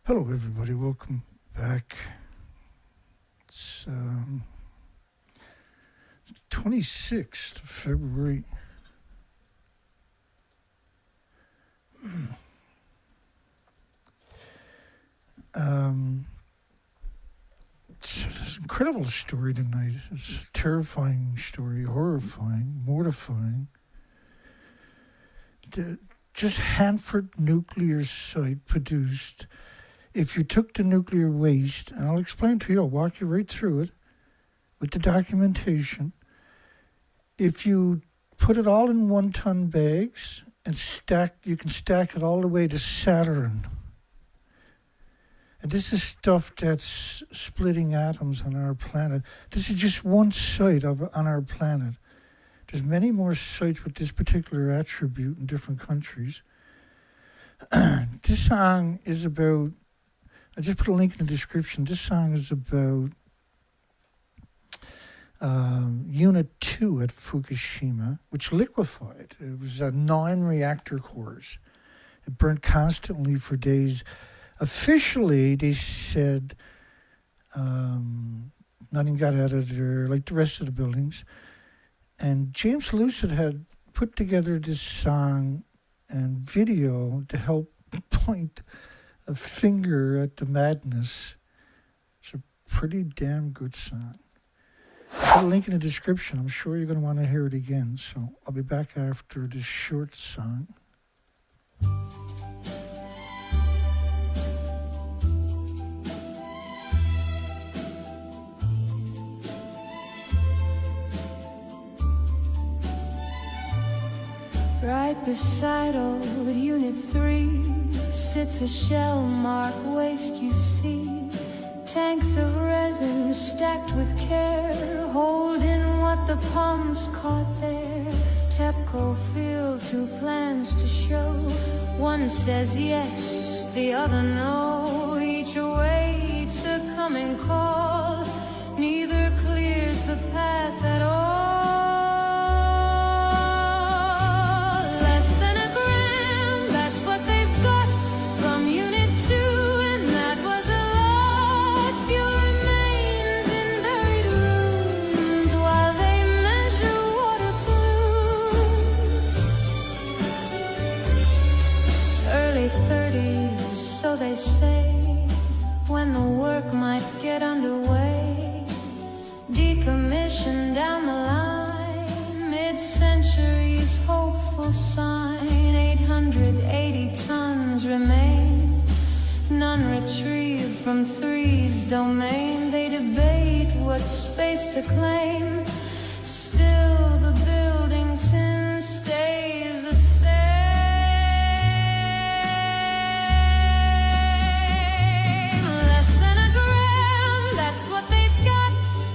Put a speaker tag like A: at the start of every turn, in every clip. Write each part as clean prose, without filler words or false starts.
A: Hello, everybody. Welcome back. It's 26th of February. It's an incredible story tonight. It's a terrifying story, horrifying, mortifying. Just Hanford nuclear site produced. If you took the nuclear waste, and I'll explain to you, I'll walk you right through it with the documentation. If you put it all in 1-ton bags and you can stack it all the way to Saturn. And this is stuff that's splitting atoms on our planet. This is just one site on our planet. There's many more sites with this particular attribute in different countries. This song is about, I just put a link in the description. This song is about Unit 2 at Fukushima, which liquefied. It was 9 reactor cores. It burnt constantly for days. Officially, they said nothing got added there, like the rest of the buildings. And James Lucid had put together this song and video to help point a finger at the madness. It's a pretty damn good song. I'll put a link in the description. I'm sure you're going to want to hear it again. So I'll be back after this short song.
B: Right beside old Unit 3 sits a shell-marked waste you see. Tanks of resin stacked with care, holding what the pumps caught there. TEPCO field 2 plans to show. One says yes, the other no. Each awaits a coming call. Neither clears the path at all. They say when the work might get underway, decommission down the line, mid-century's hopeful sign. 880 tons remain, none retrieved from 3's domain. They debate what space to claim, still the Buildington stays the same.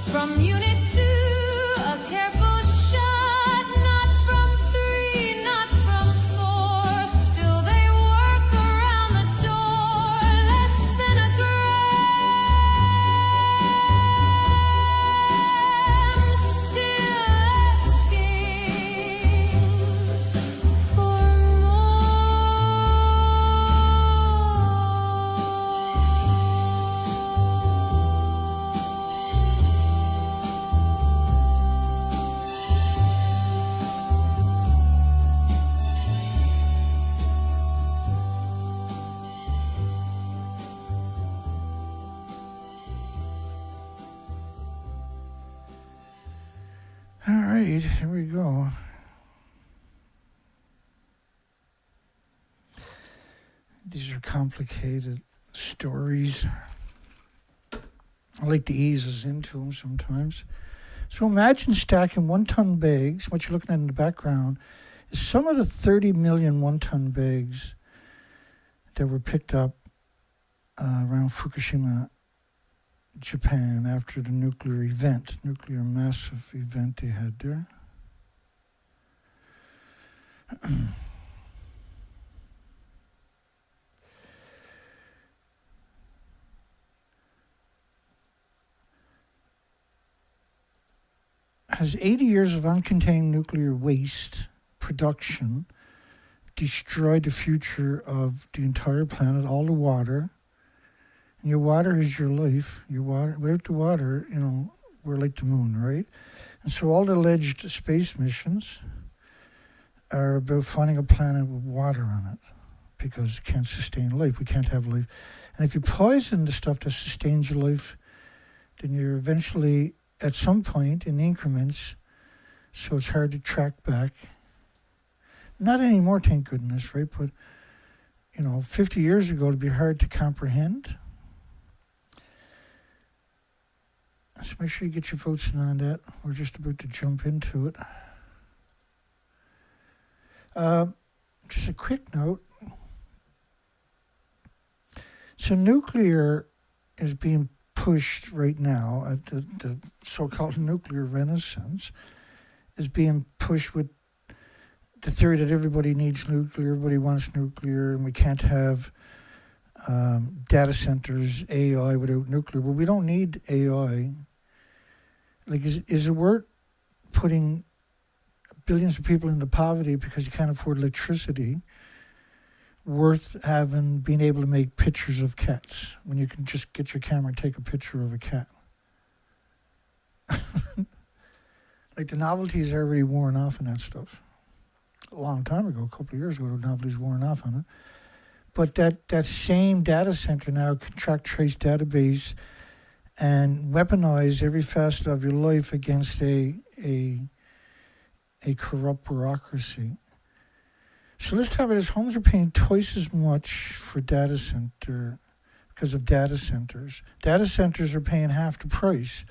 B: From Unit 2, a careful shot, not from 3, not from 4. Still they work around the door, less than a gram. Still asking for
A: All right, here we go. These are complicated stories. I like to ease us into them sometimes. So imagine stacking 1-ton bags. What you're looking at in the background is some of the 30 million 1-ton bags that were picked up around Fukushima, Japan, after the nuclear massive event they had there. Has 80 years of uncontained nuclear waste production destroyed the future of the entire planet, all the water, And your water is your life. Your water, without the water, we're like the moon, right? And so all the alleged space missions are about finding a planet with water on it because it can't sustain life. We can't have life. And if you poison the stuff that sustains your life, then you're eventually, at some point, in increments, so it's hard to track back. Not anymore, thank goodness, right? But, 50 years ago, it'd be hard to comprehend. So make sure you get your votes in on that. We're just about to jump into it. Just a quick note. So nuclear is being pushed right now at the so-called nuclear renaissance is being pushed with the theory that everybody needs nuclear, everybody wants nuclear, and we can't have data centers, AI without nuclear. Well, we don't need AI. Like, is it worth putting billions of people into poverty because you can't afford electricity worth being able to make pictures of cats when you can just get your camera and take a picture of a cat? Like, the novelty is already worn off in that stuff. A long time ago, a couple of years ago, the novelty's worn off on it. But that same data center now can track, trace database and weaponize every facet of your life against a corrupt bureaucracy. So let's talk about this. Homes are paying twice as much for data center because of data centers. Data centers are paying half the price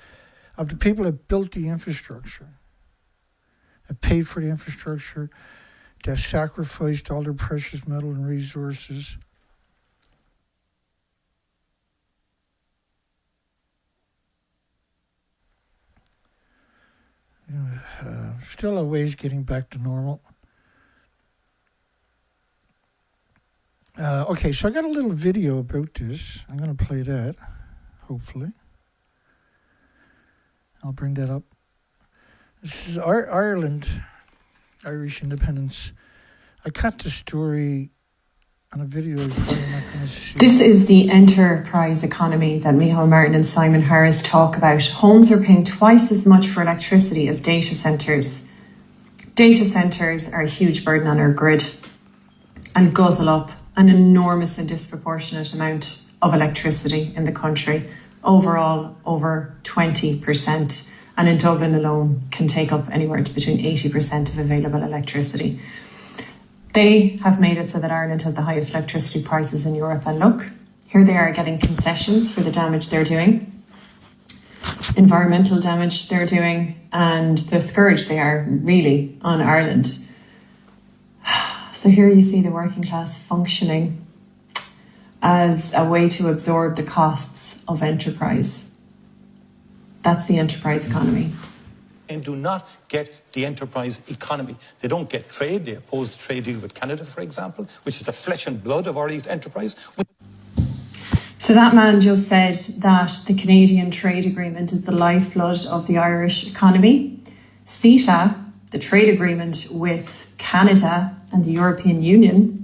A: of the people that built the infrastructure, that paid for the infrastructure, that sacrificed all their precious metal and resources. Still a ways getting back to normal. Okay, so I got a little video about this. I'm going to play that, hopefully. I'll bring that up. This is Ireland, Irish independence. I cut the story on a video you're probably not going to see.
C: This is the enterprise economy that Micheál Martin and Simon Harris talk about. Homes are paying twice as much for electricity as data centres. Data centres are a huge burden on our grid and guzzle up an enormous and disproportionate amount of electricity in the country. Overall, over 20%. And in Dublin alone can take up anywhere between 80% of available electricity. They have made it so that Ireland has the highest electricity prices in Europe. And look, here they are getting concessions for the damage they're doing, environmental damage they're doing, and the scourge they are really on Ireland. So here you see the working class functioning as a way to absorb the costs of enterprise. That's the enterprise economy.
D: And do not get the enterprise economy. They don't get trade. They oppose the trade deal with Canada, for example, which is the flesh and blood of our enterprise.
C: So that man just said that the Canadian trade agreement is the lifeblood of the Irish economy. CETA, the trade agreement with Canada and the European Union,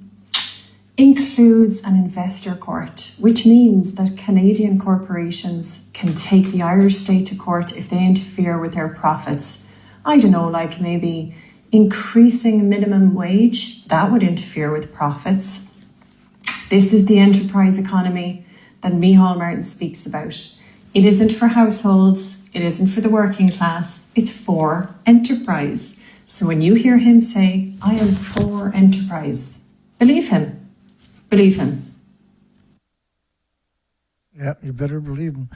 C: includes an investor court, which means that Canadian corporations can take the Irish state to court if they interfere with their profits. I don't know, like maybe increasing minimum wage, that would interfere with profits. This is the enterprise economy that Micheál Martin speaks about. It isn't for households, it isn't for the working class, it's for enterprise. So when you hear him say, I am for enterprise, believe him. Believe him.
A: Yeah, you better believe him.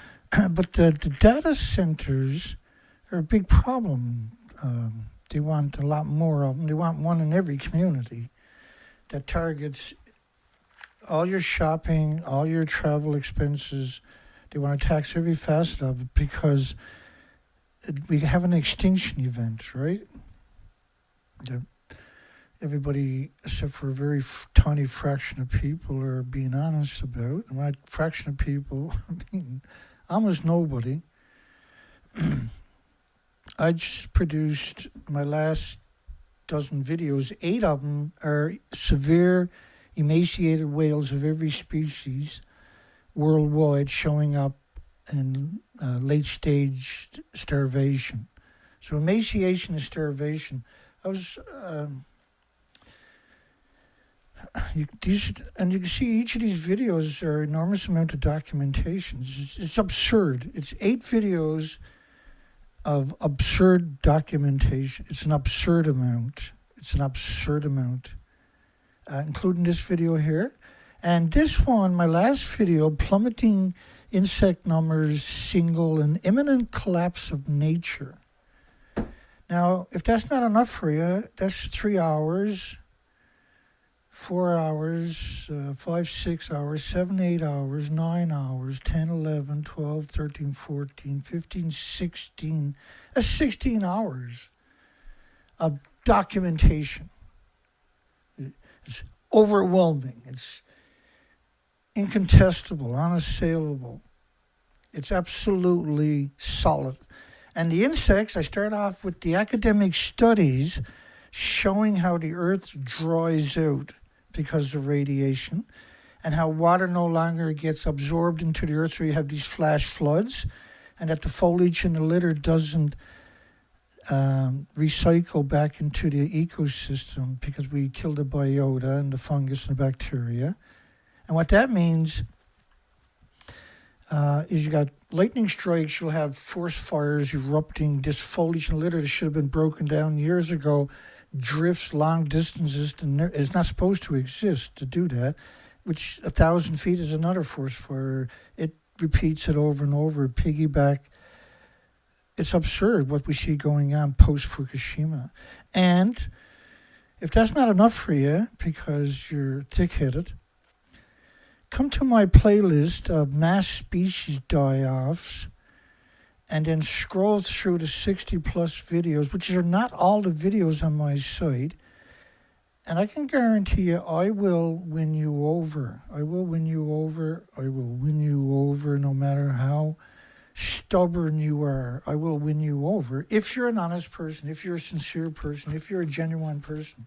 A: But the data centers are a big problem. They want a lot more of them. They want one in every community that targets all your shopping, all your travel expenses. They want to tax every facet of it because we have an extinction event, right? Everybody, except for a very tiny fraction of people, are being honest about. And by fraction of people, I mean almost nobody. I just produced my last dozen videos. 8 of them are severe emaciated whales of every species worldwide showing up in late-stage starvation. So emaciation is starvation. I was... you can see each of these videos are enormous amount of documentation. It's absurd. It's 8 videos of absurd documentation. It's an absurd amount. It's an absurd amount, including this video here. And this one, my last video, plummeting insect numbers, single and imminent collapse of nature. Now, if that's not enough for you, that's 3 hours, 4 hours, 5, 6 hours, 7, 8 hours, 9 hours, 10, 11, 12, 13, 14, 15, 16. That's 16 hours of documentation. It's overwhelming. It's incontestable, unassailable. It's absolutely solid. And the insects, I start off with the academic studies showing how the earth dries out because of radiation and how water no longer gets absorbed into the earth, so you have these flash floods, and that the foliage in the litter doesn't recycle back into the ecosystem because we kill the biota and the fungus and the bacteria. And what that means is you got lightning strikes, you'll have forest fires erupting, this foliage and litter that should have been broken down years ago drifts long distances and is not supposed to exist to do that, which 1,000 feet is another forest fire. It repeats it over and over, piggyback. It's absurd what we see going on post-Fukushima. And if that's not enough for you because you're thick-headed, come to my playlist of mass species die-offs and then scroll through the 60-plus videos, which are not all the videos on my site. And I can guarantee you, I will win you over. I will win you over. I will win you over no matter how stubborn you are. I will win you over. If you're an honest person, if you're a sincere person, if you're a genuine person,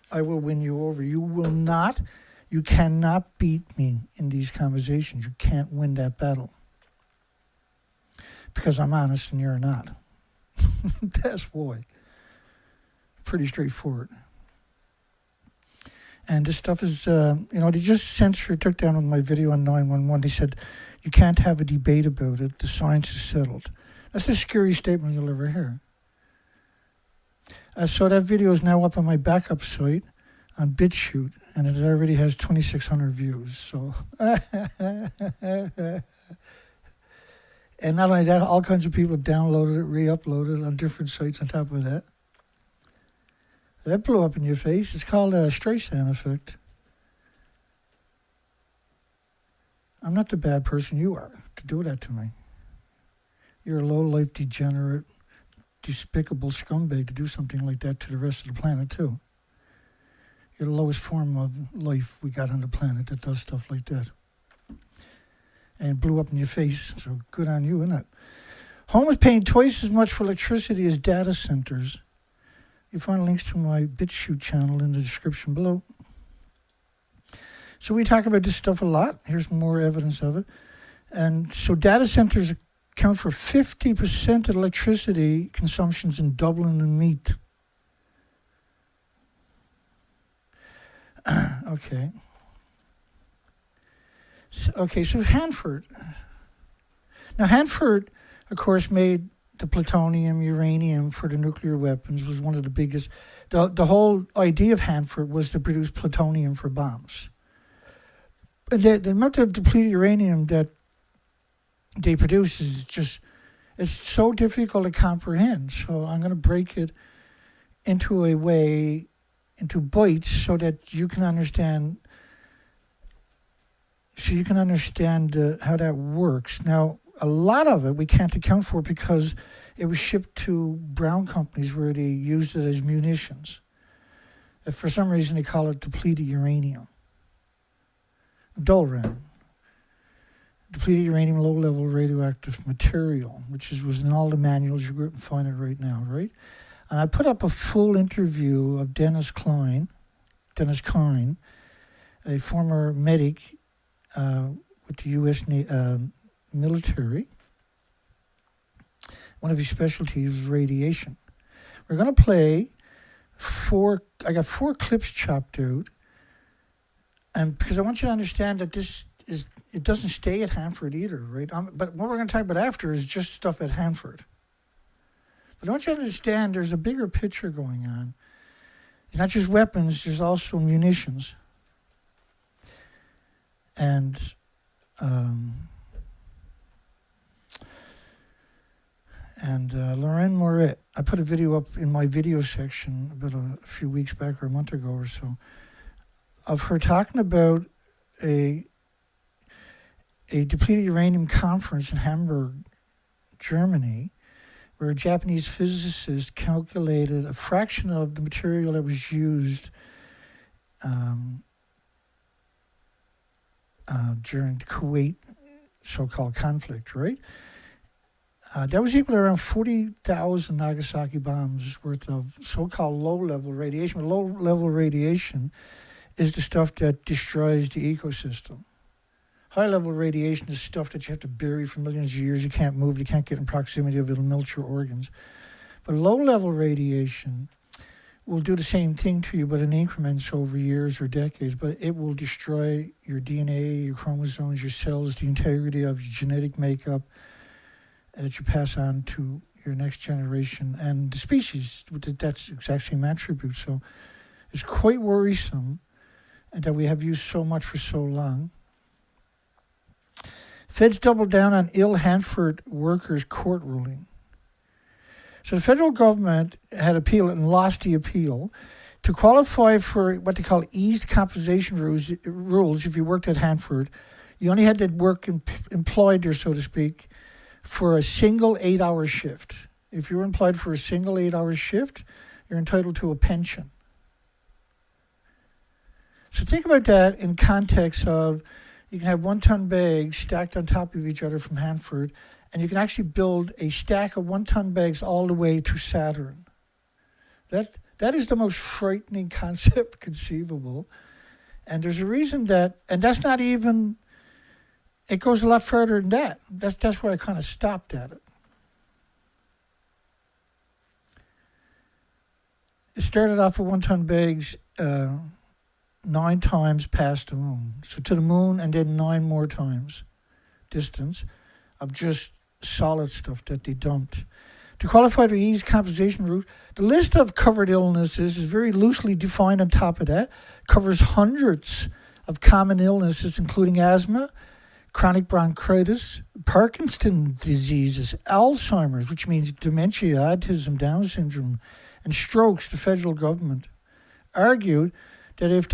A: I will win you over. You cannot beat me in these conversations. You can't win that battle. Because I'm honest and you're not. That's why. Pretty straightforward. And this stuff is, they just took down on my video on 911. They said, you can't have a debate about it. The science is settled. That's the scariest statement you'll ever hear. So that video is now up on my backup site on BitChute, and it already has 2,600 views. So, and not only that, all kinds of people have downloaded it, re-uploaded it on different sites on top of that. That blew up in your face. It's called a Streisand effect. I'm not the bad person you are to do that to me. You're a low-life, degenerate, despicable scumbag to do something like that to the rest of the planet, too. You're the lowest form of life we got on the planet that does stuff like that. And it blew up in your face, so good on you, isn't it? Home is paying twice as much for electricity as data centers. You find links to my BitChute channel in the description below. So we talk about this stuff a lot. Here's more evidence of it. And so data centers account for 50% of electricity consumptions in Dublin and Meath. Okay. So Hanford. Now, Hanford, of course, made the plutonium, uranium for the nuclear weapons, was one of the biggest. The whole idea of Hanford was to produce plutonium for bombs. The amount of depleted uranium that they produce is just, it's so difficult to comprehend. So I'm going to break it into bites so that you can understand. So you can understand how that works. Now, a lot of it we can't account for because it was shipped to brown companies where they used it as munitions. For some reason, they call it depleted uranium. DOLRAM. Depleted uranium, low-level radioactive material, which was in all the manuals. You can find it right now, right? And I put up a full interview of Dennis Kine, a former medic with with the U.S. military. One of his specialties is radiation. We're going to play I got 4 clips chopped out, and because I want you to understand that it doesn't stay at Hanford either, right? But what we're going to talk about after is just stuff at Hanford. But I want you to understand there's a bigger picture going on. It's not just weapons, there's also munitions. And Lorraine Moret, I put a video up in my video section about a few weeks back or a month ago or so of her talking about a depleted uranium conference in Hamburg, Germany, where a Japanese physicist calculated a fraction of the material that was used during the Kuwait so-called conflict, right? That was equal to around 40,000 Nagasaki bombs worth of so-called low-level radiation. But low-level radiation is the stuff that destroys the ecosystem. High-level radiation is stuff that you have to bury for millions of years. You can't move. You can't get in proximity of it. It'll melt your organs. But low-level radiation will do the same thing to you, but in increments over years or decades. But it will destroy your DNA, your chromosomes, your cells, the integrity of your genetic makeup that you pass on to your next generation and the species with that's exact same attribute. So it's quite worrisome that we have used so much for so long. Feds doubled down on ill Hanford workers' court ruling. So the federal government had appealed and lost the appeal. To qualify for what they call eased compensation rules, if you worked at Hanford, you only had to work employed there, so to speak, for a single 8-hour shift. If you're employed for a single 8-hour shift, you're entitled to a pension. So think about that in context of you can have 1-ton bags stacked on top of each other from Hanford, and you can actually build a stack of 1-ton bags all the way to Saturn. That is the most frightening concept conceivable. And there's a reason that, and that's not even, it goes a lot further than that. That's where I kind of stopped at it. It started off with 1-ton bags 9 times past the moon. So to the moon and then 9 more times distance of just solid stuff that they dumped. To qualify for ease compensation route, the list of covered illnesses is very loosely defined on top of that. Covers hundreds of common illnesses, including asthma, chronic bronchitis, Parkinson's diseases, Alzheimer's, which means dementia, autism, Down syndrome, and strokes. The federal government argued that if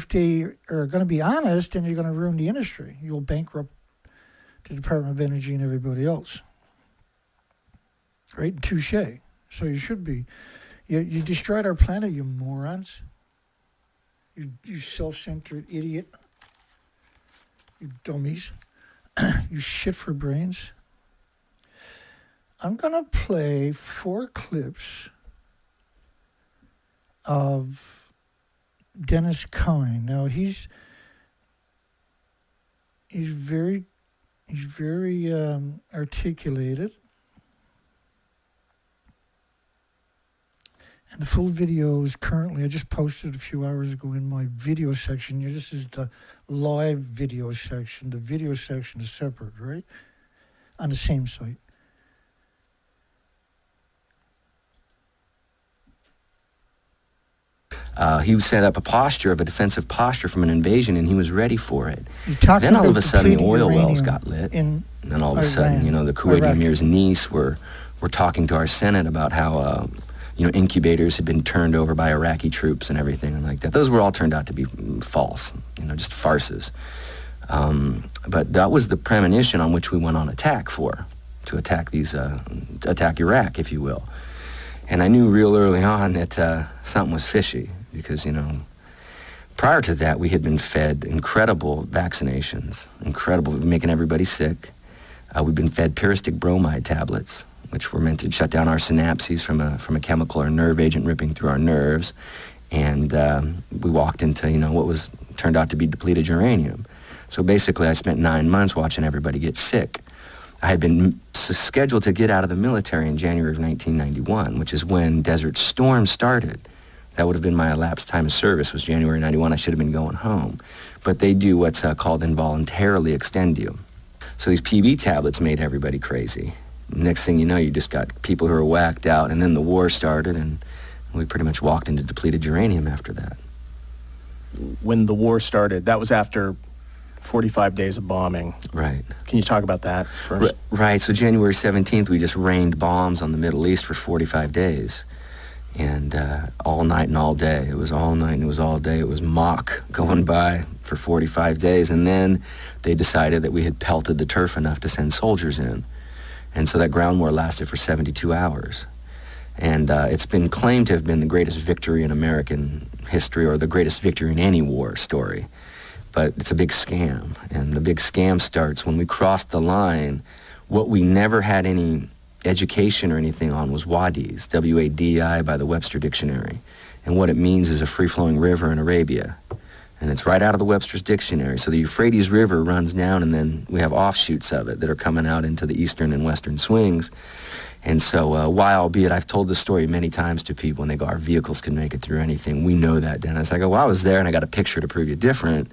A: they are going to be honest, then you're going to ruin the industry. You'll bankrupt the Department of Energy and everybody else. Right? Touche. So you should be. You destroyed our planet, you morons. You self-centered idiot. You dummies. You shit for brains. I'm going to play 4 clips of Dennis Kine. Now, he's very articulated. And the full video is currently, I just posted a few hours ago in my video section. This is the live video section. The video section is separate, right? On the same site.
E: He set up a posture of a defensive posture from an invasion, and he was ready for it.
A: Then
E: all of a sudden, the oil wells got lit, and then all of a sudden, the Kuwait Emir's niece were talking to our Senate about how incubators had been turned over by Iraqi troops and everything and like that. Those were all turned out to be false, just farces. But that was the premonition on which we went on attack to attack attack Iraq, if you will. And I knew real early on that something was fishy because, prior to that, we had been fed incredible vaccinations, making everybody sick. We've been fed pyristic bromide tablets, which were meant to shut down our synapses from a chemical or nerve agent ripping through our nerves. And we walked into, what turned out to be depleted uranium. So basically, I spent 9 months watching everybody get sick. I had been scheduled to get out of the military in January of 1991, which is when Desert Storm started. That would have been my elapsed time of service, was January 91. I should have been going home. But they do what's called involuntarily extend you. So these PB tablets made everybody crazy. Next thing you know, you just got people who are whacked out, and then the war started, and we pretty much walked into depleted uranium after that.
F: When the war started, that was after 45 days of bombing.
E: Right.
F: Can you talk about that first?
E: Right. So January 17th, we just rained bombs on the Middle East for 45 days. And all night and all day. It was all night and it was all day. It was Mach going by for 45 days. And then they decided that we had pelted the turf enough to send soldiers in. And so that ground war lasted for 72 hours. And it's been claimed to have been the greatest victory in American history, or the greatest victory in any war story. But it's a big scam. And the big scam starts when we crossed the line. What we never had any education or anything on was wadis, W-A-D-I by the Webster Dictionary. And what it means is a free-flowing river in Arabia. And it's right out of the Webster's Dictionary. So the Euphrates River runs down, and then we have offshoots of it that are coming out into the eastern and western swings. And so while, albeit I've told this story many times to people, and they go, our vehicles can make it through anything. We know that, Dennis. I go, well, I was there, and I got a picture to prove you different.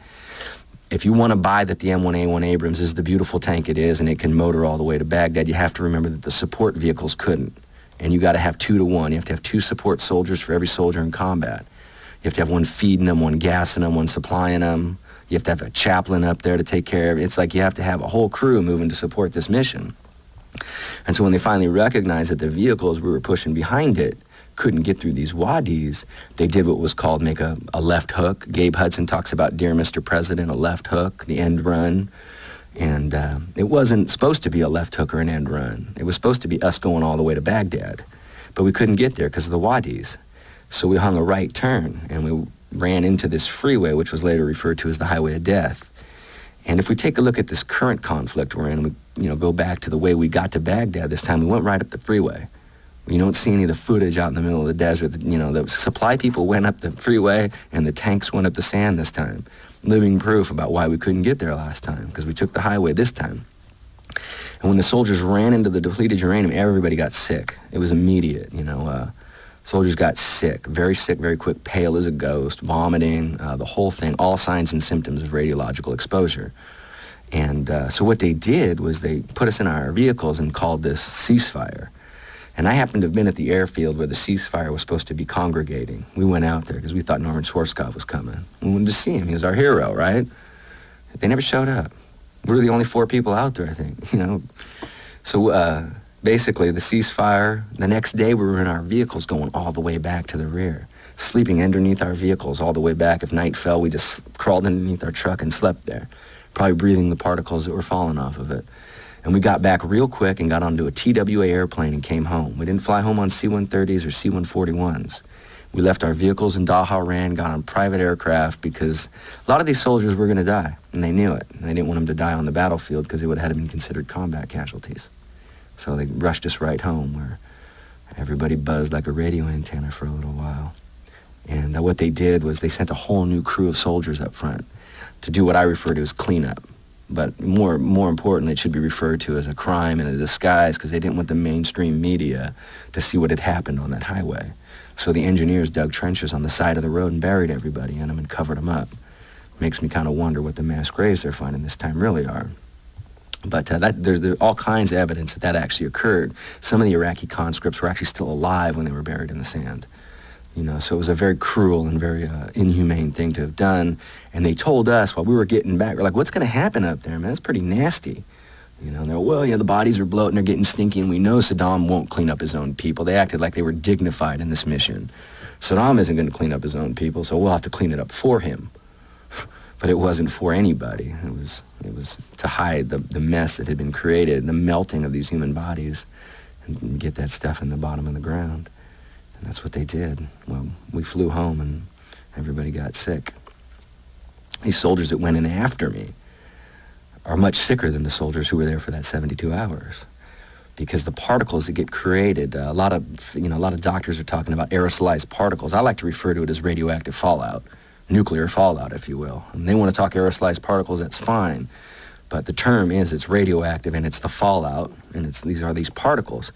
E: If you want to buy that the M1A1 Abrams is the beautiful tank it is and it can motor all the way to Baghdad, you have to remember that the support vehicles couldn't. And you got to have 2 to 1. You have to have 2 support soldiers for every soldier in combat. You have to have one feeding them, one gassing them, one supplying them. You have to have a chaplain up there to take care of it. It's like you have to have a whole crew moving to support this mission. And so when they finally recognized that the vehicles we were pushing behind it couldn't get through these wadis, they did what was called make a left hook. Gabe Hudson talks about Dear Mr. President, a left hook, the end run. And it wasn't supposed to be a left hook or an end run. It was supposed to be us going all the way to Baghdad. But we couldn't get there because of the wadis. So we hung a right turn, and we ran into this freeway, which was later referred to as the Highway of Death. And if we take a look at this current conflict we're in, we go back to the way we got to Baghdad this time, we went right up the freeway. You don't see any of the footage out in the middle of the desert. The supply people went up the freeway and the tanks went up the sand this time. Living proof about why we couldn't get there last time, because we took the highway this time. And when the soldiers ran into the depleted uranium, everybody got sick. It was immediate, Soldiers got sick, very quick, pale as a ghost, vomiting, the whole thing, all signs and symptoms of radiological exposure. And so what they did was they put us in our vehicles and called this ceasefire. And I happened to have been at the airfield where the ceasefire was supposed to be congregating. We went out there because we thought Norman Schwarzkopf was coming. We wanted to see him. He was our hero, right? They never showed up. We were the only 4 people out there, I think, So basically the ceasefire, the next day we were in our vehicles going all the way back to the rear, sleeping underneath our vehicles all the way back. If night fell, we just crawled underneath our truck and slept there, probably breathing the particles that were falling off of it. And we got back real quick and got onto a TWA airplane and came home. We didn't fly home on C-130s or C-141s. We left our vehicles in Dhahran, got on private aircraft because a lot of these soldiers were going to die, and they knew it. And they didn't want them to die on the battlefield because they would have had been considered combat casualties. So they rushed us right home, where everybody buzzed like a radio antenna for a little while. And what they did was they sent a whole new crew of soldiers up front to do what I refer to as cleanup. But more importantly, it should be referred to as a crime and a disguise, because they didn't want the mainstream media to see what had happened on that highway. So the engineers dug trenches on the side of the road and buried everybody in them and covered them up. Makes me kind of wonder what the mass graves they're finding this time really are. But there's all kinds of evidence that actually occurred. Some of the Iraqi conscripts were actually still alive when they were buried in the sand. So it was a very cruel and very inhumane thing to have done. And they told us while we were getting back, we're like, what's going to happen up there, man? That's pretty nasty. And they're, well, the bodies are bloating, they're getting stinky, and we know Saddam won't clean up his own people. They acted like they were dignified in this mission. Saddam isn't going to clean up his own people, so we'll have to clean it up for him. But it wasn't for anybody. It was to hide the mess that had been created, the melting of these human bodies, and get that stuff in the bottom of the ground. And that's what they did. Well, we flew home and everybody got sick. These soldiers that went in after me are much sicker than the soldiers who were there for that 72 hours, because the particles that get created, a lot of doctors are talking about aerosolized particles. I like to refer to it as radioactive fallout, nuclear fallout, if you will. And they want to talk aerosolized particles, that's fine. But the term is it's radioactive, and it's the fallout, and these are these particles.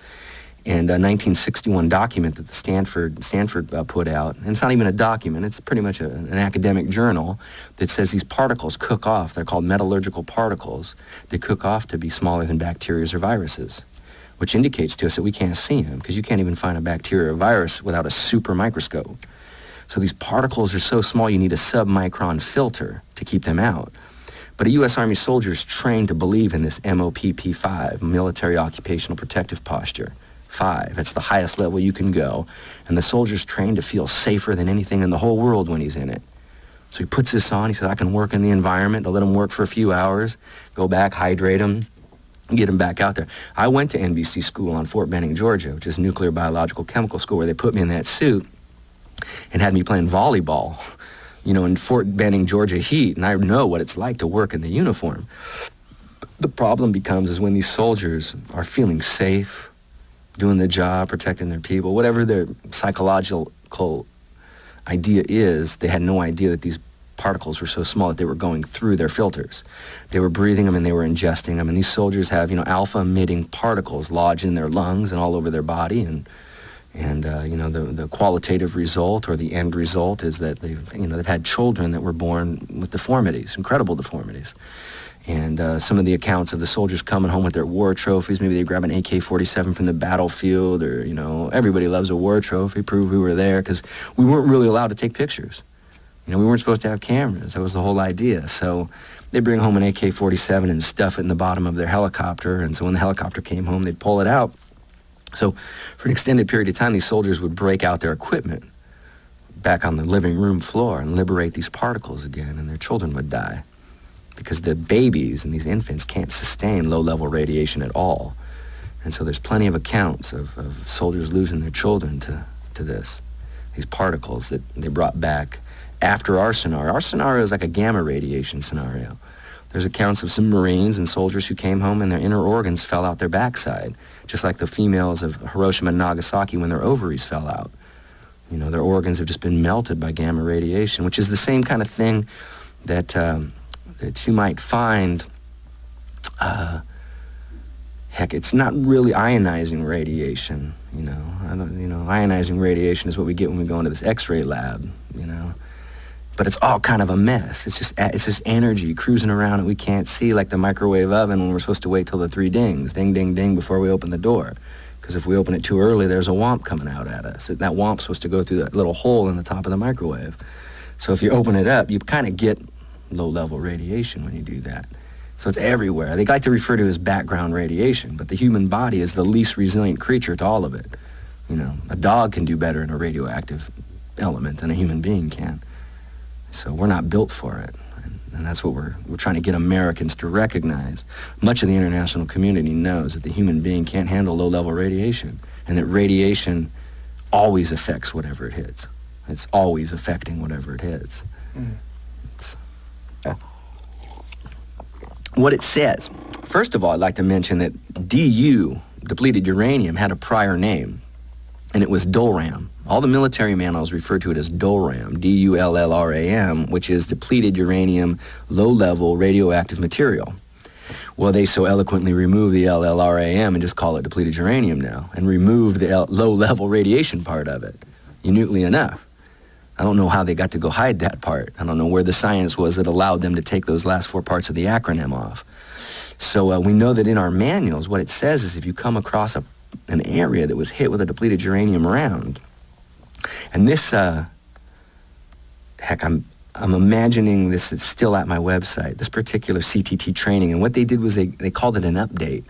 E: And a 1961 document that the Stanford put out, and it's not even a document, it's pretty much an academic journal that says these particles cook off. They're called metallurgical particles. They cook off to be smaller than bacteria or viruses, which indicates to us that we can't see them, because you can't even find a bacteria or virus without a super microscope. So these particles are so small you need a sub-micron filter to keep them out. But a U.S. Army soldier is trained to believe in this MOPP5, Military Occupational Protective Posture. 5, that's the highest level you can go. And the soldier's trained to feel safer than anything in the whole world when he's in it. So he puts this on, he says, I can work in the environment. They'll let him work for a few hours, go back, hydrate him, get him back out there. I went to NBC school on Fort Benning, Georgia, which is Nuclear Biological Chemical School, where they put me in that suit and had me playing volleyball, you know, in Fort Benning, Georgia heat, and I know what it's like to work in the uniform. The problem becomes is when these soldiers are feeling safe, doing the job, protecting their people, whatever their psychological idea is, they had no idea that these particles were so small that they were going through their filters. They were breathing them and they were ingesting them, and these soldiers have, you know, alpha-emitting particles lodged in their lungs and all over their body, and you know, the qualitative result or the end result is that they've had children that were born with deformities, incredible deformities. And some of the accounts of the soldiers coming home with their war trophies, maybe they grab an AK-47 from the battlefield, or, you know, everybody loves a war trophy, prove we were there, because we weren't really allowed to take pictures. You know, we weren't supposed to have cameras. That was the whole idea. So they bring home an AK-47 and stuff it in the bottom of their helicopter, and so when the helicopter came home, they'd pull it out. So for an extended period of time, these soldiers would break out their equipment back on the living room floor and liberate these particles again, and their children would die, because the babies and these infants can't sustain low-level radiation at all. And so there's plenty of accounts of soldiers losing their children to this, these particles that they brought back after our scenario. Our scenario is like a gamma radiation scenario. There's accounts of some Marines and soldiers who came home and their inner organs fell out their backside, just like the females of Hiroshima and Nagasaki when their ovaries fell out. You know, their organs have just been melted by gamma radiation, which is the same kind of thing that you might find, heck, it's not really ionizing radiation, you know. Ionizing radiation is what we get when we go into this X-ray lab, you know. But it's all kind of a mess. It's just energy cruising around and we can't see, like the microwave oven when we're supposed to wait till the 3 dings, ding, ding, ding, before we open the door. Because if we open it too early, there's a womp coming out at us. That womp's supposed to go through that little hole in the top of the microwave. So if you open it up, you kind of get low-level radiation when you do that. So it's everywhere. They like to refer to it as background radiation, but the human body is the least resilient creature to all of it. You know, a dog can do better in a radioactive element than a human being can. So we're not built for it, and that's what we're trying to get Americans to recognize. Much of the international community knows that the human being can't handle low-level radiation, and that radiation always affects whatever it hits. It's always affecting whatever it hits. What it says. First of all, I'd like to mention that DU, depleted uranium, had a prior name, and it was DOLRAM. All the military manuals refer to it as DOLRAM, D-U-L-L-R-A-M, which is depleted uranium, low-level radioactive material. Well, they so eloquently remove the LLRAM and just call it depleted uranium now, and remove the low-level radiation part of it, uniquely enough. I don't know how they got to go hide that part. I don't know where the science was that allowed them to take those last 4 parts of the acronym off. So we know that in our manuals, what it says is if you come across an area that was hit with a depleted uranium round, and this, heck, I'm imagining this, it's still at my website, this particular CTT training, and what they did was they called it an update.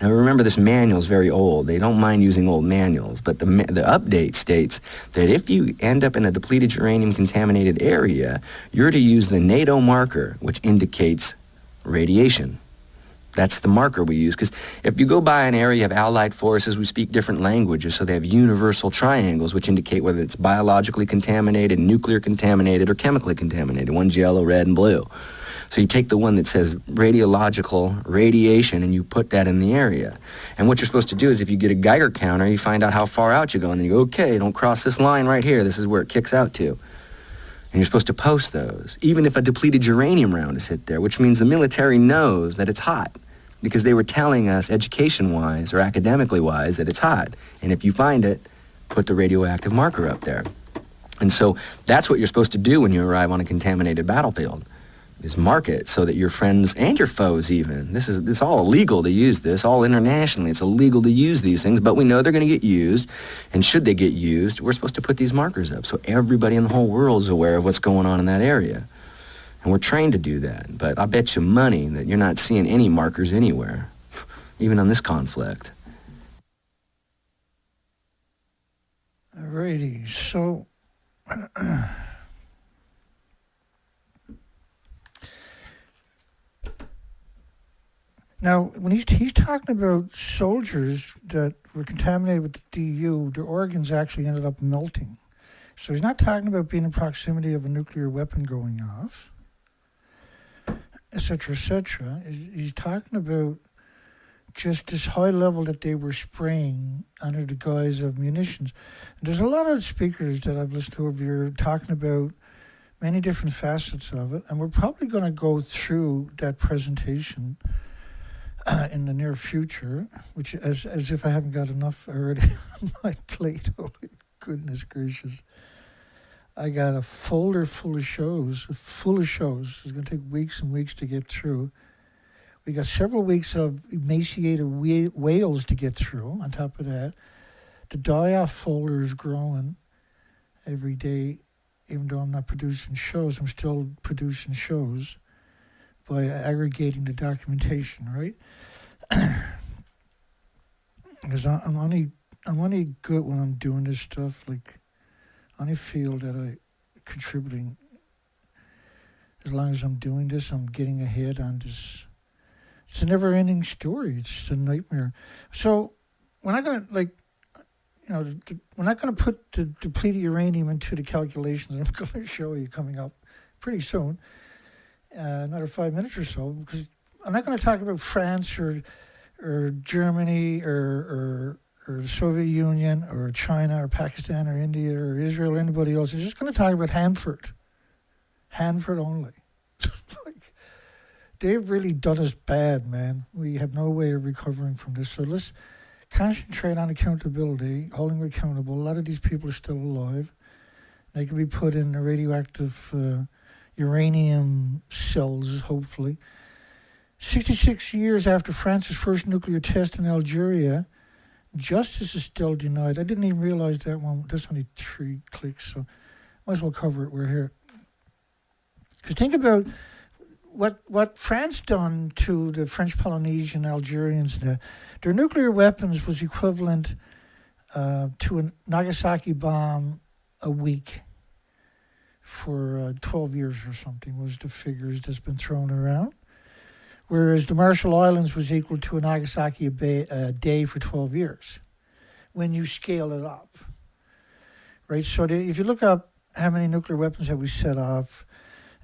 E: Now remember, this manual is very old. They don't mind using old manuals, but the update states that if you end up in a depleted uranium contaminated area, you're to use the NATO marker, which indicates radiation. That's the marker we use, because if you go by an area of allied forces, we speak different languages, so they have universal triangles, which indicate whether it's biologically contaminated, nuclear contaminated, or chemically contaminated. One's yellow, red, and blue. So you take the one that says radiological radiation and you put that in the area. And what you're supposed to do is if you get a Geiger counter, you find out how far out you're going, and you go, okay, don't cross this line right here. This is where it kicks out to. And you're supposed to post those, even if a depleted uranium round is hit there, which means the military knows that it's hot because they were telling us education-wise or academically-wise that it's hot. And if you find it, put the radioactive marker up there. And so that's what you're supposed to do when you arrive on a contaminated battlefield, is mark it so that your friends and your foes even, it's all illegal to use this, all internationally, it's illegal to use these things, but we know they're going to get used, and should they get used, we're supposed to put these markers up so everybody in the whole world is aware of what's going on in that area. And we're trained to do that, but I bet you money that you're not seeing any markers anywhere, even on this conflict.
A: Alrighty, so now, when he's talking about soldiers that were contaminated with the DU, their organs actually ended up melting. So he's not talking about being in proximity of a nuclear weapon going off, etc., etc. He's talking about just this high level that they were spraying under the guise of munitions. And there's a lot of speakers that I've listened to over here talking about many different facets of it, and we're probably going to go through that presentation in the near future, which as if I haven't got enough already on my plate. Holy goodness gracious. I got a folder full of shows. It's going to take weeks and weeks to get through. We got several weeks of emaciated whales to get through on top of that. The die-off folder is growing every day. Even though I'm not producing shows, I'm still producing shows by aggregating the documentation, right? Because I'm only good when I'm doing this stuff. Like, I only feel that I'm contributing. As long as I'm doing this, I'm getting ahead on this. It's a never-ending story. It's a nightmare. So we're not going to, we're not going to put the depleted uranium into the calculations I'm going to show you coming up pretty soon. Another 5 minutes or so, because I'm not going to talk about France or Germany or the Soviet Union or China or Pakistan or India or Israel or anybody else. I'm just going to talk about Hanford. Hanford only. They've really done us bad, man. We have no way of recovering from this. So let's concentrate on accountability, holding them accountable. A lot of these people are still alive. They can be put in the radioactive uranium cells, hopefully. 66 years after France's first nuclear test in Algeria, justice is still denied. I didn't even realize that one. That's only 3 clicks, so might as well cover it. We're here. Because think about what France done to the French Polynesian Algerians. Their nuclear weapons was equivalent to a Nagasaki bomb a week for 12 years or something, was the figures that's been thrown around. Whereas the Marshall Islands was equal to a Nagasaki a day for 12 years when you scale it up. Right? So if you look up how many nuclear weapons have we set off,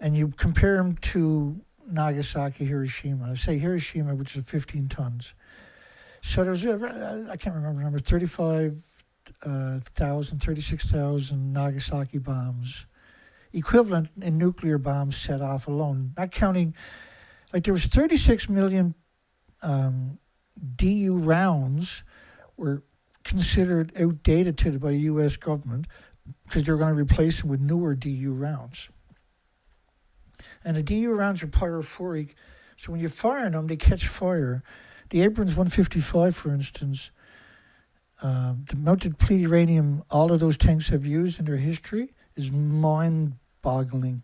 A: and you compare them to Nagasaki, Hiroshima, say Hiroshima, which is 15 tons. So there's, I can't remember the number, 36,000 Nagasaki bombs, equivalent in nuclear bombs set off alone, not counting, like there was 36 million DU rounds were considered outdated by the U.S. government because they were going to replace them with newer DU rounds. And the DU rounds are pyrophoric, so when you're firing them, they catch fire. The Abrams 155, for instance, the amount of depleted uranium all of those tanks have used in their history is mind-boggling,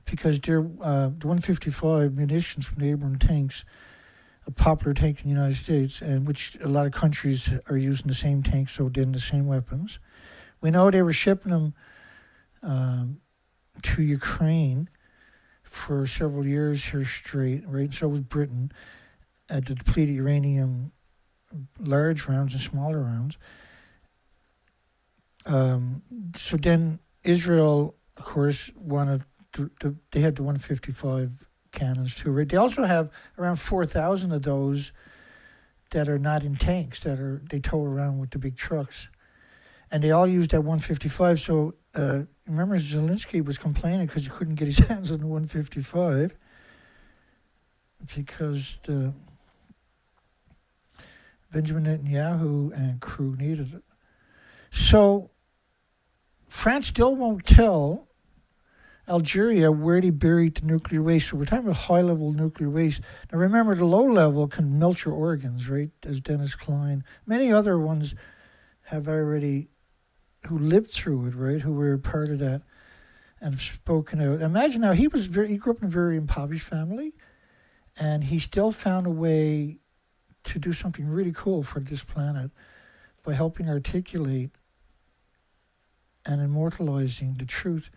A: because they're the 155 munitions from the Abrams tanks, a popular tank in the United States, and which a lot of countries are using the same tanks, so then the same weapons. We know they were shipping them to Ukraine for several years here straight, right? So was Britain at the depleted uranium, large rounds and smaller rounds. So then Israel, of course, wanted they had the 155 cannons too, right? They also have around 4,000 of those that are not in tanks, they tow around with the big trucks. And they all use that 155, so remember Zelensky was complaining because he couldn't get his hands on the 155 because the Benjamin Netanyahu and crew needed it. So France still won't tell Algeria where they buried the nuclear waste. So we're talking about high-level nuclear waste. Now remember, the low level can melt your organs, right? As Dennis Klein. Many other ones have already, who lived through it, right? Who were part of that and have spoken out. Imagine now, he grew up in a very impoverished family, and he still found a way to do something really cool for this planet by helping articulate and immortalizing the truth.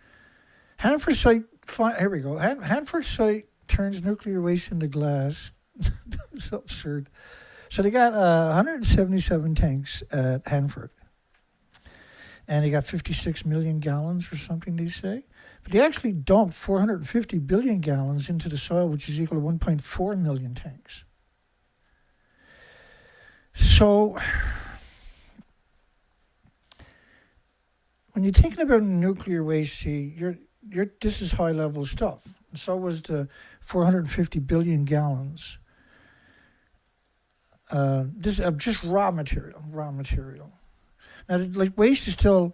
A: Hanford site, here we go. Hanford site turns nuclear waste into glass. It's absurd. So they got 177 tanks at Hanford. And they got 56 million gallons or something, they say. But they actually dumped 450 billion gallons into the soil, which is equal to 1.4 million tanks. So when you're thinking about nuclear waste, see, this is high-level stuff. So was the 450 billion gallons. This just raw material. Now, like waste is still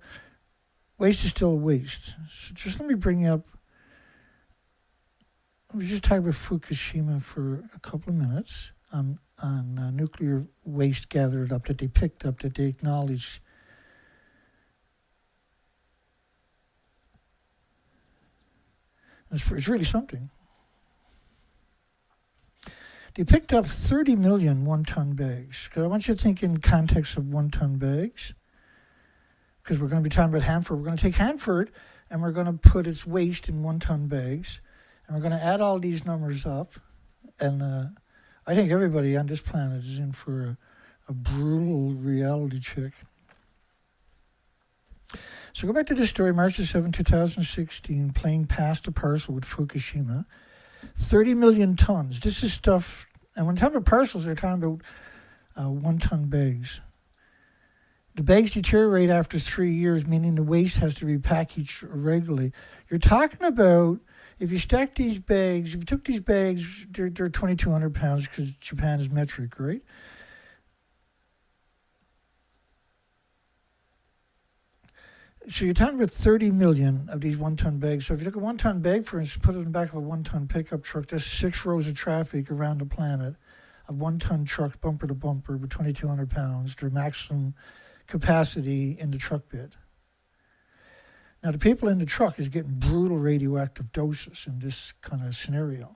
A: waste. So just let me bring up. We just talk about Fukushima for a couple of minutes on nuclear waste gathered up that they picked up, that they acknowledged. It's really something. They picked up 30 million one-ton bags. Because I want you to think in context of one-ton bags. Because we're going to be talking about Hanford. We're going to take Hanford and we're going to put its waste in one-ton bags. And we're going to add all these numbers up. And I think everybody on this planet is in for a brutal reality check. So go back to this story, March 7, 2016, plane passed a parcel with Fukushima. 30 million tons. This is stuff, and when talking about parcels, they're talking about one-ton bags. The bags deteriorate after 3 years, meaning the waste has to be packaged regularly. You're talking about, if you stack these bags, if you took these bags, they're 2,200 pounds because Japan is metric, right? So you're talking about 30 million of these one-ton bags. So if you took a one-ton bag, for instance, put it in the back of a one-ton pickup truck, there's 6 rows of traffic around the planet of one-ton trucks, bumper to bumper, with 2,200 pounds, their maximum capacity in the truck bed. Now, the people in the truck is getting brutal radioactive doses in this kind of scenario.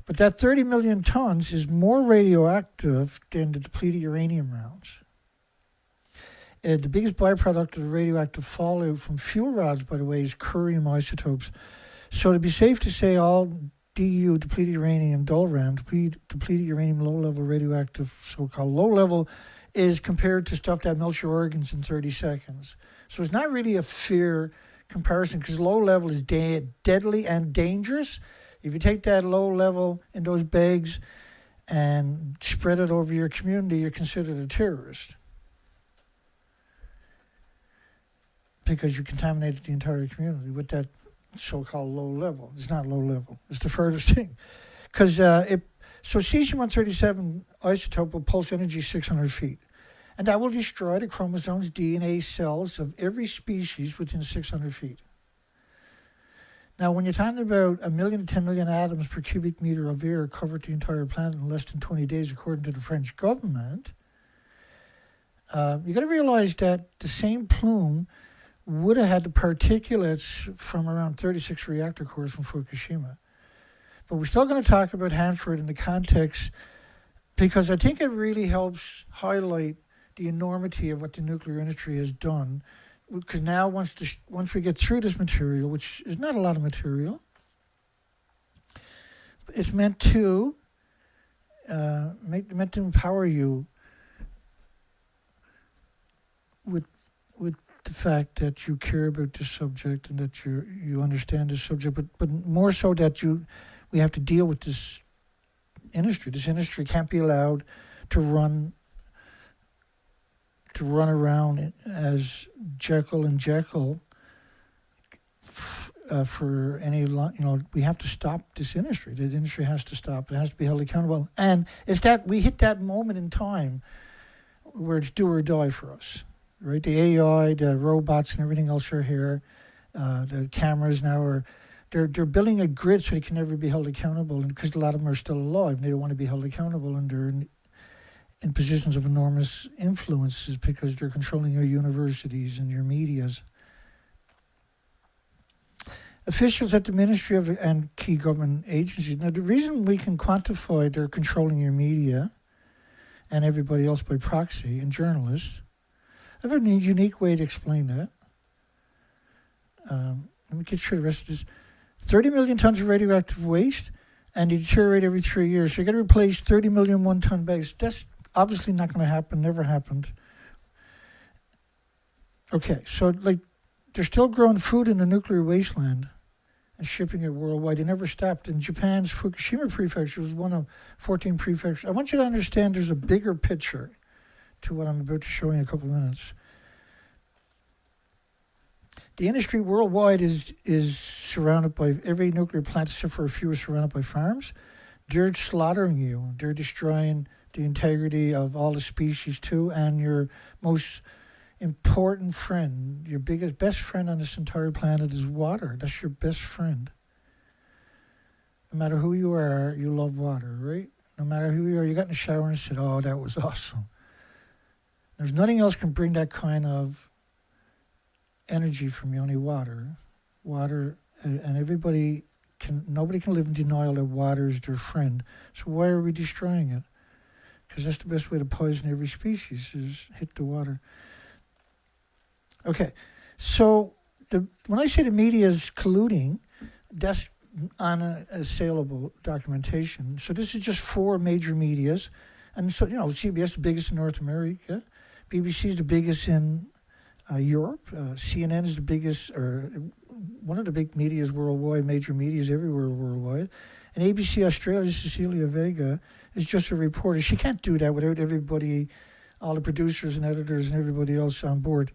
A: But that 30 million tons is more radioactive than the depleted uranium rounds. The biggest byproduct of the radioactive fallout from fuel rods, by the way, is curium isotopes. So to be safe to say all DU, depleted uranium, DULRAM, depleted uranium low-level radioactive, so-called low-level, is compared to stuff that melts your organs in 30 seconds. So it's not really a fair comparison because low-level is deadly and dangerous. If you take that low-level in those bags and spread it over your community, you're considered a terrorist. Because you contaminated the entire community with that so-called low level. It's not low level. It's the furthest thing. Because so cesium-137 isotope will pulse energy 600 feet. And that will destroy the chromosomes, DNA, cells of every species within 600 feet. Now, when you're talking about 1 million to 10 million atoms per cubic meter of air covered the entire planet in less than 20 days, according to the French government, you got to realize that the same plume would have had the particulates from around 36 reactor cores from Fukushima. But we're still going to talk about Hanford in the context because I think it really helps highlight the enormity of what the nuclear industry has done. Because now once we get through this material, which is not a lot of material, it's meant to empower you with the fact that you care about this subject and that you understand this subject, but more so that we have to deal with this industry. This industry can't be allowed to run around as Jekyll and Jekyll for any, we have to stop this industry. The industry has to stop. It has to be held accountable. And it's that we hit that moment in time where it's do or die for us, right? The AI, the robots, and everything else are here. The cameras now are, they're building a grid so they can never be held accountable, and because a lot of them are still alive and they don't want to be held accountable, and they're in positions of enormous influences because they're controlling your universities and your medias. Officials at the Ministry and key government agencies. Now, the reason we can quantify they're controlling your media and everybody else by proxy, and journalists, I have a unique way to explain that. Let me get through the rest of this. 30 million tons of radioactive waste, and they deteriorate every 3 years. So you got to replace 30 million one-ton bags. That's obviously not going to happen, never happened. Okay, so they're still growing food in the nuclear wasteland and shipping it worldwide. They never stopped. In Japan's Fukushima prefecture was one of 14 prefectures. I want you to understand there's a bigger picture to what I'm about to show you in a couple of minutes. The industry worldwide is surrounded by, every nuclear plant except for a few is surrounded by farms. They're slaughtering you. They're destroying the integrity of all the species too, and your most important friend, your best friend on this entire planet is water. That's your best friend. No matter who you are, you love water, right? No matter who you are, you got in the shower and said, oh, that was awesome. There's nothing else can bring that kind of energy from you, only water. Water, and nobody can live in denial that water is their friend. So why are we destroying it? Because that's the best way to poison every species, is hit the water. Okay, so when I say the media is colluding, that's unassailable documentation. So this is just 4 major medias. And so, CBS the biggest in North America, BBC is the biggest in Europe, CNN is the biggest, or one of the big medias worldwide, major medias everywhere worldwide. And ABC Australia, Cecilia Vega, is just a reporter. She can't do that without everybody, all the producers and editors and everybody else on board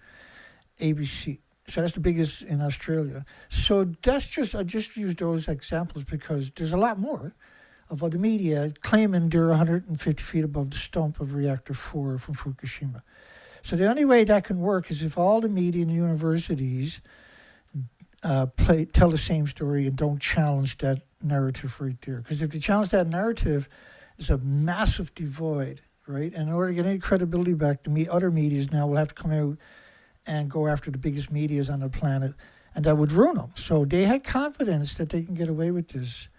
A: ABC. So that's the biggest in Australia. So I just use those examples because there's a lot more of other media claiming they're 150 feet above the stump of Reactor 4 from Fukushima. So the only way that can work is if all the media and universities tell the same story and don't challenge that narrative right there. Because if they challenge that narrative, it's a massive divide, right? And in order to get any credibility back, other medias now will have to come out and go after the biggest medias on the planet, and that would ruin them. So they had confidence that they can get away with this.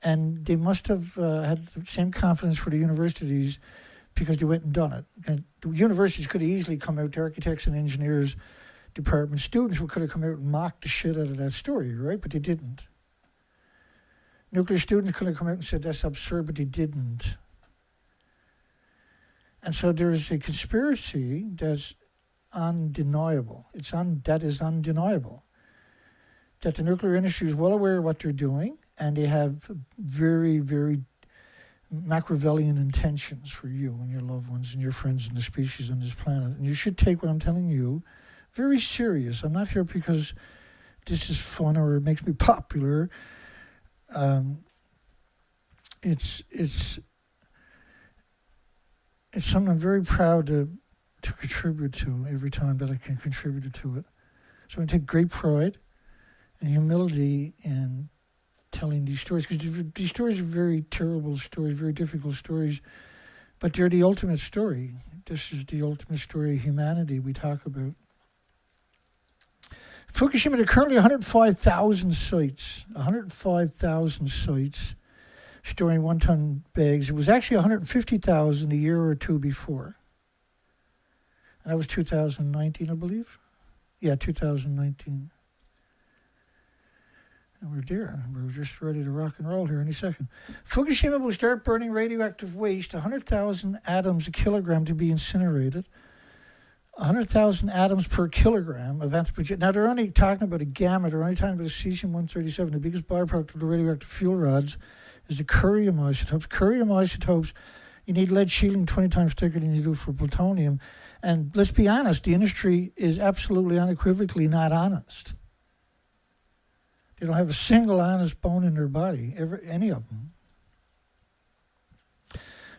A: And they must have had the same confidence for the universities because they went and done it. And the universities could have easily come out, the architects and engineers department, students could have come out and mocked the shit out of that story, right? But they didn't. Nuclear students could have come out and said, that's absurd, but they didn't. And so there's a conspiracy that's undeniable. That is undeniable. That the nuclear industry is well aware of what they're doing, and they have very, very Machiavellian intentions for you and your loved ones and your friends and the species on this planet. And you should take what I'm telling you very serious. I'm not here because this is fun or it makes me popular. It's something I'm very proud to contribute to every time that I can contribute to it. So I take great pride and humility in telling these stories, because these stories are very terrible stories, very difficult stories, but they're the ultimate story. This is the ultimate story of humanity we talk about. Fukushima, there are currently 105,000 sites, storing one-ton bags. It was actually 150,000 a year or two before. And that was 2019, I believe. Yeah, 2019. And we're there. We're just ready to rock and roll here any second. Fukushima will start burning radioactive waste, 100,000 atoms a kilogram to be incinerated. 100,000 atoms per kilogram of anthropogenic. Now, they're only talking about a gamma. They're only talking about a cesium-137. The biggest byproduct of the radioactive fuel rods is the curium isotopes. Curium isotopes, you need lead shielding 20 times thicker than you do for plutonium. And let's be honest, the industry is absolutely unequivocally not honest. They don't have a single honest bone in their body, any of them.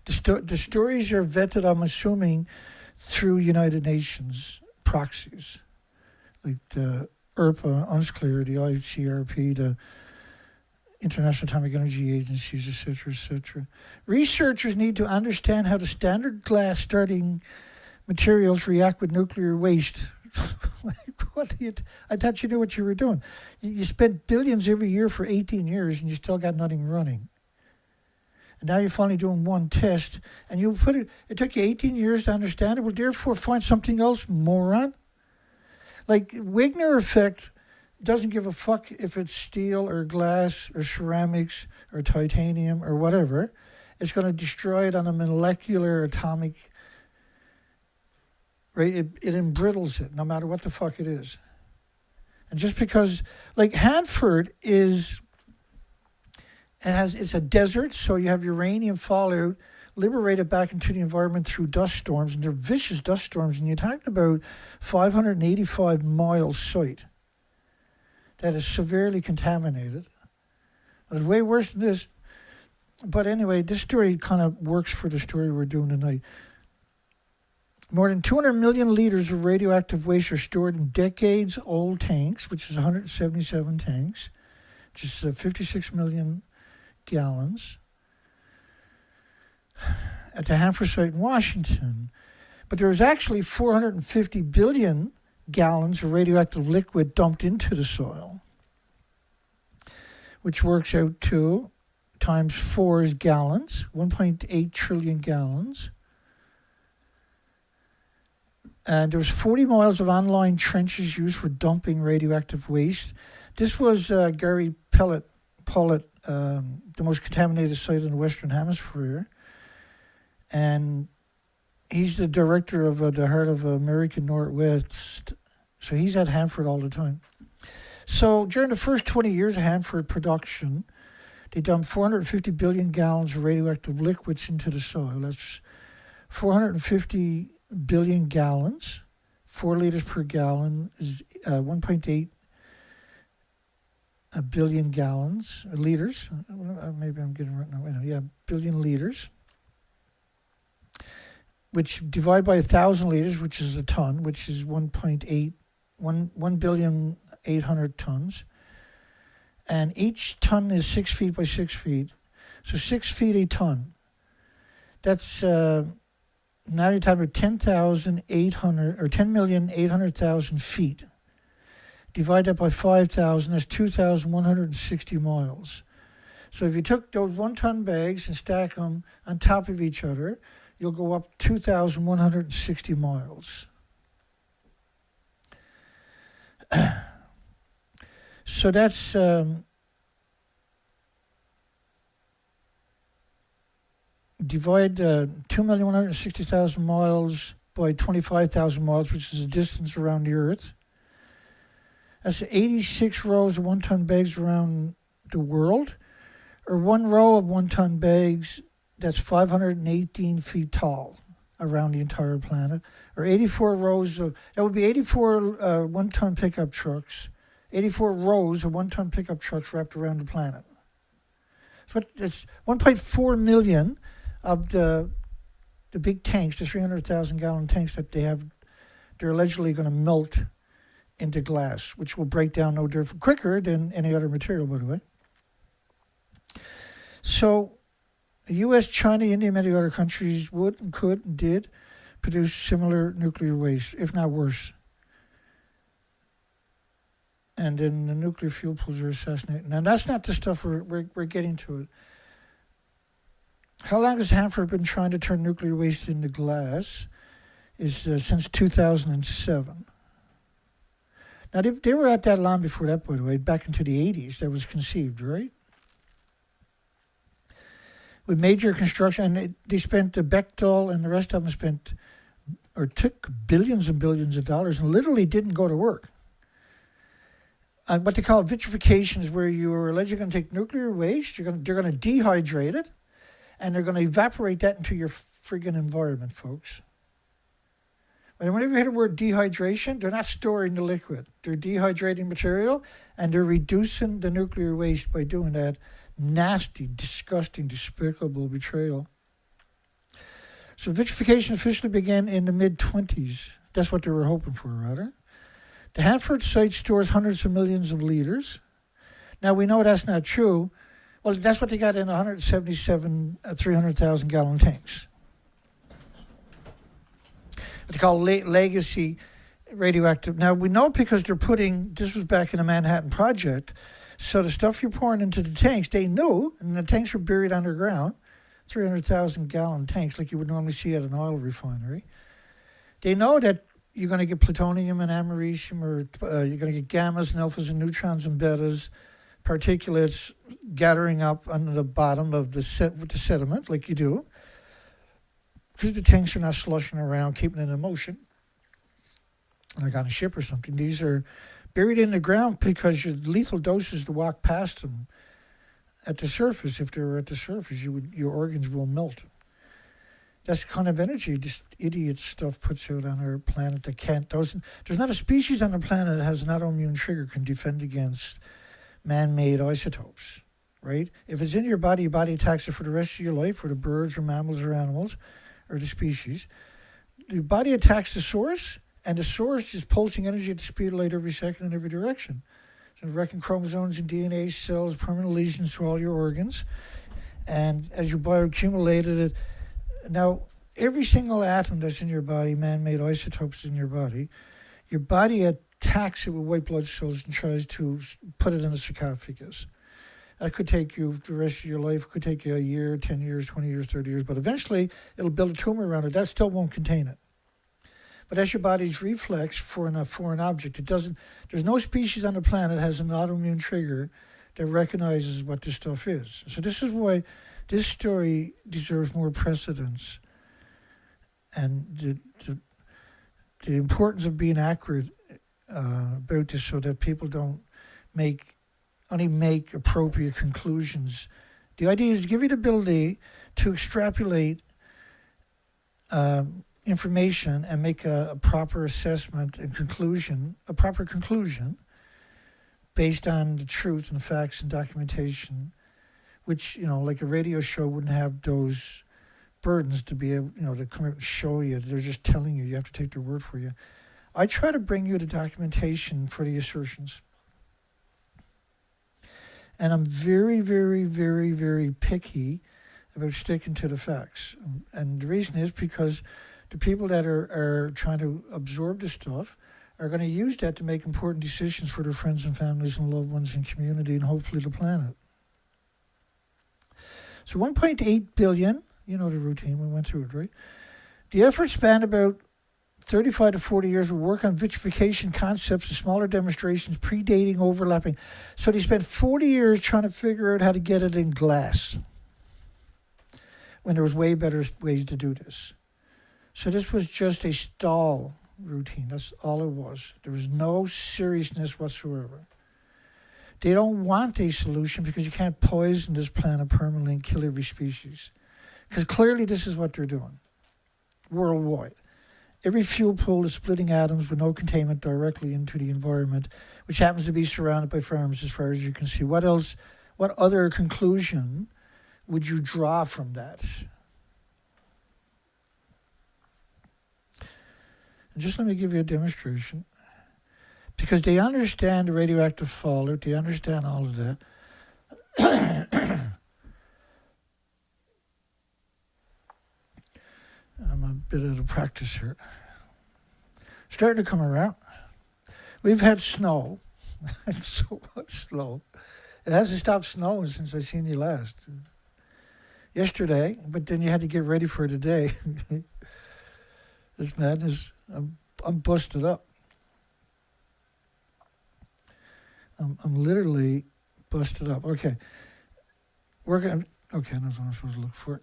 A: The stories are vetted, I'm assuming, through United Nations proxies, like the IRPA, UNSCLEAR, the ICRP, the International Atomic Energy Agencies, etc., etc. Researchers need to understand how the standard glass starting materials react with nuclear waste. I thought you knew what you were doing. You spent billions every year for 18 years and you still got nothing running. And now you're finally doing one test and you put it took you 18 years to understand it. Well, therefore, find something else, moron. Like Wigner effect doesn't give a fuck if it's steel or glass or ceramics or titanium or whatever. It's going to destroy it on a molecular atomic, right? It embrittles it no matter what the fuck it is. And just because, like Hanford it's a desert, so you have uranium fallout liberated back into the environment through dust storms, and they're vicious dust storms, and you're talking about 585-mile site that is severely contaminated. It's way worse than this. But anyway, this story kind of works for the story we're doing tonight. More than 200 million liters of radioactive waste are stored in decades-old tanks, which is 177 tanks, which is 56 million gallons, at the Hanford site in Washington. But there was actually 450 billion gallons of radioactive liquid dumped into the soil, which works out to times 4 is gallons, 1.8 trillion gallons. And there was 40 miles of online trenches used for dumping radioactive waste. This was Gary Pollitt, the most contaminated site in the Western Hemisphere. And he's the director of the Heart of American Northwest. So he's at Hanford all the time. So during the first 20 years of Hanford production, they dumped 450 billion gallons of radioactive liquids into the soil. That's 450 billion gallons. 4 liters per gallon is 1.8 billion gallons, liters. Maybe I'm getting it right now. Yeah, billion liters. Which divide by 1,000 liters, which is a ton, which is 1,800,000,000 tons. And each ton is 6 feet by 6 feet. So 6 feet a ton. That's, now you're talking about 10,800 or 10,800,000 feet. Divide that by 5,000, that's 2,160 miles. So if you took those 1-ton bags and stack them on top of each other, you'll go up 2,160 miles. So that's divide 2,160,000 miles by 25,000 miles, which is the distance around the Earth. That's 86 rows of 1-ton bags around the world, or 1 row of 1-ton bags that's 518 feet tall around the entire planet, or 84 rows of, that would be 84 1-ton pickup trucks, 84 rows of 1-ton pickup trucks wrapped around the planet. So it's 1.4 million of the big tanks, the 300,000 gallon tanks that they're allegedly going to melt into glass, which will break down no different, quicker than any other material, by the way. So the U.S., China, India, many other countries would and could and did produce similar nuclear waste, if not worse. And then the nuclear fuel pools are assassinated. Now, that's not the stuff we're getting to it. How long has Hanford been trying to turn nuclear waste into glass? Is since 2007. Now, they were at that long before that, by the way, back into the 80s, that was conceived, right? With major construction, and they spent, the Bechtel and the rest of them took billions and billions of dollars and literally didn't go to work. What they call vitrification is where you're allegedly going to take nuclear waste, they're going to dehydrate it, and they're going to evaporate that into your friggin' environment, folks. And whenever you hear the word dehydration, they're not storing the liquid. They're dehydrating material, and they're reducing the nuclear waste by doing that nasty, disgusting, despicable betrayal. So vitrification officially began in the mid-20s. That's what they were hoping for, rather. The Hanford site stores hundreds of millions of liters. Now, we know that's not true. Well, that's what they got in 177 300,000 gallon tanks. They call legacy radioactive. Now, we know because they're putting, this was back in the Manhattan Project, so the stuff you're pouring into the tanks, they knew, and the tanks were buried underground, 300,000 gallon tanks like you would normally see at an oil refinery. They know that you're going to get plutonium and americium, or you're going to get gammas and alphas and neutrons and betas, particulates gathering up under the bottom of the sediment like you do, because the tanks are not slushing around, keeping it in motion, like on a ship or something. These are buried in the ground because your lethal doses to walk past them at the surface. If they were at the surface, your organs will melt. That's the kind of energy this idiot stuff puts out on our planet that can't. There's not a species on the planet that has an autoimmune trigger can defend against man-made isotopes, right? If it's in your body attacks it for the rest of your life, or the birds or mammals or animals or the species. The body attacks the source, and the source is pulsing energy at the speed of light every second in every direction. So wrecking chromosomes and DNA cells, permanent lesions to all your organs. And as you bioaccumulated it, now every single atom that's in your body, man-made isotopes in your body attacks it with white blood cells and tries to put it in a sarcophagus. That could take you the rest of your life. It could take you a year, 10 years, 20 years, 30 years. But eventually, it'll build a tumor around it. That still won't contain it. But that's your body's reflex for a foreign object. There's no species on the planet that has an autoimmune trigger that recognizes what this stuff is. So this is why this story deserves more precedence. And the importance of being accurate about this, so that people don't only make appropriate conclusions. The idea is to give you the ability to extrapolate information and make a proper assessment and a proper conclusion based on the truth and facts and documentation, which, like a radio show wouldn't have those burdens to be able, to come out and show you. They're just telling you. You have to take their word for you. I try to bring you the documentation for the assertions. And I'm very, very, very, very picky about sticking to the facts. And the reason is because the people that are trying to absorb this stuff are going to use that to make important decisions for their friends and families and loved ones and community and hopefully the planet. So 1.8 billion, the routine, we went through it, right? The effort spanned about 35 to 40 years of work on vitrification concepts and smaller demonstrations predating overlapping. So they spent 40 years trying to figure out how to get it in glass when there was way better ways to do this. So this was just a stall routine. That's all it was. There was no seriousness whatsoever. They don't want a solution because you can't poison this planet permanently and kill every species. Because clearly this is what they're doing worldwide. Every fuel pool is splitting atoms with no containment directly into the environment, which happens to be surrounded by farms as far as you can see. What other conclusion would you draw from that? And just let me give you a demonstration. Because they understand the radioactive fallout, they understand all of that. I'm a bit out of practice here. Starting to come around. We've had snow. So much snow. It hasn't stopped snowing since I seen you last. Yesterday, but then you had to get ready for today. This madness. I'm busted up. I'm literally busted up. Okay. Okay, that's what I'm supposed to look for.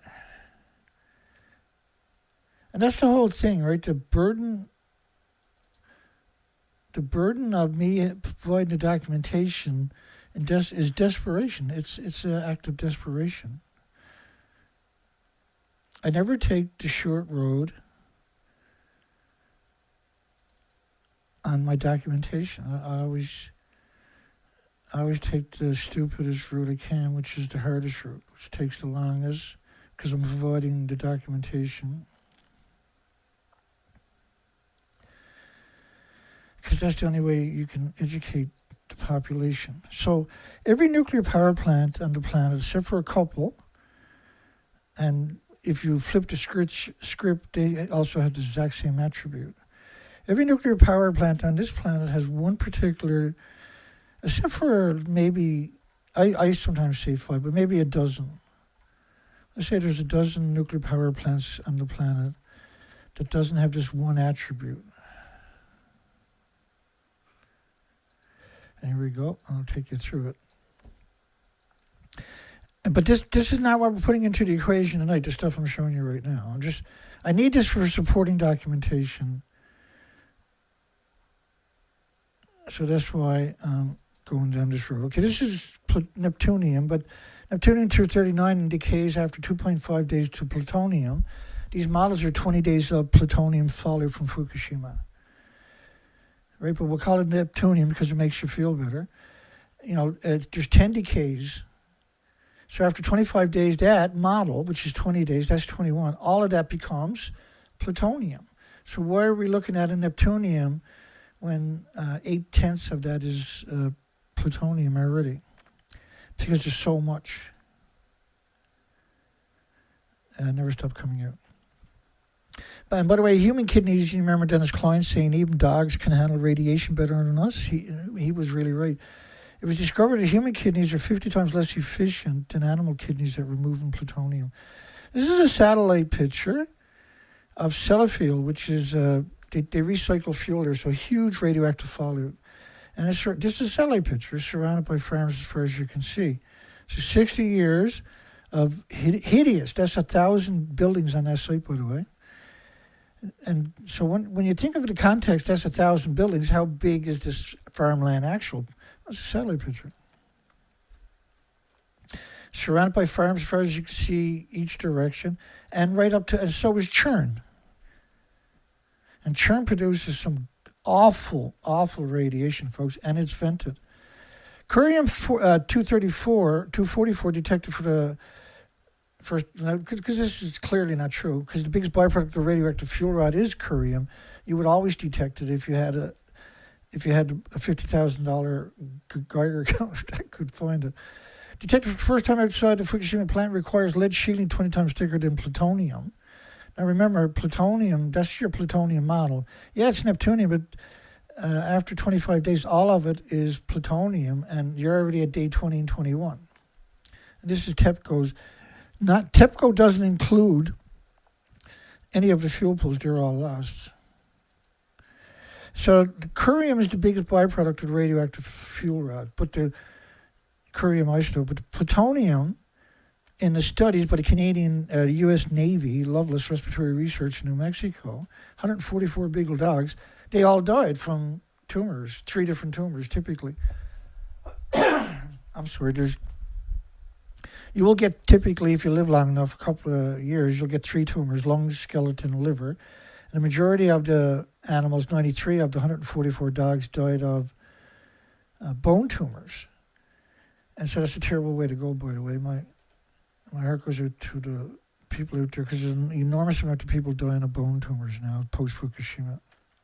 A: And that's the whole thing, right? The burden of me providing the documentation is desperation. It's an act of desperation. I never take the short road. on my documentation. I always take the stupidest route I can, which is the hardest route, which takes the longest, because I'm avoiding the documentation. Because that's the only way you can educate the population. So every nuclear power plant on the planet, except for a couple, and if you flip the script, they also have the exact same attribute. Every nuclear power plant on this planet has one particular, except for maybe, I sometimes say 5, but maybe a dozen. Let's say there's a dozen nuclear power plants on the planet that doesn't have this one attribute. And here we go. I'll take you through it. But this is not what we're putting into the equation tonight, the stuff I'm showing you right now. I need this for supporting documentation. So that's why I'm going down this road. Okay, this is Neptunium, but Neptunium-239 decays after 2.5 days to plutonium. These models are 20 days of plutonium fallout from Fukushima. Right, but we'll call it Neptunium because it makes you feel better. You know, there's 10 decays. So after 25 days, that model, which is 20 days, that's 21, all of that becomes plutonium. So why are we looking at a Neptunium when 8/10 of that is plutonium already? Because there's so much. Never stop coming out. And by the way, human kidneys, you remember Dennis Klein saying even dogs can handle radiation better than us? He was really right. It was discovered that human kidneys are 50 times less efficient than animal kidneys at removing plutonium. This is a satellite picture of Sellafield, which is, they recycle fuel there, so huge radioactive fallout. And this is a satellite picture, surrounded by farms as far as you can see. So 60 years of hideous, that's 1,000 buildings on that site, by the way. And so when you think of the context, that's 1,000 buildings. How big is this farmland actual? That's a satellite picture. Surrounded by farms as far as you can see each direction. And right up to, and so is Churn. And Churn produces some awful, awful radiation, folks, and it's vented. Curium-244 detected for the first, because this is clearly not true, because the biggest byproduct of radioactive fuel rod is curium. You would always detect it if you had a $50,000 Geiger counter that could find it. Detected for the first time outside the Fukushima plant requires lead shielding 20 times thicker than plutonium. Now remember, plutonium, that's your plutonium model. Yeah, it's Neptunium, but after 25 days, all of it is plutonium, and you're already at day 20 and 21. And this is TEPCO's. TEPCO doesn't include any of the fuel pools. They're all lost. So the curium is the biggest byproduct of the radioactive fuel rod, but the curium isotope. But the plutonium in the studies by the Canadian U.S. Navy, Loveless Respiratory Research in New Mexico, 144 beagle dogs, they all died from tumors, 3 different tumors typically. I'm sorry, you will get, typically, if you live long enough, a couple of years, you'll get 3 tumors, lung, skeleton, liver. And the majority of the animals, 93 of the 144 dogs, died of bone tumors. And so that's a terrible way to go, by the way. My heart goes out to the people out there, because there's an enormous amount of people dying of bone tumors now, post-Fukushima.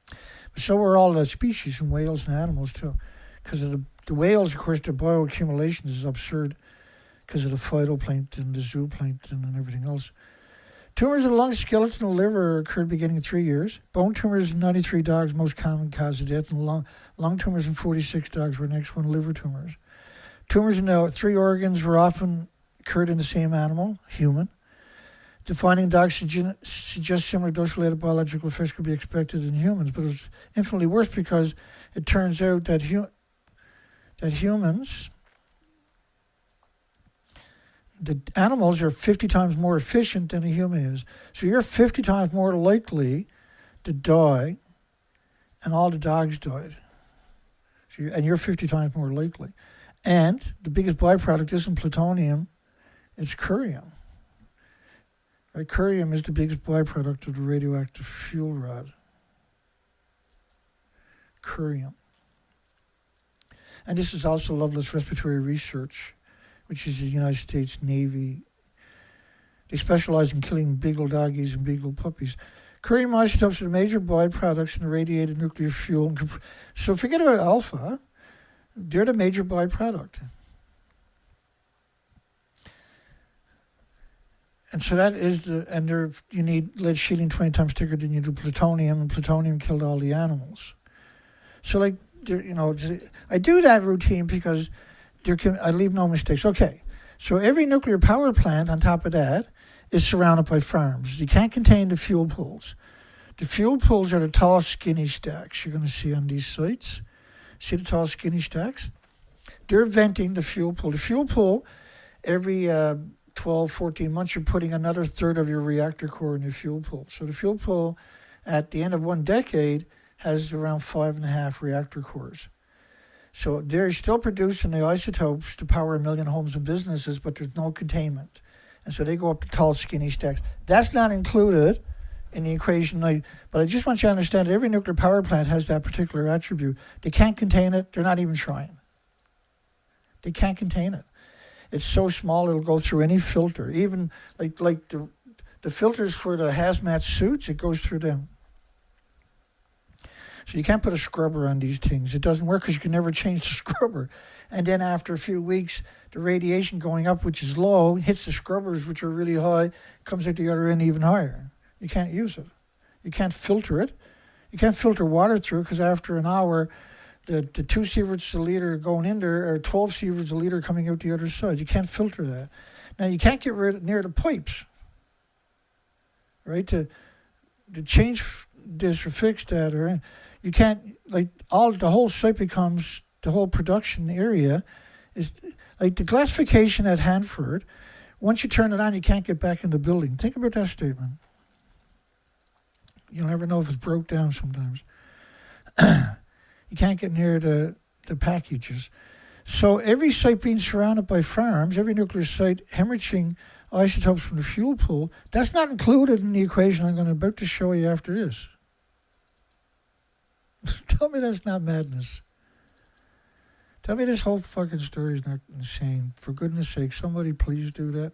A: But so are all the species in whales and animals, too. Because of the whales, of course, their bioaccumulation is absurd, because of the phytoplankton, the zooplankton, and everything else. Tumors of the lung, skeleton, and liver occurred beginning in 3 years. Bone tumors in 93 dogs, most common cause of death, and lung tumors in 46 dogs were the next one, liver tumors. Tumors in the 3 organs were often occurred in the same animal, human. The finding in dogs suggests similar dose-related biological effects could be expected in humans, but it was infinitely worse because it turns out that humans, the animals are 50 times more efficient than a human is. So you're 50 times more likely to die, and all the dogs died. And you're 50 times more likely. And the biggest byproduct isn't plutonium, it's curium. Right? Curium is the biggest byproduct of the radioactive fuel rod. curium. And this is also Loveless Respiratory Research, which is the United States Navy. They specialize in killing beagle doggies and beagle puppies. Curium isotopes are the major byproducts in the radiated nuclear fuel. So forget about alpha. They're the major byproduct. And so that is you need lead shielding 20 times thicker than you do plutonium, and plutonium killed all the animals. So like, I do that routine because I leave no mistakes. Okay, so every nuclear power plant on top of that is surrounded by farms. You can't contain the fuel pools. The fuel pools are the tall, skinny stacks you're going to see on these sites. See the tall, skinny stacks? They're venting the fuel pool. The fuel pool, every 12, 14 months, you're putting another third of your reactor core in the fuel pool. So the fuel pool, at the end of 1 decade, has around 5.5 reactor cores. So they're still producing the isotopes to power 1 million homes and businesses, but there's no containment. And so they go up to tall, skinny stacks. That's not included in the equation. But I just want you to understand that every nuclear power plant has that particular attribute. They can't contain it. They're not even trying. They can't contain it. It's so small it'll go through any filter. Even like the filters for the hazmat suits, it goes through them. So you can't put a scrubber on these things. It doesn't work because you can never change the scrubber. And then after a few weeks, the radiation going up, which is low, hits the scrubbers, which are really high, comes out the other end even higher. You can't use it. You can't filter it. You can't filter water through it because after an hour, the 2 sieverts a liter going in there are 12 sieverts a liter coming out the other side. You can't filter that. Now, you can't get near the pipes, right? To change this or fix that, or you can't, the whole site becomes, the whole production area is, like the glassification at Hanford, once you turn it on, you can't get back in the building. Think about that statement. You'll never know if it's broke down sometimes. You can't get near the packages. So every site being surrounded by farms, every nuclear site hemorrhaging isotopes from the fuel pool, that's not included in the equation I'm about to show you after this. Tell me that's not madness. Tell me this whole fucking story is not insane. For goodness sake, somebody please do that.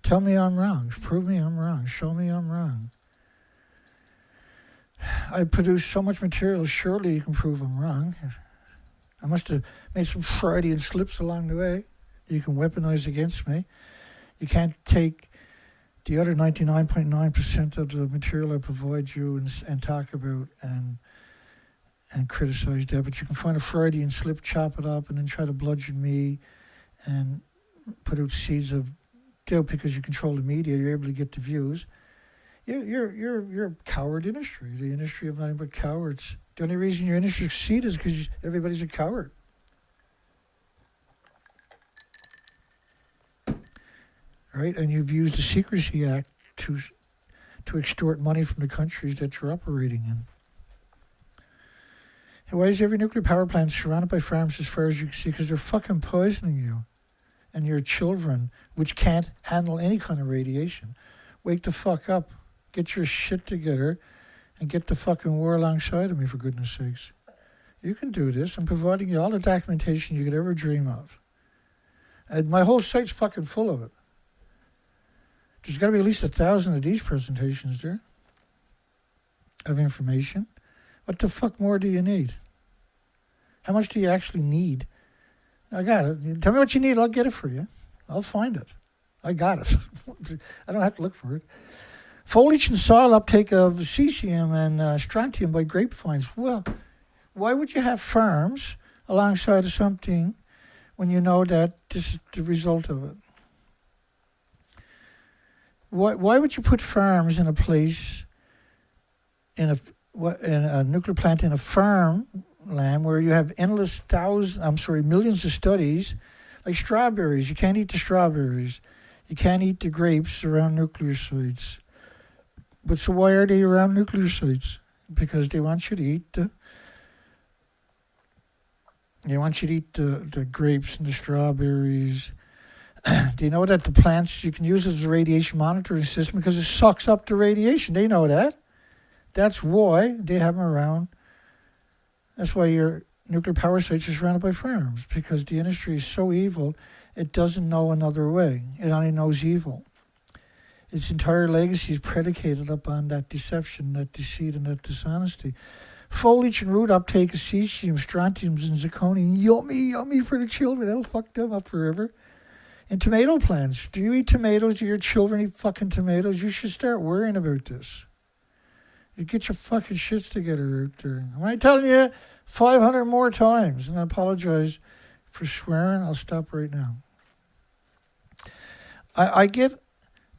A: Tell me I'm wrong. Prove me I'm wrong. Show me I'm wrong. I produced so much material, surely you can prove I'm wrong. I must have made some Freudian slips along the way you can weaponize against me. You can't take the other 99.9% of the material I provide you and talk about and criticize that, but you can find a Freudian slip, chop it up, and then try to bludgeon me and put out seeds of doubt because you control the media. You're able to get the views. You're a coward industry, the industry of nothing but cowards. The only reason your industry succeeds is because everybody's a coward. Right? And you've used the Secrecy Act to extort money from the countries that you're operating in. And why is every nuclear power plant surrounded by farms as far as you can see? Because they're fucking poisoning you and your children, which can't handle any kind of radiation. Wake the fuck up. Get your shit together and get the fucking war alongside of me, for goodness sakes. You can do this. I'm providing you all the documentation you could ever dream of. And my whole site's fucking full of it. There's got to be at least 1,000 of these presentations there of information. What the fuck more do you need? How much do you actually need? I got it. Tell me what you need, I'll get it for you. I'll find it. I got it. I don't have to look for it. Foliage and soil uptake of cesium and strontium by grapevines. Well, why would you have farms alongside of something when you know that this is the result of it? Why would you put farms in a place, in a nuclear plant in a farmland where you have millions of studies, like strawberries? You can't eat the strawberries. You can't eat the grapes around nuclear sites. But so why are they around nuclear sites? Because they want you to eat the grapes and the strawberries. They know that the plants you can use as a radiation monitoring system because it sucks up the radiation. They know that. That's why they have them around. That's why your nuclear power sites are surrounded by farms, because the industry is so evil, it doesn't know another way. It only knows evil. Its entire legacy is predicated upon that deception, that deceit, and that dishonesty. Foliage and root uptake of cesium, strontiums, and zirconium. Yummy for the children. That'll fuck them up forever. And tomato plants. Do you eat tomatoes? Do your children eat fucking tomatoes? You should start worrying about this. You get your fucking shits together out there. Am I telling you 500 more times? And I apologize for swearing. I'll stop right now. I get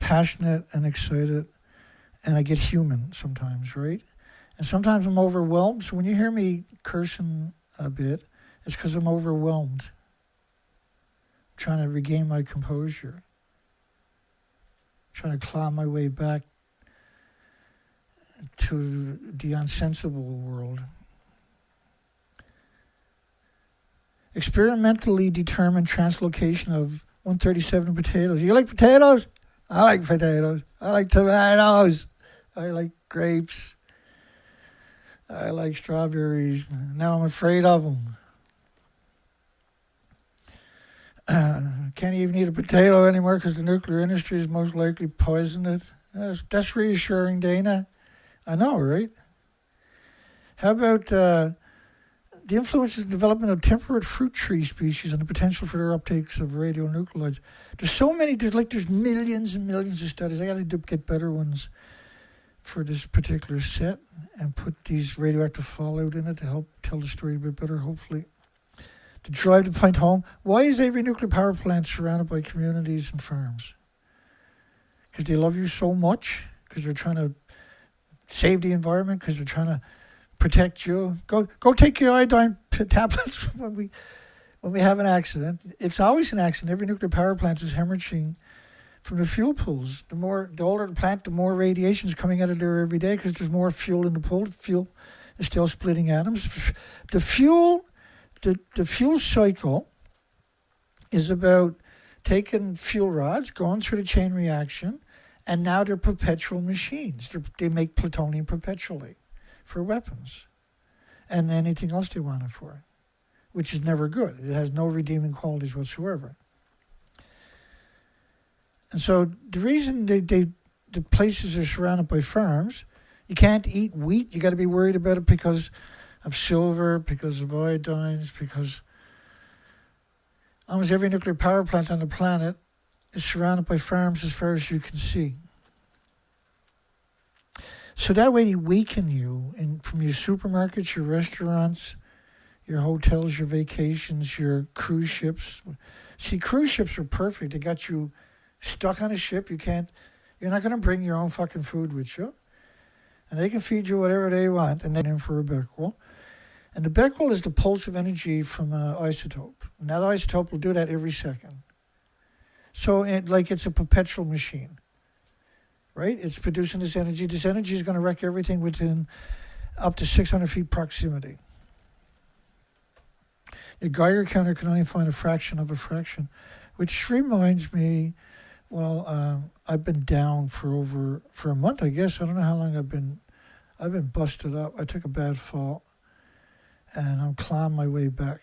A: passionate and excited, and I get human sometimes, right? And sometimes I'm overwhelmed. So when you hear me cursing a bit, it's because I'm overwhelmed. I'm trying to regain my composure. I'm trying to claw my way back to the unsensible world. Experimentally determined translocation of 137 potatoes. You like potatoes? I like potatoes. I like tomatoes. I like grapes. I like strawberries. Now I'm afraid of them. Can't even eat a potato anymore because the nuclear industry is most likely poisoned it. That's reassuring, Dana. I know, right? How about the influences of development of temperate fruit tree species and the potential for their uptakes of radionuclides? There's so many. There's millions and millions of studies. I got to get better ones for this particular set and put these radioactive fallout in it to help tell the story a bit better, hopefully. To drive the point home, why is every nuclear power plant surrounded by communities and farms? Because they love you so much? Because they're trying to save the environment? Because they're trying to protect you? Go take your iodine tablets when we have an accident. It's always an accident. Every nuclear power plant is hemorrhaging from the fuel pools. The older the plant, the more radiation is coming out of there every day because there's more fuel in the pool. The fuel is still splitting atoms. The fuel cycle is about taking fuel rods, going through the chain reaction, and now they're perpetual machines. They make plutonium perpetually for weapons and anything else they want it for, which is never good. It has no redeeming qualities whatsoever. And so the reason the places are surrounded by farms, you can't eat wheat. You got to be worried about it because of silver, because of iodines, because almost every nuclear power plant on the planet is surrounded by farms as far as you can see. So that way they weaken you from your supermarkets, your restaurants, your hotels, your vacations, your cruise ships. See, cruise ships are perfect. They got you stuck on a ship. You're not going to bring your own fucking food with you. And they can feed you whatever they want, and then in for a becquerel. And the becquerel is the pulse of energy from an isotope. And that isotope will do that every second. So it's a perpetual machine, right? It's producing this energy. This energy is going to wreck everything within up to 600 feet proximity. Your Geiger counter can only find a fraction of a fraction, which reminds me, I've been down for a month, I guess. I don't know how long I've been busted up. I took a bad fall, and I'm clawing my way back.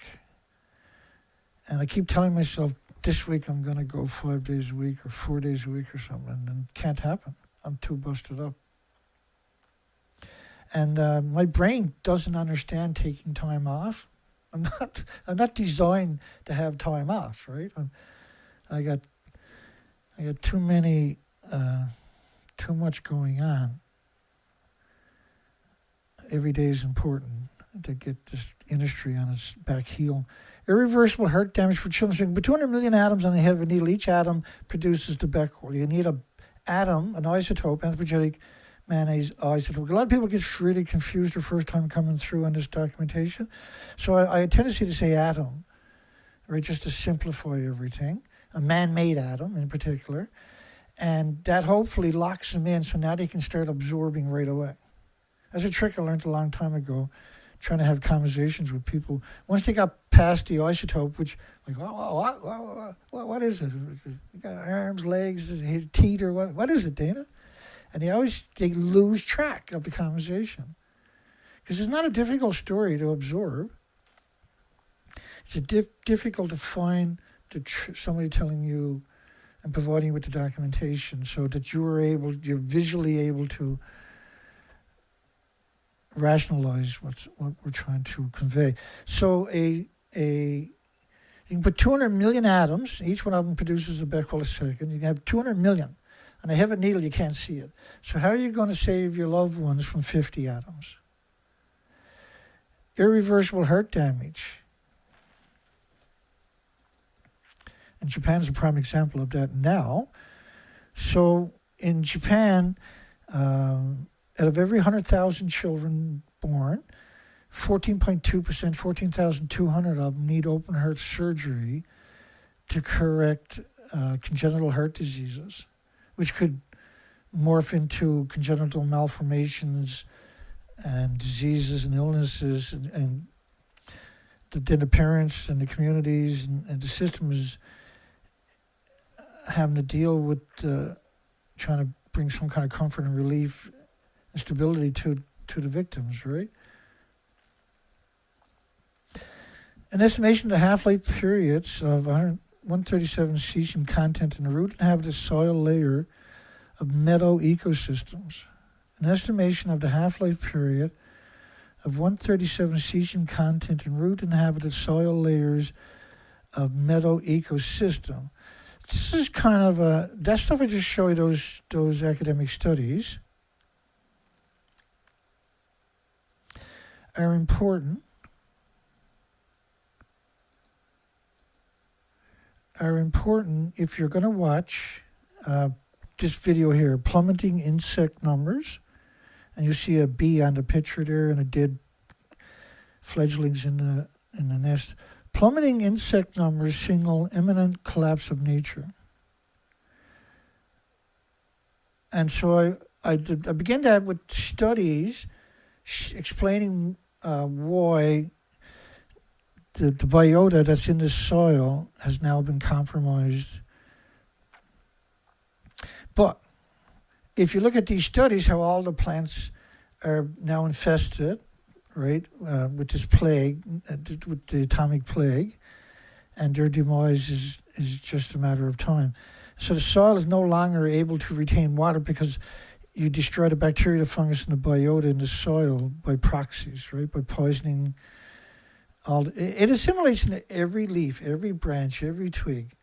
A: And I keep telling myself, this week I'm going to go 5 days a week or 4 days a week or something, and it can't happen. I'm too busted up. And my brain doesn't understand taking time off. I'm not designed to have time off, right? I got too much going on. Every day is important to get this industry on its back heel. Irreversible heart damage for children. But 200 million atoms on the head of a needle. Each atom produces the becquerel. You need an isotope, anthropogenic mayonnaise isotope. A lot of people get really confused the first time coming through on this documentation. So I had a tendency to say atom, right, just to simplify everything. A man-made atom in particular. And that hopefully locks them in so now they can start absorbing right away. That's a trick I learned a long time ago, trying to have conversations with people. Once they got past the isotope, which, like, what is it? You got arms, legs, his teeth, or what is it, Dana? And they lose track of the conversation. Because it's not a difficult story to absorb. It's difficult to find somebody telling you and providing you with the documentation so that you're visually able to rationalize what we're trying to convey. So you can put 200 million atoms. Each one of them produces a becquerel a second. You can have 200 million. On a heavy needle, you can't see it. So how are you going to save your loved ones from 50 atoms? Irreversible heart damage. And Japan is a prime example of that now. So in Japan, out of every 100,000 children born, 14.2%, 14,200 of them need open heart surgery to correct congenital heart diseases, which could morph into congenital malformations and diseases and illnesses, and then the parents and the communities and the system is having to deal with trying to bring some kind of comfort and relief and stability to the victims, right? An estimation of the half-life periods of 137 cesium content in the root inhabited soil layer of meadow ecosystems. An estimation of the half-life period of 137 cesium content in root inhabited soil layers of meadow ecosystem. This is kind of that stuff I just showed you, those academic studies are important. If you're going to watch this video here, plummeting insect numbers, and you see a bee on the picture there and a dead fledglings in the nest. Plummeting insect numbers signal imminent collapse of nature. And so I began that with studies explaining why the biota that's in the soil has now been compromised. But if you look at these studies, how all the plants are now infested, right, with this plague, with the atomic plague, and their demise is just a matter of time. So the soil is no longer able to retain water because you destroy the bacteria, the fungus, and the biota in the soil by proxies, right, by poisoning it assimilates into every leaf, every branch, every twig,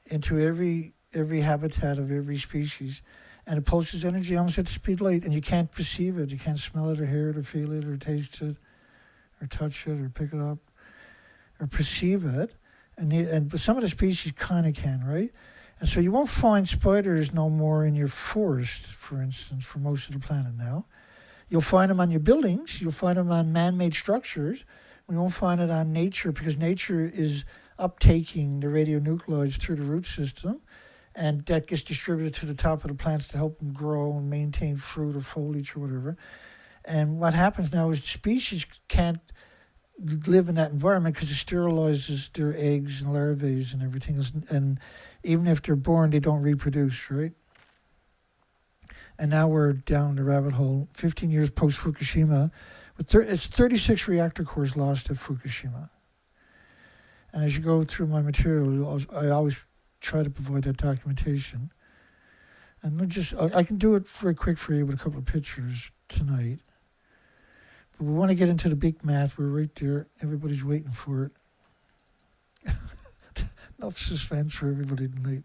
A: into every habitat of every species. And it pulses energy almost at the speed of light, and you can't perceive it. You can't smell it or hear it or feel it or taste it or touch it or pick it up or perceive it. But some of the species kind of can, right? And so you won't find spiders no more in your forest, for instance, for most of the planet now. You'll find them on your buildings. You'll find them on man-made structures. We won't find it on nature because nature is uptaking the radionuclides through the root system, and that gets distributed to the top of the plants to help them grow and maintain fruit or foliage or whatever. And what happens now is species can't live in that environment because it sterilizes their eggs and larvae and everything else. And even if they're born, they don't reproduce, right? And now we're down the rabbit hole, 15 years post-Fukushima. It's 36 reactor cores lost at Fukushima. And as you go through my material, I always try to provide that documentation. And I can do it very quick for you with a couple of pictures tonight. But we want to get into the big math. We're right there. Everybody's waiting for it. Enough suspense for everybody tonight.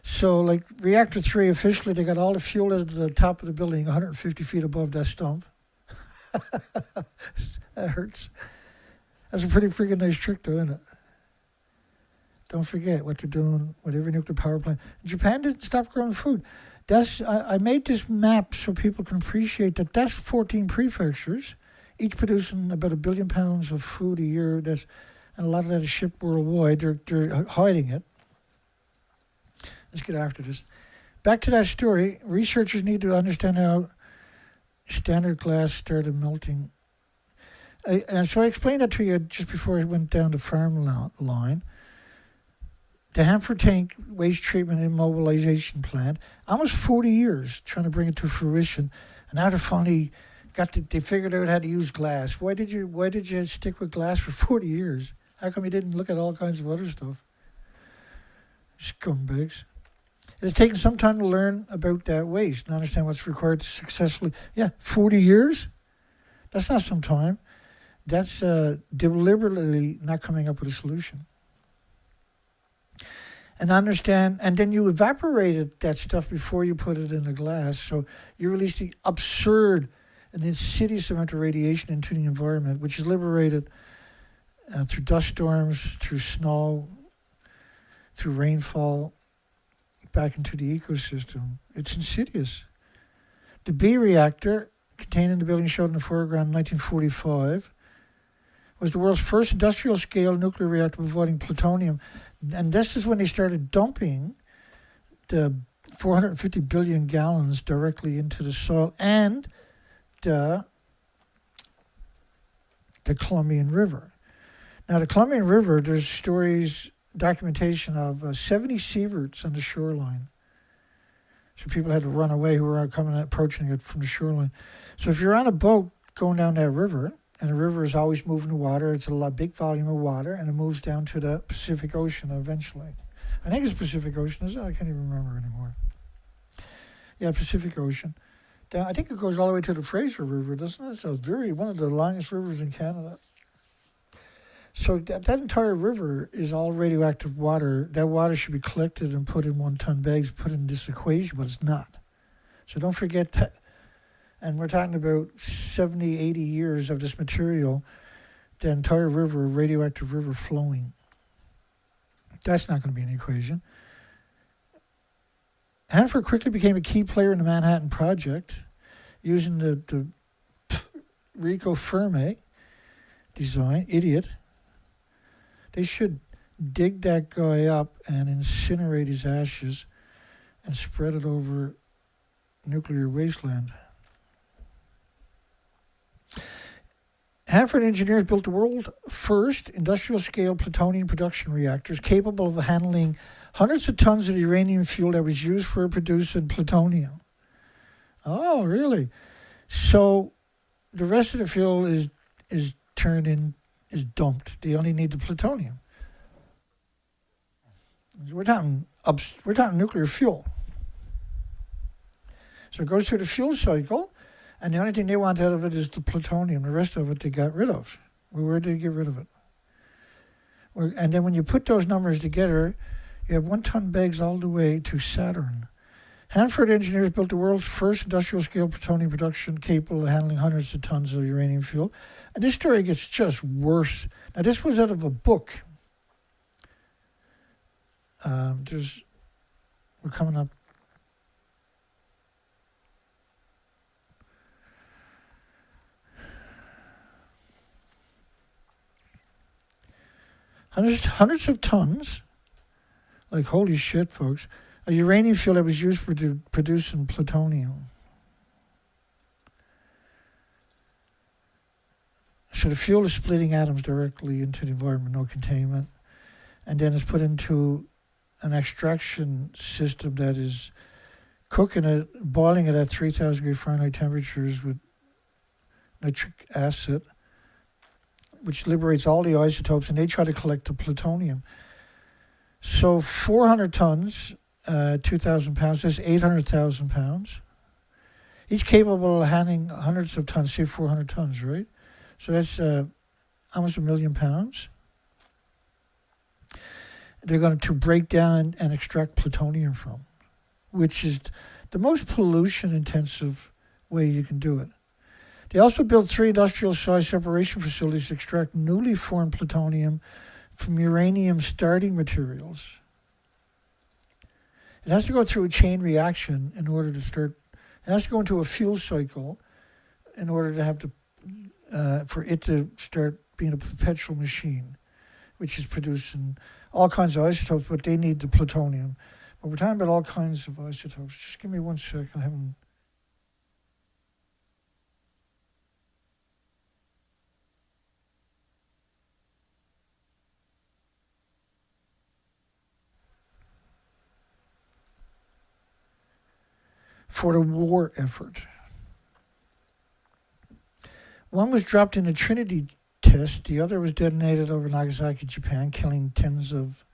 A: So, like Reactor 3, officially, they got all the fuel at the top of the building, 150 feet above that stump. That hurts. That's a pretty freaking nice trick, though, isn't it? Don't forget what they're doing with every nuclear power plant. Japan didn't stop growing food. I made this map so people can appreciate that that's 14 prefectures, each producing about 1 billion pounds of food a year. And a lot of that is shipped worldwide. They're hiding it. Let's get after this. Back to that story. Researchers need to understand how standard glass started melting. And so I explained that to you just before I went down the farm line. The Hanford tank waste treatment and immobilization plant, almost 40 years trying to bring it to fruition, and now they finally they figured out how to use glass. Why did you stick with glass for 40 years? How come you didn't look at all kinds of other stuff? Scumbags. It's taken some time to learn about that waste and understand what's required to successfully. Yeah, 40 years? That's not some time. That's deliberately not coming up with a solution. And understand, and then you evaporated that stuff before you put it in the glass. So you release the absurd and insidious amount of radiation into the environment, which is liberated through dust storms, through snow, through rainfall, back into the ecosystem. It's insidious. The B reactor, contained in the building showed in the foreground in 1945, was the world's first industrial-scale nuclear reactor providing plutonium. And this is when they started dumping the 450 billion gallons directly into the soil and the Columbian River. Now, the Columbian River, there's stories, documentation of 70 sieverts on the shoreline. So people had to run away who were approaching it from the shoreline. So if you're on a boat going down that river, and the river is always moving the water, it's a big volume of water, and it moves down to the Pacific Ocean eventually. I think it's Pacific Ocean, isn't it? I can't even remember anymore. Yeah, Pacific Ocean. I think it goes all the way to the Fraser River, doesn't it? It's one of the longest rivers in Canada. So that entire river is all radioactive water. That water should be collected and put in 1-ton bags, put in this equation, but it's not. So don't forget that. And we're talking about 70, 80 years of this material, the entire river, radioactive river flowing. That's not going to be an equation. Hanford quickly became a key player in the Manhattan Project, using the Rico Fermi design. Idiot. They should dig that guy up and incinerate his ashes and spread it over nuclear wasteland. Hanford engineers built the world's first industrial-scale plutonium production reactors capable of handling hundreds of tons of uranium fuel that was used for producing plutonium. Oh, really? So the rest of the fuel is dumped. They only need the plutonium. We're talking nuclear fuel. So it goes through the fuel cycle, and the only thing they want out of it is the plutonium. The rest of it they got rid of. Where did they get rid of it? And then when you put those numbers together, you have 1-ton bags all the way to Saturn. Hanford engineers built the world's first industrial-scale plutonium production capable of handling hundreds of tons of uranium fuel. And this story gets just worse. Now, this was out of a book. We're coming up. Hundreds of tons, like holy shit, folks, a uranium fuel that was used for producing plutonium. So the fuel is splitting atoms directly into the environment, no containment, and then it's put into an extraction system that is cooking it, boiling it at 3,000 degree Fahrenheit temperatures with nitric acid, which liberates all the isotopes, and they try to collect the plutonium. So 400 tons, 2,000 pounds, that's 800,000 pounds. Each capable of handling hundreds of tons, say 400 tons, right? So that's almost 1 million pounds. They're going to break down and extract plutonium from, which is the most pollution-intensive way you can do it. They also built 3 industrial-sized separation facilities to extract newly formed plutonium from uranium starting materials. It has to go through a chain reaction in order to start. It has to go into a fuel cycle in order to have for it to start being a perpetual machine, which is producing all kinds of isotopes, but they need the plutonium. But we're talking about all kinds of isotopes. Just give me 1 second. I haven't. for the war effort. One was dropped in a Trinity test. The other was detonated over Nagasaki, Japan, killing hundreds of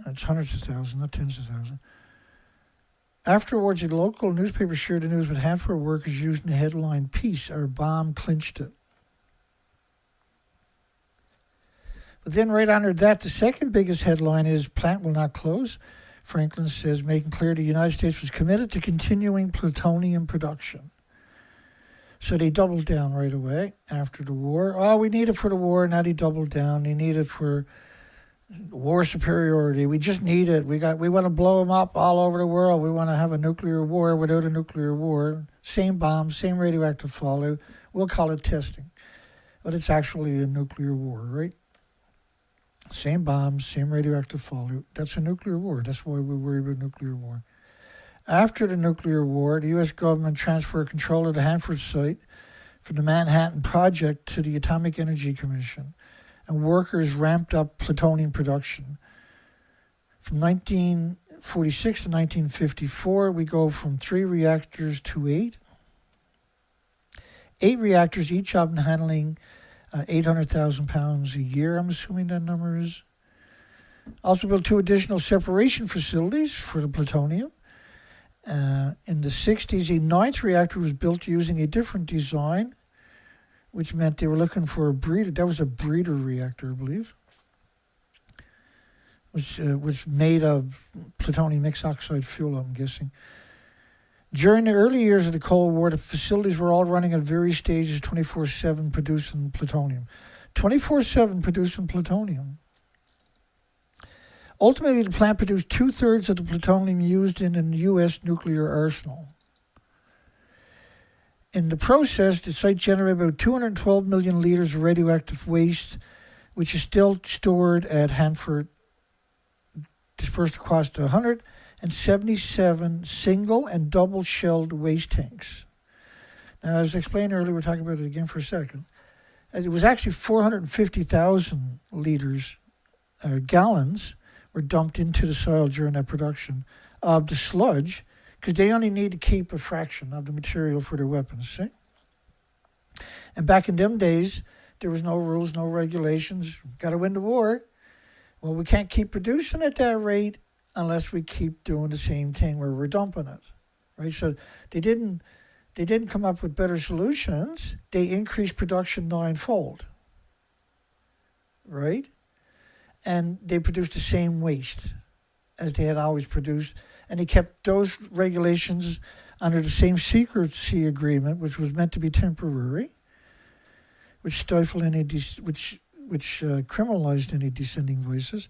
A: thousands, not tens of thousands. Afterwards, a local newspaper shared the news with Hanford workers using the headline, "Peace, our bomb clinched it." But then right under that, the second biggest headline is, "Plant will not close." Franklin says, making clear the United States was committed to continuing plutonium production. So they doubled down right away after the war. Oh, we need it for the war. Now they doubled down. They need it for war superiority. We just need it. We want to blow them up all over the world. We want to have a nuclear war without a nuclear war. Same bombs, same radioactive fallout. We'll call it testing. But it's actually a nuclear war, right? Same bombs, same radioactive fallout. That's a nuclear war. That's why we worry about nuclear war. After the nuclear war, the U.S. government transferred control of the Hanford site from the Manhattan Project to the Atomic Energy Commission, and workers ramped up plutonium production. From 1946 to 1954, we go from 3 reactors to 8. 8 reactors, each of them handling 800,000 pounds a year, I'm assuming that number is. Also built 2 additional separation facilities for the plutonium. In the 60s, a 9th reactor was built using a different design, which meant they were looking for a breeder. That was a breeder reactor, I believe, which was made of plutonium mixed oxide fuel, I'm guessing. During the early years of the Cold War, the facilities were all running at various stages, 24/7 producing plutonium. 24/7 producing plutonium. Ultimately, the plant produced 2/3 of the plutonium used in the U.S. nuclear arsenal. In the process, the site generated about 212 million liters of radioactive waste, which is still stored at Hanford, dispersed across the 177 single and double-shelled waste tanks. Now, as I explained earlier, we'll talk about it again for a second. It was actually 450,000 gallons were dumped into the soil during that production of the sludge, because they only need to keep a fraction of the material for their weapons, see? And back in them days, there was no rules, no regulations. Got to win the war. Well, we can't keep producing at that rate unless we keep doing the same thing where we're dumping it, right? So they didn't come up with better solutions. They increased production 9-fold, right? And they produced the same waste as they had always produced. And they kept those regulations under the same secrecy agreement, which was meant to be temporary, which stifled any, which criminalized any dissenting voices.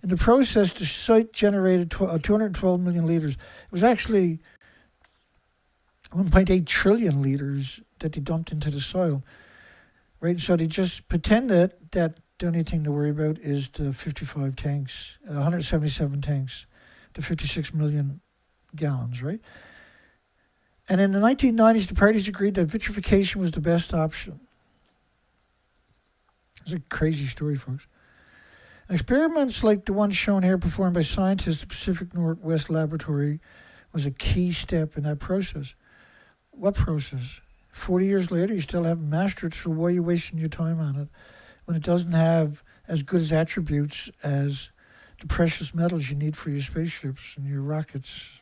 A: In the process, the site generated 212 million liters. It was actually 1.8 trillion liters that they dumped into the soil, right? So they just pretended that the only thing to worry about is the 55 tanks, 177 tanks, the 56 million gallons, right? And in the 1990s, the parties agreed that vitrification was the best option. It's a crazy story, folks. Experiments like the one shown here performed by scientists at the Pacific Northwest Laboratory was a key step in that process. What process? 40 years later, you still haven't mastered it, so why are you wasting your time on it when it doesn't have as good as attributes as the precious metals you need for your spaceships and your rockets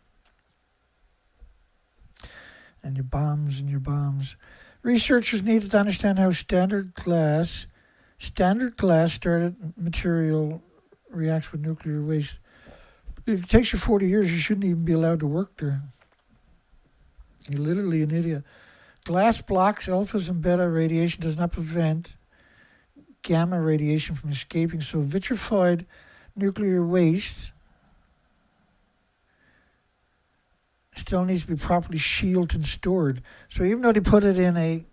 A: and your bombs. Researchers needed to understand how standard glass started material reacts with nuclear waste. If it takes you 40 years, you shouldn't even be allowed to work there. You're literally an idiot. Glass blocks alphas and beta radiation, does not prevent gamma radiation from escaping, so vitrified nuclear waste still needs to be properly shielded and stored. So even though they put it in a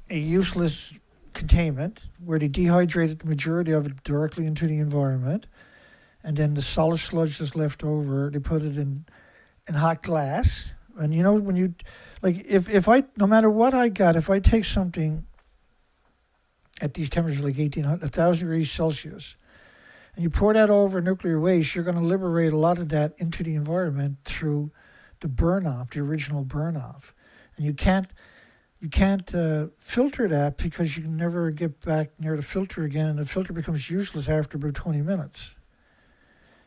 A: useless containment where they dehydrated the majority of it directly into the environment, and then the solid sludge that's left over, they put it in hot glass. And you know, when you, like, if I, no matter what I got, if I take something at these temperatures like 1,000 degrees Celsius, and you pour that over nuclear waste, you're going to liberate a lot of that into the environment through the burn-off, the original burn-off. And you can't filter that because you can never get back near the filter again, and the filter becomes useless after about 20 minutes.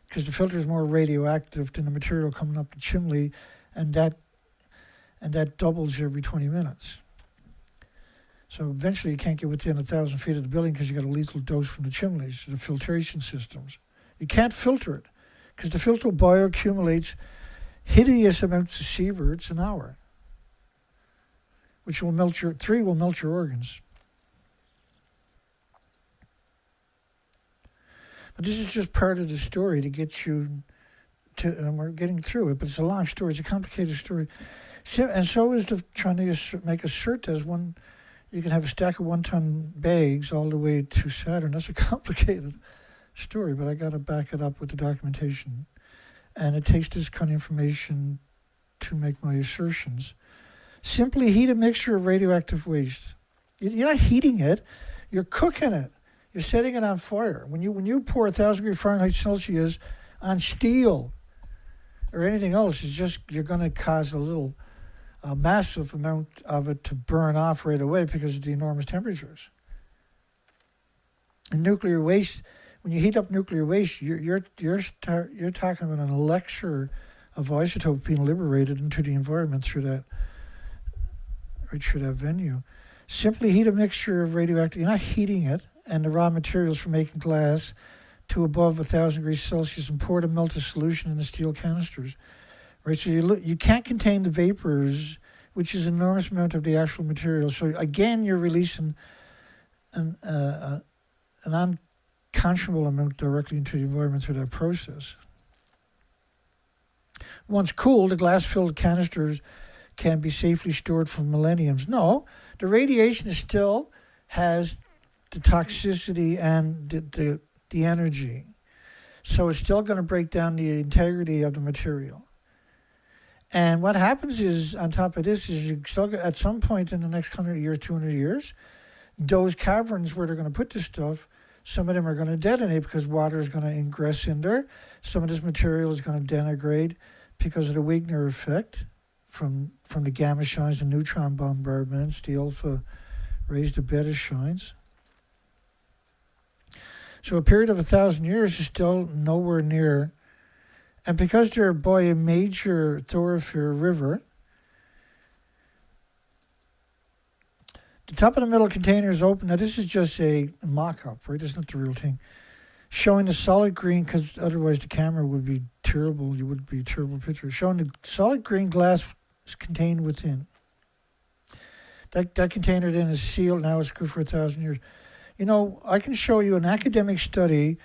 A: Because the filter is more radioactive than the material coming up the chimney, and that doubles every 20 minutes. So eventually you can't get within 1,000 feet of the building because you got a lethal dose from the chimneys, the filtration systems. You can't filter it because the filter bioaccumulates hideous amounts of sieverts an hour, which will melt your organs. But this is just part of the story to get you to, and we're getting through it, but it's a long story, it's a complicated story. And so is trying to make a cert as one. You can have a stack of 1-ton bags all the way to Saturn. That's a complicated story, but I got to back it up with the documentation. And it takes this kind of information to make my assertions. Simply heat a mixture of radioactive waste. You're not heating it, you're cooking it. You're setting it on fire. When you pour 1,000 degrees Fahrenheit Celsius on steel or anything else, it's just, you're going to cause a massive amount of it to burn off right away because of the enormous temperatures. And nuclear waste, when you heat up nuclear waste, you're talking about an elixir of isotope being liberated into the environment through that venue. Simply heat a mixture of radioactive. You're not heating it and the raw materials for making glass to above 1,000 degrees Celsius and pour the melted solution in the steel canisters. Right, so you can't contain the vapors, which is an enormous amount of the actual material. So again, you're releasing an unconscionable amount directly into the environment through that process. Once cooled, the glass-filled canisters can be safely stored for millenniums. No, the radiation still has the toxicity and the energy. So it's still going to break down the integrity of the material. And what happens is, on top of this, is you still at some point in the next 100 years, 200 years, those caverns where they're going to put this stuff, some of them are going to detonate because water is going to ingress in there. Some of this material is going to denigrate because of the Wigner effect from the gamma shines, the neutron bombardments, the alpha rays, the beta shines. So a period of 1,000 years is still nowhere near. And because they're by a major thoroughfare river, the top of the middle container is open. Now, this is just a mock-up, right? It's not the real thing. Showing the solid green, because otherwise the camera would be terrible. You would be a terrible picture. Showing the solid green glass is contained within. That container then is sealed. Now it's good for 1,000 years. You know, I can show you an academic study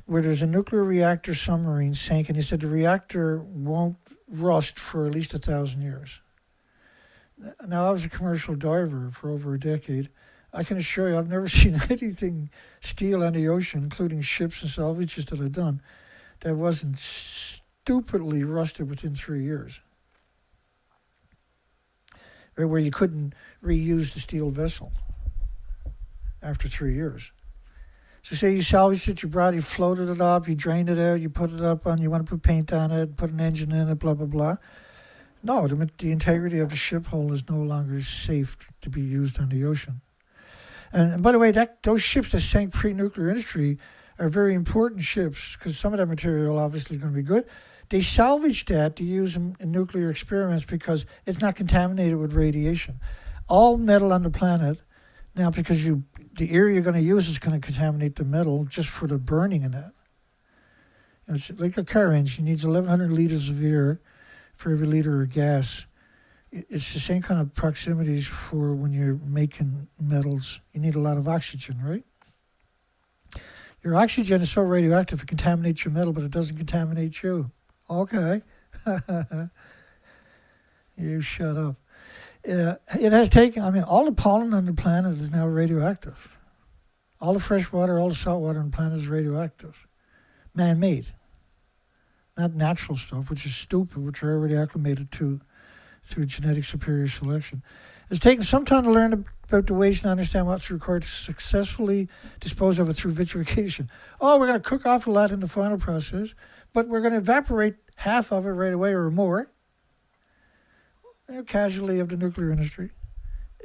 A: where there's a nuclear reactor submarine sank, and he said the reactor won't rust for at least 1,000 years. Now, I was a commercial diver for over a decade. I can assure you I've never seen anything steel on the ocean, including ships and salvages that I've done, that wasn't stupidly rusted within 3 years. Right, where you couldn't reuse the steel vessel after 3 years. So say you salvaged it, you brought it, you floated it up, you drained it out, you put it up on, you want to put paint on it, put an engine in it, blah, blah, blah. No, the integrity of the ship hull is no longer safe to be used on the ocean. And by the way, those ships that sank pre-nuclear industry are very important ships because some of that material obviously is going to be good. They salvaged that to use in nuclear experiments because it's not contaminated with radiation. All metal on the planet, now because the air you're going to use is going to contaminate the metal just for the burning in that. You know, it's like a car engine needs 1,100 liters of air for every liter of gas. It's the same kind of proximities for when you're making metals. You need a lot of oxygen, right? Your oxygen is so radioactive it contaminates your metal, but it doesn't contaminate you. Okay. You shut up. It has taken, all the pollen on the planet is now radioactive. All the fresh water, all the salt water on the planet is radioactive. Man-made. Not natural stuff, which is stupid, which are already acclimated to through genetic superior selection. It's taken some time to learn about the waste and understand what's required to successfully dispose of it through vitrification. Oh, we're going to cook off a lot in the final process, but we're going to evaporate half of it right away or more. Casualty of the nuclear industry.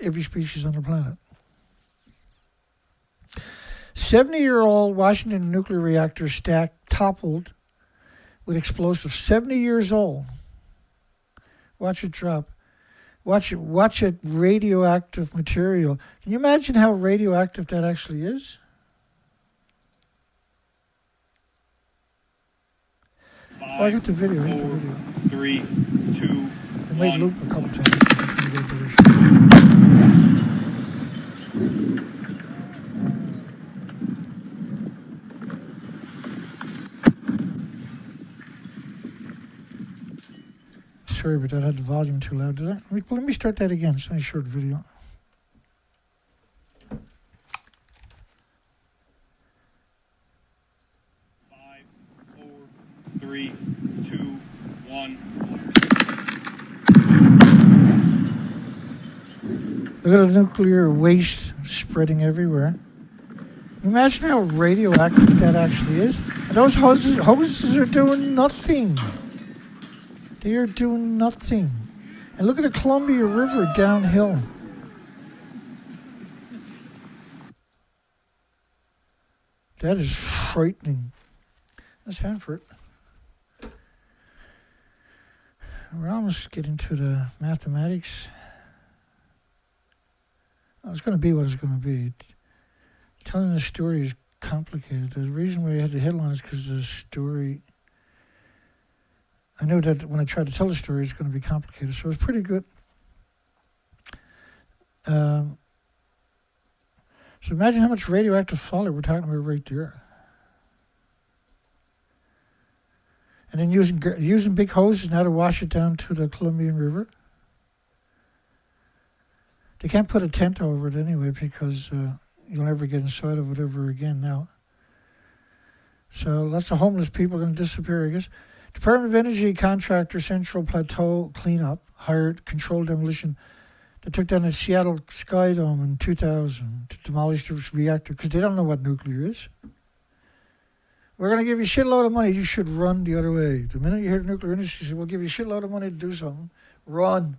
A: Every species on the planet. 70-year-old Washington nuclear reactor stack toppled with explosives. 70 years old. Watch it drop. Watch it, radioactive material. Can you imagine how radioactive that actually is? Oh, I got the video. Here's the video.
G: 3, 2,
A: it might loop a couple times. I'm trying to get a better shot. Sorry, but I had the volume too loud, did I? Let me start that again. It's a nice short video.
G: Five, 4, 3, 2, 1.
A: Look at the nuclear waste spreading everywhere. Imagine how radioactive that actually is. And those hoses are doing nothing. They are doing nothing. And look at the Columbia River downhill. That is frightening. That's Hanford. We're almost getting to the mathematics. Oh, it's going to be what it's going to be. Telling the story is complicated. The reason why I had the headline is because the story... I knew that when I tried to tell the story, it's going to be complicated, so it was pretty good. So imagine how much radioactive fallout we're talking about right there. And then using big hoses now to wash it down to the Columbia River. They can't put a tent over it anyway because you'll never get inside of it ever again now. So lots of homeless people are going to disappear, I guess. Department of Energy contractor Central Plateau Cleanup hired controlled demolition that took down the Seattle Sky Dome in 2000 to demolish the reactor because they don't know what nuclear is. We're going to give you a shitload of money. You should run the other way. The minute you hear the nuclear industry say, we'll give you a shitload of money to do something, run.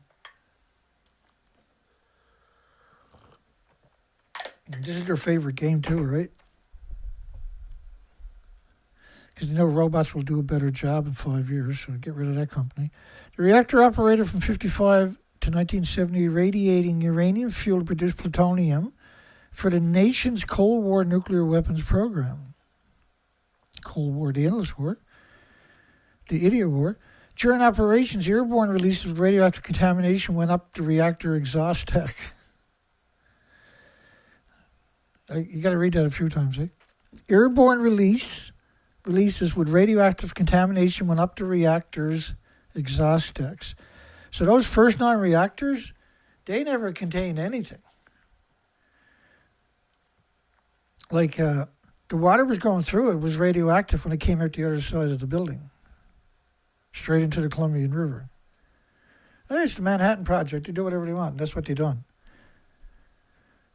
A: And this is their favorite game too, right? Because you know robots will do a better job in 5 years, so get rid of that company. The reactor operated from 1955 to 1970, radiating uranium fuel to produce plutonium for the nation's Cold War nuclear weapons program. Cold War, the endless war, the idiot war. During operations, airborne releases of radioactive contamination went up the reactor exhaust deck. You got to read that a few times, eh? Airborne releases with radioactive contamination went up the reactor's exhaust decks. So those first 9 reactors, they never contained anything. Like the water was going through it was radioactive when it came out the other side of the building, straight into the Columbia River. Hey, it's the Manhattan Project. They do whatever they want. That's what they done.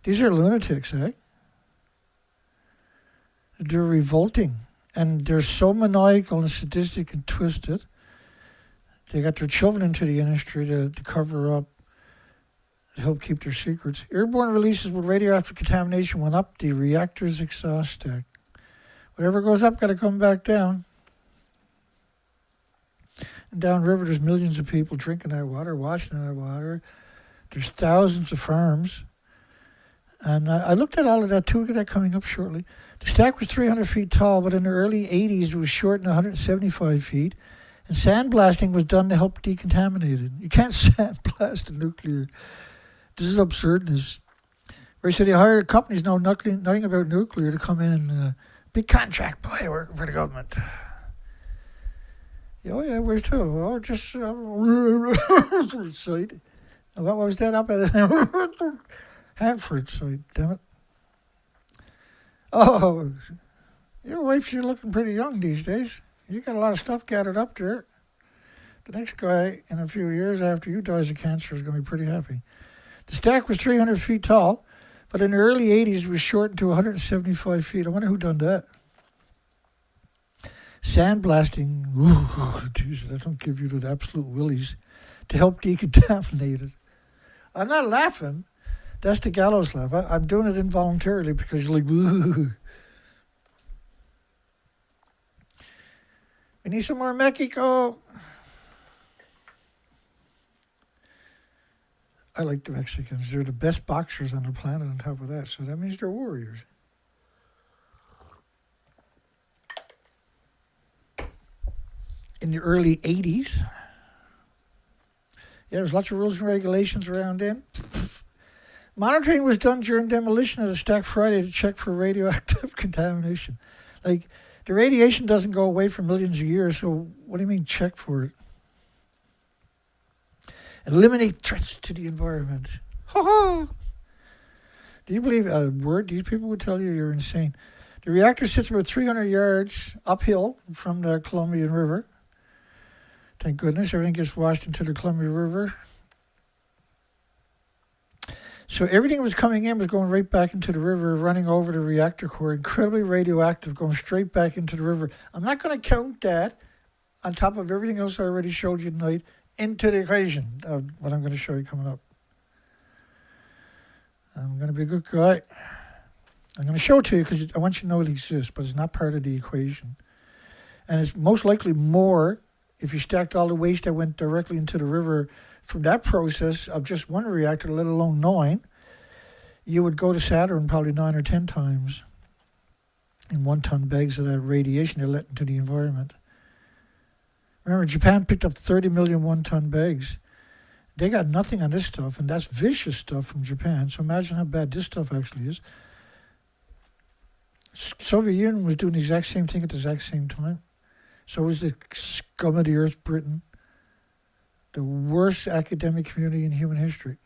A: These are lunatics, eh? They're revolting. And they're so maniacal and sadistic and twisted. They got their children into the industry to cover up, to help keep their secrets. Airborne releases with radioactive contamination went up the reactor's exhaust deck. Whatever goes up got to come back down. And downriver, there's millions of people drinking that water, washing that water. There's thousands of farms. And I looked at all of that too. We'll get that coming up shortly. The stack was 300 feet tall, but in the early 80s, it was shortened 175 feet. And sandblasting was done to help decontaminate it. You can't sandblast a nuclear. This is absurdness. Where so they hired companies know nothing about nuclear to come in and big contract, boy, working for the government. Oh yeah, where's two? Oh, just site. What was that up at Hanford site? Damn it. Oh, your wife, she's looking pretty young these days. You got a lot of stuff gathered up there. The next guy in a few years after you dies of cancer is going to be pretty happy. The stack was 300 feet tall, but in the early 80s it was shortened to 175 feet. I wonder who done that. Sandblasting, ooh, geez, that don't give you the absolute willies, to help decontaminate it. I'm not laughing. That's the gallows laugh. I'm doing it involuntarily because you're like, ooh. We need some more Mexico. I like the Mexicans. They're the best boxers on the planet on top of that. So that means they're warriors. In the early 80s, there's lots of rules and regulations around then. Monitoring was done during demolition of the stack Friday to check for radioactive contamination. Like, the radiation doesn't go away for millions of years, so what do you mean check for it? Eliminate threats to the environment. Ha-ha! Do you believe a word? These people would tell you you're insane. The reactor sits about 300 yards uphill from the Columbian River. Thank goodness, everything gets washed into the Columbia River. So everything was coming in was going right back into the river, running over the reactor core, incredibly radioactive, going straight back into the river. I'm not going to count that on top of everything else I already showed you tonight into the equation of what I'm going to show you coming up. I'm going to be a good guy. I'm going to show it to you because I want you to know it exists, but it's not part of the equation. And it's most likely more if you stacked all the waste that went directly into the river from that process of just one reactor, let alone 9, you would go to Saturn probably 9 or 10 times in 1-ton bags of that radiation they let into the environment. Remember, Japan picked up 30 million 1-ton bags. They got nothing on this stuff, and that's vicious stuff from Japan. So imagine how bad this stuff actually is. Soviet Union was doing the exact same thing at the exact same time. So was the scum of the earth, Britain. The worst academic community in human history.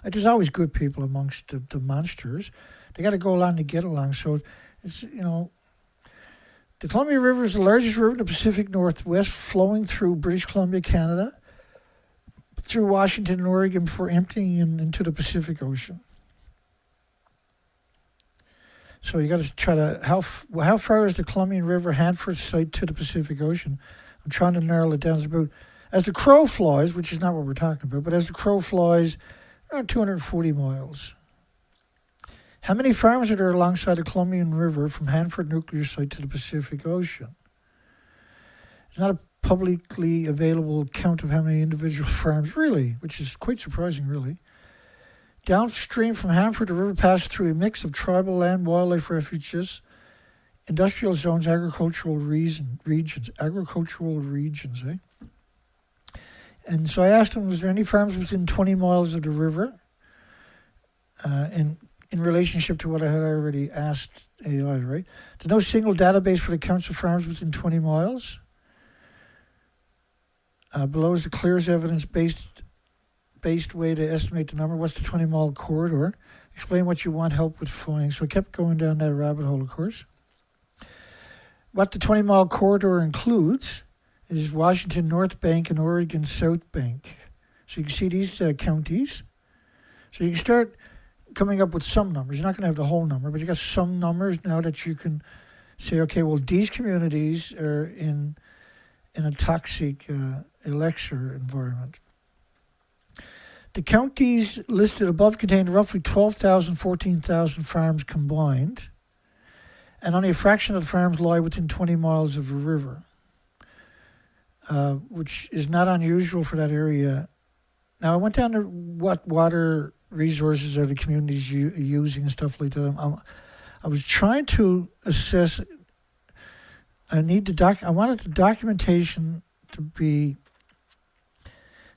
A: There's always good people amongst the monsters. They got to go along to get along. So it's, the Columbia River is the largest river in the Pacific Northwest, flowing through British Columbia, Canada, through Washington and Oregon before emptying into the Pacific Ocean. So you got to try to, how far is the Columbian River Hanford site to the Pacific Ocean? I'm trying to narrow it down. It's about, as the crow flies, which is not what we're talking about, but as the crow flies, around 240 miles. How many farms are there alongside the Columbian River from Hanford nuclear site to the Pacific Ocean? It's not a publicly available count of how many individual farms, really, which is quite surprising, really. Downstream from Hanford, the river passes through a mix of tribal land, wildlife refuges, industrial zones, agricultural regions, And so I asked him, was there any farms within 20 miles of the river? In relationship to what I had already asked AI, right? There's no single database for the counts of farms within 20 miles. Below is the clearest evidence-based way to estimate the number. What's the 20-mile corridor? Explain what you want help with finding. So I kept going down that rabbit hole, of course. What the 20-mile corridor includes is Washington North Bank and Oregon South Bank. So you can see these counties. So you can start coming up with some numbers. You're not going to have the whole number, but you got some numbers now that you can say, okay, well, these communities are in a toxic elixir environment. The counties listed above contain roughly 12,000, 14,000 farms combined, and only a fraction of the farms lie within 20 miles of the river, which is not unusual for that area. Now, I went down to what water resources are the communities using and stuff like that. I was trying to assess. I wanted the documentation to be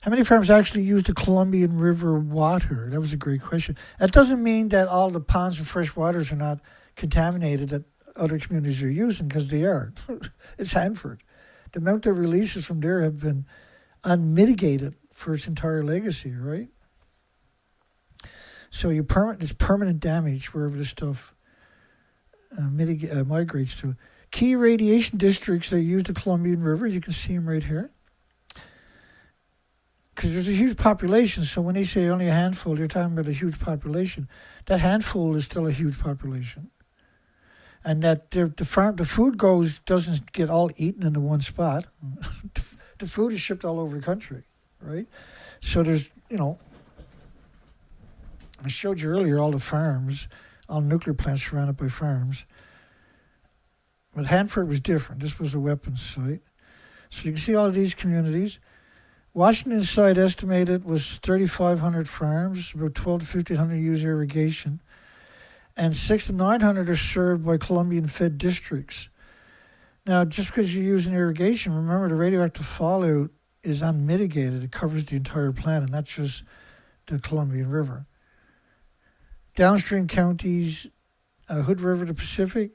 A: how many farms actually use the Columbian River water. That was a great question. That doesn't mean that all the ponds and fresh waters are not contaminated that other communities are using, because they are. It's Hanford. The amount of releases from there have been unmitigated for its entire legacy, right? So there's permanent damage wherever this stuff migrates to. Key radiation districts that use the Columbian River, you can see them right here. because there's a huge population. So when they say only a handful, they're talking about a huge population. That handful is still a huge population, and that the food doesn't get all eaten in the one spot. The food is shipped all over the country, right? So there's, I showed you earlier all the farms, all nuclear plants surrounded by farms. But Hanford was different. This was a weapons site. So you can see all of these communities. Washington's site estimated was 3,500 farms, about 12 to 1,500 use irrigation, and 600 to 900 are served by Colombian-fed districts. Now, just because you're using irrigation, remember the radioactive fallout is unmitigated. It covers the entire planet, not just the Colombian River. Downstream counties, Hood River to Pacific,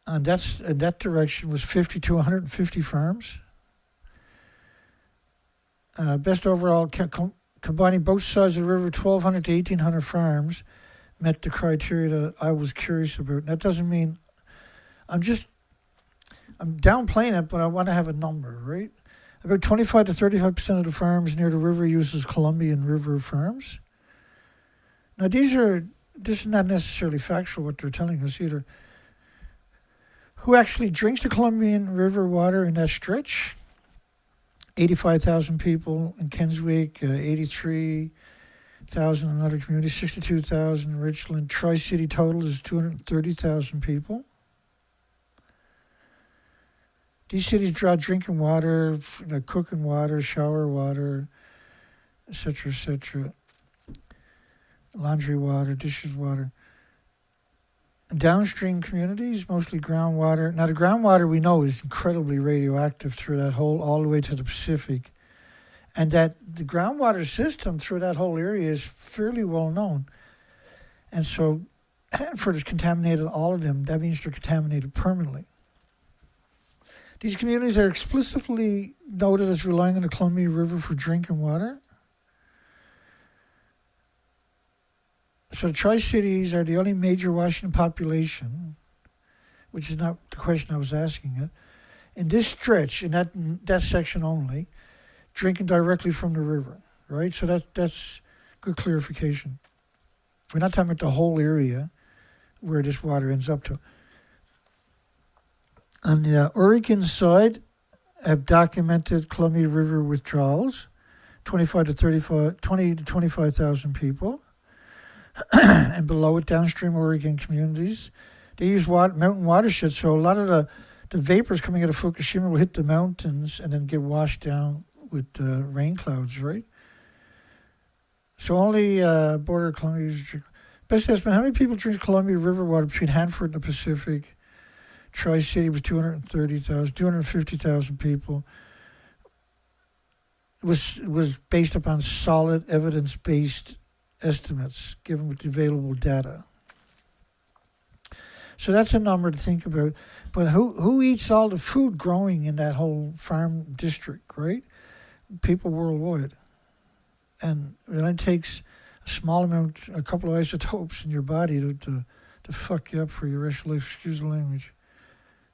A: and in that direction was 50 to 150 farms. Best overall, combining both sides of the river, 1,200 to 1,800 farms met the criteria that I was curious about. That doesn't mean I'm downplaying it, but I want to have a number, right? About 25 to 35% of the farms near the river uses Colombian River farms. Now, this is not necessarily factual what they're telling us either. Who actually drinks the Colombian River water in that stretch? 85,000 people in Keswick, 83,000 in other communities, 62,000 in Richland. Tri-City total is 230,000 people. These cities draw drinking water, cooking water, shower water, etc., laundry water, dishes water. Downstream communities, mostly groundwater. Now, the groundwater we know is incredibly radioactive through that all the way to the Pacific. And that the groundwater system through that whole area is fairly well known. And so Hanford has contaminated all of them. That means they're contaminated permanently. These communities are explicitly noted as relying on the Columbia River for drinking water. So the Tri-Cities are the only major Washington population, which is not the question I was asking it, in this stretch, in that section only, drinking directly from the river, right? So that's good clarification. We're not talking about the whole area where this water ends up to. On the Oregon side, have documented Columbia River withdrawals, 20 to 25,000 people. And below it, downstream Oregon communities. They use mountain watersheds, so a lot of the vapors coming out of Fukushima will hit the mountains and then get washed down with rain clouds, right? So only border Columbia. Best estimate, how many people drink Columbia River water between Hanford and the Pacific? Tri-City was 230,000, 250,000 people. It was based upon solid evidence-based estimates given with the available data. So that's a number to think about. But who eats all the food growing in that whole farm district, right? People worldwide. And it only takes a small amount, a couple of isotopes in your body to fuck you up for your rest of life. Excuse the language.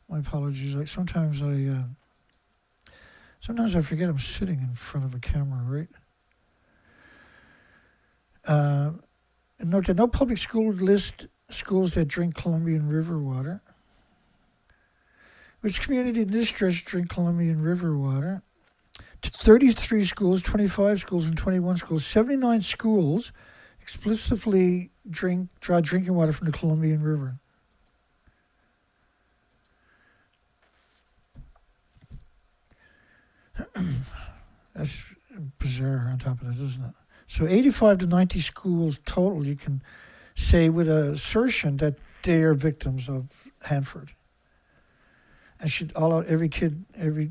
A: My apologies. Sometimes I forget I'm sitting in front of a camera, right? Note that no public school list schools that drink Columbian River water. Which community in this stretch drink Columbian River water? 33 schools, 25 schools, and 21 schools. 79 schools explicitly draw drinking water from the Columbian River. That's bizarre on top of that, isn't it? So 85 to 90 schools total, you can say with an assertion that they are victims of Hanford. And every kid, every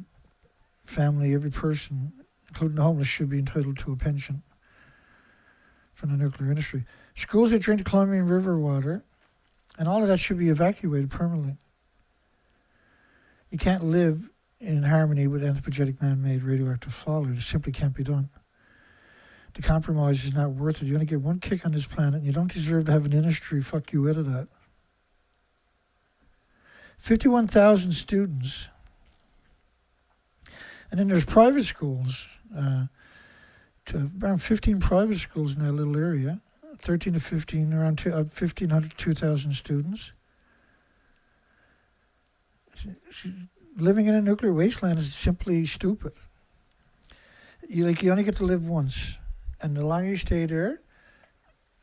A: family, every person, including the homeless, should be entitled to a pension from the nuclear industry. Schools that drink the Columbian River water, and all of that should be evacuated permanently. You can't live in harmony with anthropogenic man-made radioactive fallout. It simply can't be done. The compromise is not worth it. You only get one kick on this planet, and you don't deserve to have an industry fuck you out of that. 51,000 students. And then there's private schools, to around 15 private schools in that little area, 13 to 15, around 1,500 to 2,000 students. Living in a nuclear wasteland is simply stupid. You only get to live once, and the longer you stay there,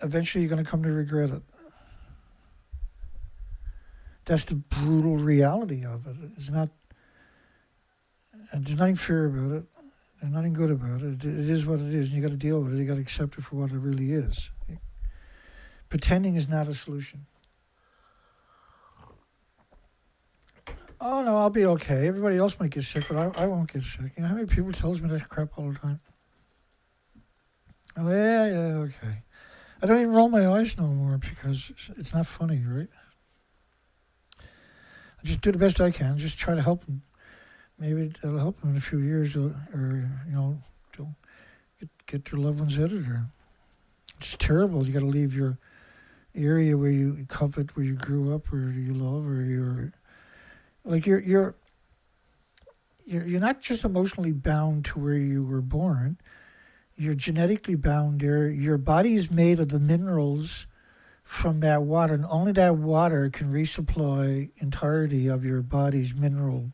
A: eventually you're going to come to regret it. That's the brutal reality of it. It's not, and there's nothing fair about it. There's nothing good about it. It is what it is, and you got to deal with it. You got to accept it for what it really is. Pretending is not a solution. Oh no, I'll be okay. Everybody else might get sick, but I won't get sick. You know how many people tells me that crap all the time? Oh yeah, okay. I don't even roll my eyes no more because it's not funny, right? I just do the best I can. Just try to help them. Maybe it'll help them in a few years, or they'll get their loved ones out of there. It's terrible. You got to leave your area where you covet, where you grew up, where you love, or you're you're not just emotionally bound to where you were born. You're genetically bound there. Your body is made of the minerals from that water, and only that water can resupply entirety of your body's mineral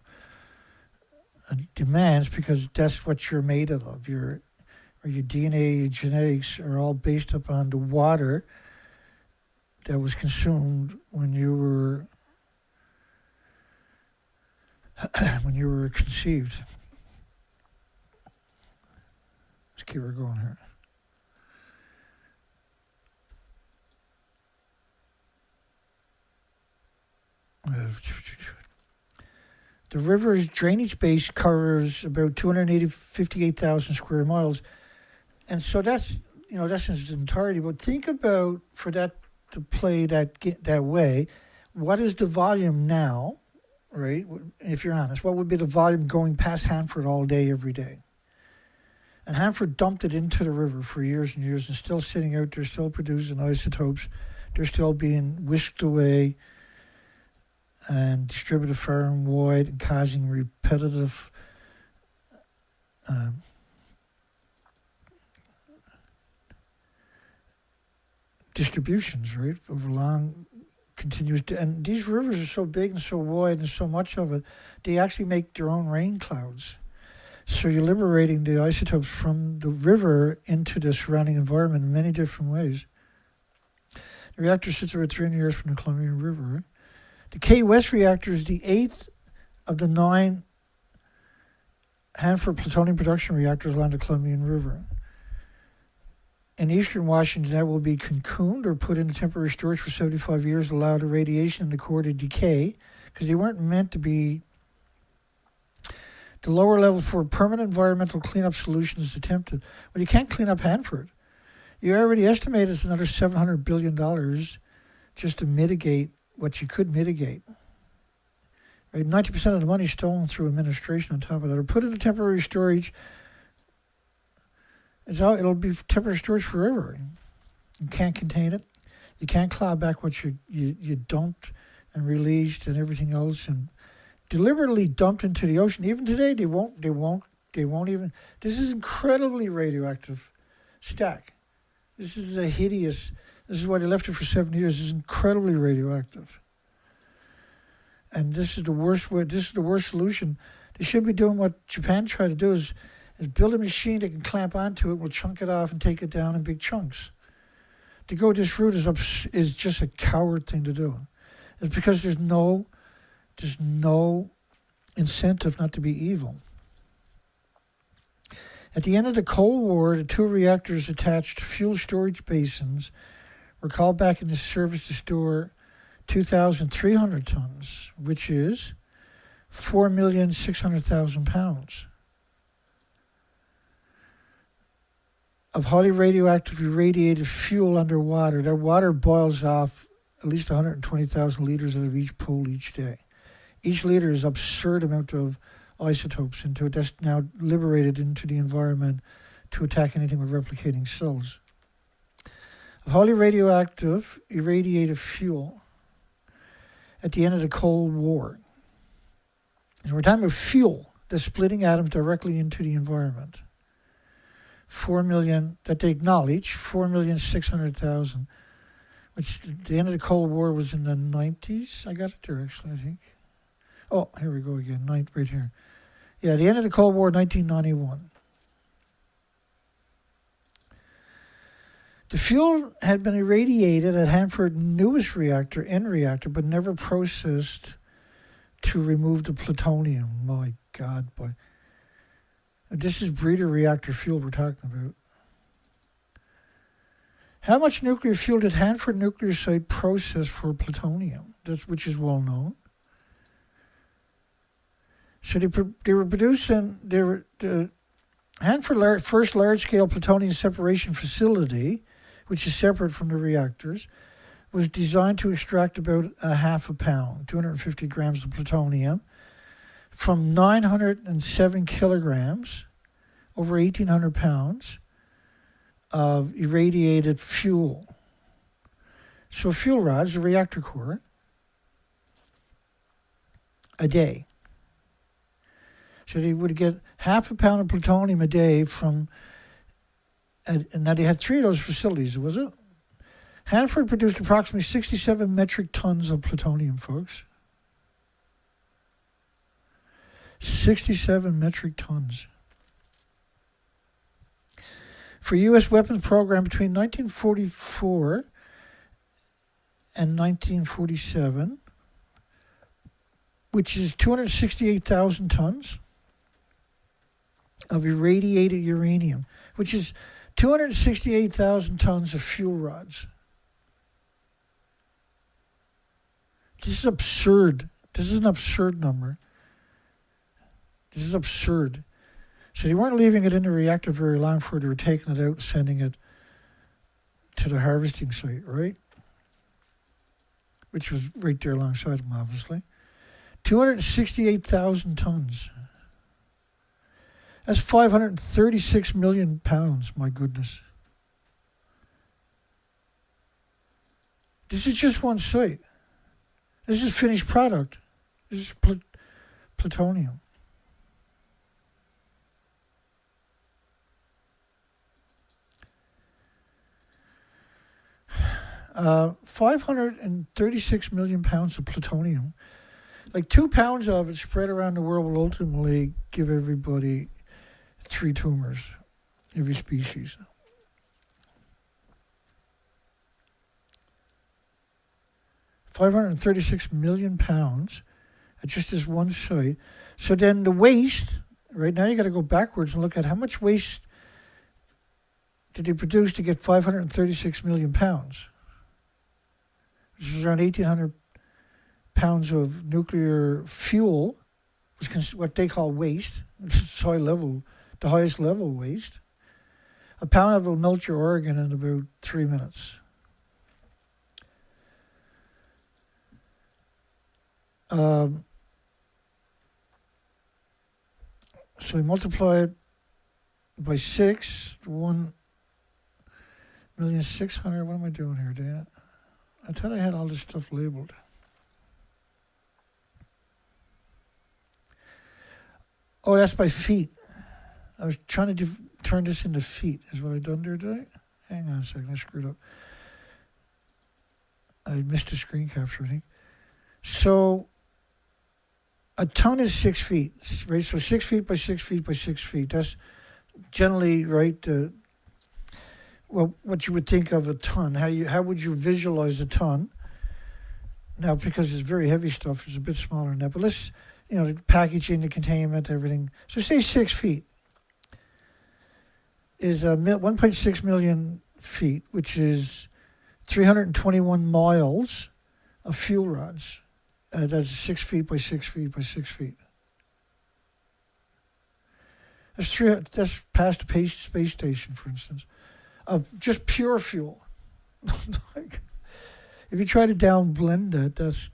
A: demands, because that's what you're made of. Your DNA, your genetics are all based upon the water that was consumed when you were conceived. Let's keep her going here. The river's drainage base covers about 258,000 square miles. And so that's in its entirety. But think about, for that to play that way, what is the volume now, right? If you're honest, what would be the volume going past Hanford all day, every day? And Hanford dumped it into the river for years and years, and still sitting out there, still producing isotopes. They're still being whisked away and distributed far and wide, and causing repetitive distributions, right, over long, continuous. And these rivers are so big and so wide and so much of it, they actually make their own rain clouds. So you're liberating the isotopes from the river into the surrounding environment in many different ways. The reactor sits about 300 years from the Columbia River, right? The K West reactor is the 8th of the 9 Hanford plutonium production reactors along the Columbia River. In eastern Washington, that will be cocooned or put into temporary storage for 75 years, allow the radiation in the core to decay, because they weren't meant to be. The lower level for permanent environmental cleanup solutions attempted. Well, you can't clean up Hanford. You already estimate it's another $700 billion just to mitigate what you could mitigate. Right? 90% of the money stolen through administration on top of that, or put into temporary storage. It'll be temporary storage forever. You can't contain it. You can't claw back what you dumped and released and everything else, and deliberately dumped into the ocean. Even today, they won't even. This is incredibly radioactive stack. This is a hideous. This is why they left it for 7 years. This is incredibly radioactive. And this is the worst way. This is the worst solution. They should be doing what Japan tried to do, is build a machine that can clamp onto it, will chunk it off and take it down in big chunks. To go this route is just a coward thing to do. It's because there's no incentive not to be evil. At the end of the Cold War, the 2 reactors attached fuel storage basins were called back into service to store 2,300 tons, which is 4,600,000 pounds of highly radioactive irradiated fuel underwater. That water boils off at least 120,000 liters out of each pool each day. Each liter is an absurd amount of isotopes into it that's now liberated into the environment to attack anything with replicating cells. Of highly radioactive irradiated fuel at the end of the Cold War. And we're talking about fuel. the splitting atoms directly into the environment. 4 million, that they acknowledge, 4,600,000, which the end of the Cold War was in the 90s. I got it there, actually, I think. Oh, here we go again, right here. Yeah, the end of the Cold War, 1991. The fuel had been irradiated at Hanford's newest reactor, N reactor, but never processed to remove the plutonium. My God, boy. This is breeder reactor fuel we're talking about. How much nuclear fuel did Hanford nuclear site process for plutonium? Which is well known. So they were producing, the Hanford first large-scale plutonium separation facility, which is separate from the reactors, was designed to extract about a half a pound, 250 grams of plutonium, from 907 kilograms, over 1,800 pounds, of irradiated fuel. So fuel rods, the reactor core, a day. So they would get half a pound of plutonium a day from, and now they had 3 of those facilities, was it? Hanford produced approximately 67 metric tons of plutonium, folks. 67 metric tons. For U.S. weapons program between 1944 and 1947, which is 268,000 tons of irradiated uranium, which is 268,000 tons of fuel rods. This is absurd. This is an absurd number. This is absurd. So they weren't leaving it in the reactor very long before they were taking it out and sending it to the harvesting site, right? Which was right there alongside them, obviously. 268,000 tons. That's 536 million pounds, my goodness. This is just one site. This is finished product. This is plutonium. Uh, 536 million pounds of plutonium. Like 2 pounds of it spread around the world will ultimately give everybody 3 tumors, every species. £536 million at just this one site. So then the waste, right now you got to go backwards and look at how much waste did they produce to get 536 million pounds, which is around 1,800 pounds of nuclear fuel, which is what they call waste. It's high level, the highest level waste. A pound of it will melt your organ in about 3 minutes. So we multiply it by 6, 1,600,000. What am I doing here, Dana? I thought I had all this stuff labeled. Oh, that's by feet. I was trying to turn this into feet. Is what I done there, did I? Hang on a second, I screwed up. I missed the screen capture, I think. So a ton is 6 feet, right? So 6 feet by 6 feet by 6 feet. That's generally, right, well, what you would think of a ton. How would you visualize a ton? Now, because it's very heavy stuff, it's a bit smaller than that. But let's, the packaging, the containment, everything. So say 6 feet is 1.6 million feet, which is 321 miles of fuel rods. That's 6 feet by 6 feet by 6 feet. That's past the space station, for instance, of just pure fuel. Like, if you try to down blend that, that's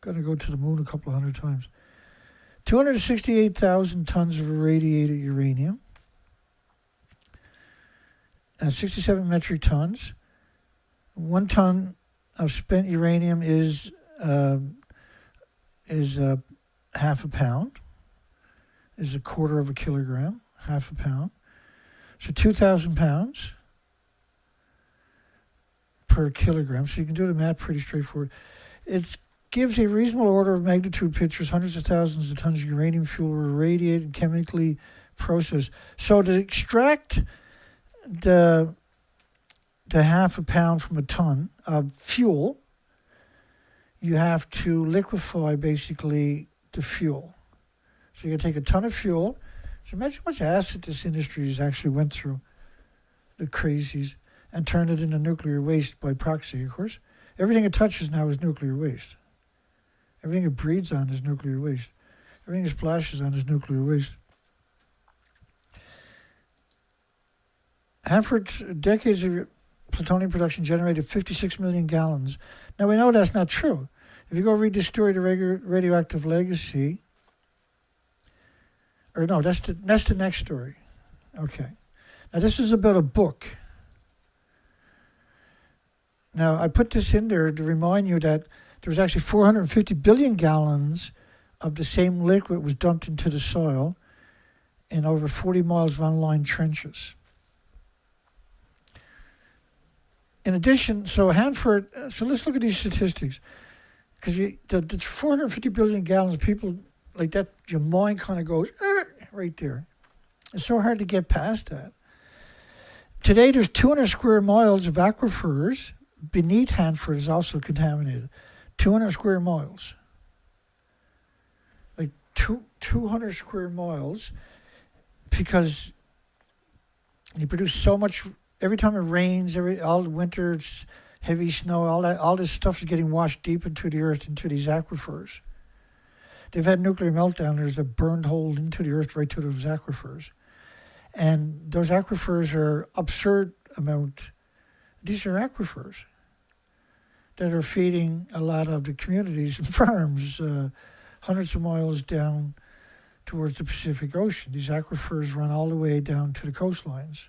A: going to go to the moon a couple of hundred times. 268,000 tons of irradiated uranium, and 67 metric tons. 1 ton of spent uranium is half a pound, is 1/4 of a kilogram, half a pound. So 2,000 pounds per kilogram. So you can do the math pretty straightforward. It gives a reasonable order of magnitude pictures. Hundreds of thousands of tons of uranium fuel were irradiated and chemically processed. So to extract the half a pound from a ton of fuel, you have to liquefy basically the fuel. So you take a ton of fuel. So imagine how much acid this industry has actually went through, the crazies, and turned it into nuclear waste by proxy, of course. Everything it touches now is nuclear waste. Everything it breathes on is nuclear waste. Everything it splashes on is nuclear waste. Hanford's decades of plutonium production generated 56 million gallons. Now, we know that's not true. If you go read the story, The Radioactive Legacy, or no, that's the next story. Okay. Now, this is about a book. Now, I put this in there to remind you that there's actually 450 billion gallons of the same liquid was dumped into the soil in over 40 miles of unlined trenches. In addition, so Hanford, so let's look at these statistics. Because the 450 billion gallons, people like that, your mind kind of goes, right there. It's so hard to get past that. Today, there's 200 square miles of aquifers beneath Hanford is also contaminated. 200 square miles. Like 200 square miles, because you produce so much. Every time it rains, all the winters, heavy snow, all this stuff is getting washed deep into the earth, into these aquifers. They've had nuclear meltdowners that burned hole into the earth right to those aquifers. And those aquifers are absurd amount. These are aquifers that are feeding a lot of the communities and farms hundreds of miles down towards the Pacific Ocean. These aquifers run all the way down to the coastlines.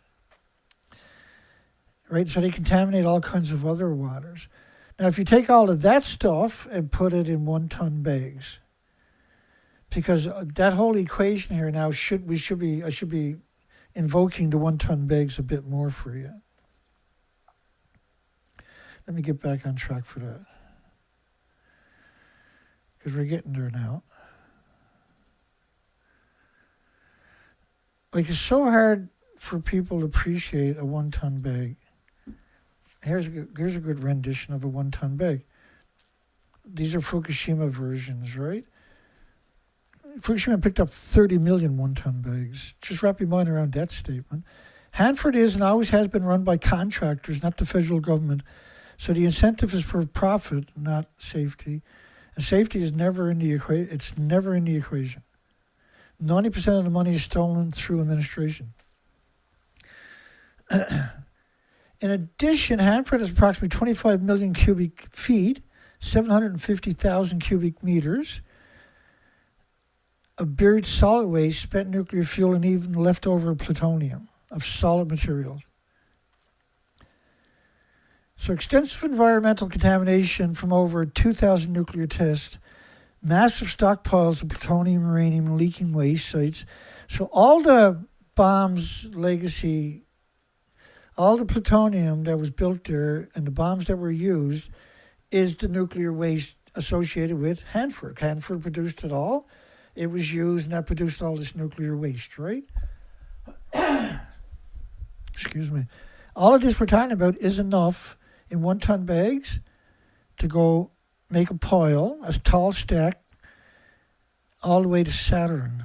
A: Right, so they contaminate all kinds of other waters. Now, if you take all of that stuff and put it in 1-ton bags, because that whole equation here now I should be invoking the 1-ton bags a bit more for you. Let me get back on track for that, because we're getting there now. Like, it's so hard for people to appreciate a 1-ton bag. Here's a good rendition of a 1-ton bag. These are Fukushima versions, right? Fukushima picked up 30 million 1-ton bags. Just wrap your mind around that statement. Hanford is and always has been run by contractors, not the federal government. So the incentive is for profit, not safety. And safety is never in the equation. It's never in the equation. 90% of the money is stolen through administration. In addition, Hanford has approximately 25 million cubic feet, 750,000 cubic meters of buried solid waste, spent nuclear fuel, and even leftover plutonium of solid materials. So extensive environmental contamination from over 2,000 nuclear tests, massive stockpiles of plutonium, uranium, and leaking waste sites. So all the bombs legacy, all the plutonium that was built there and the bombs that were used is the nuclear waste associated with Hanford. Hanford produced it all. It was used, and that produced all this nuclear waste, right? Excuse me. All of this we're talking about is enough in 1-ton bags to go make a pile, a tall stack, all the way to Saturn.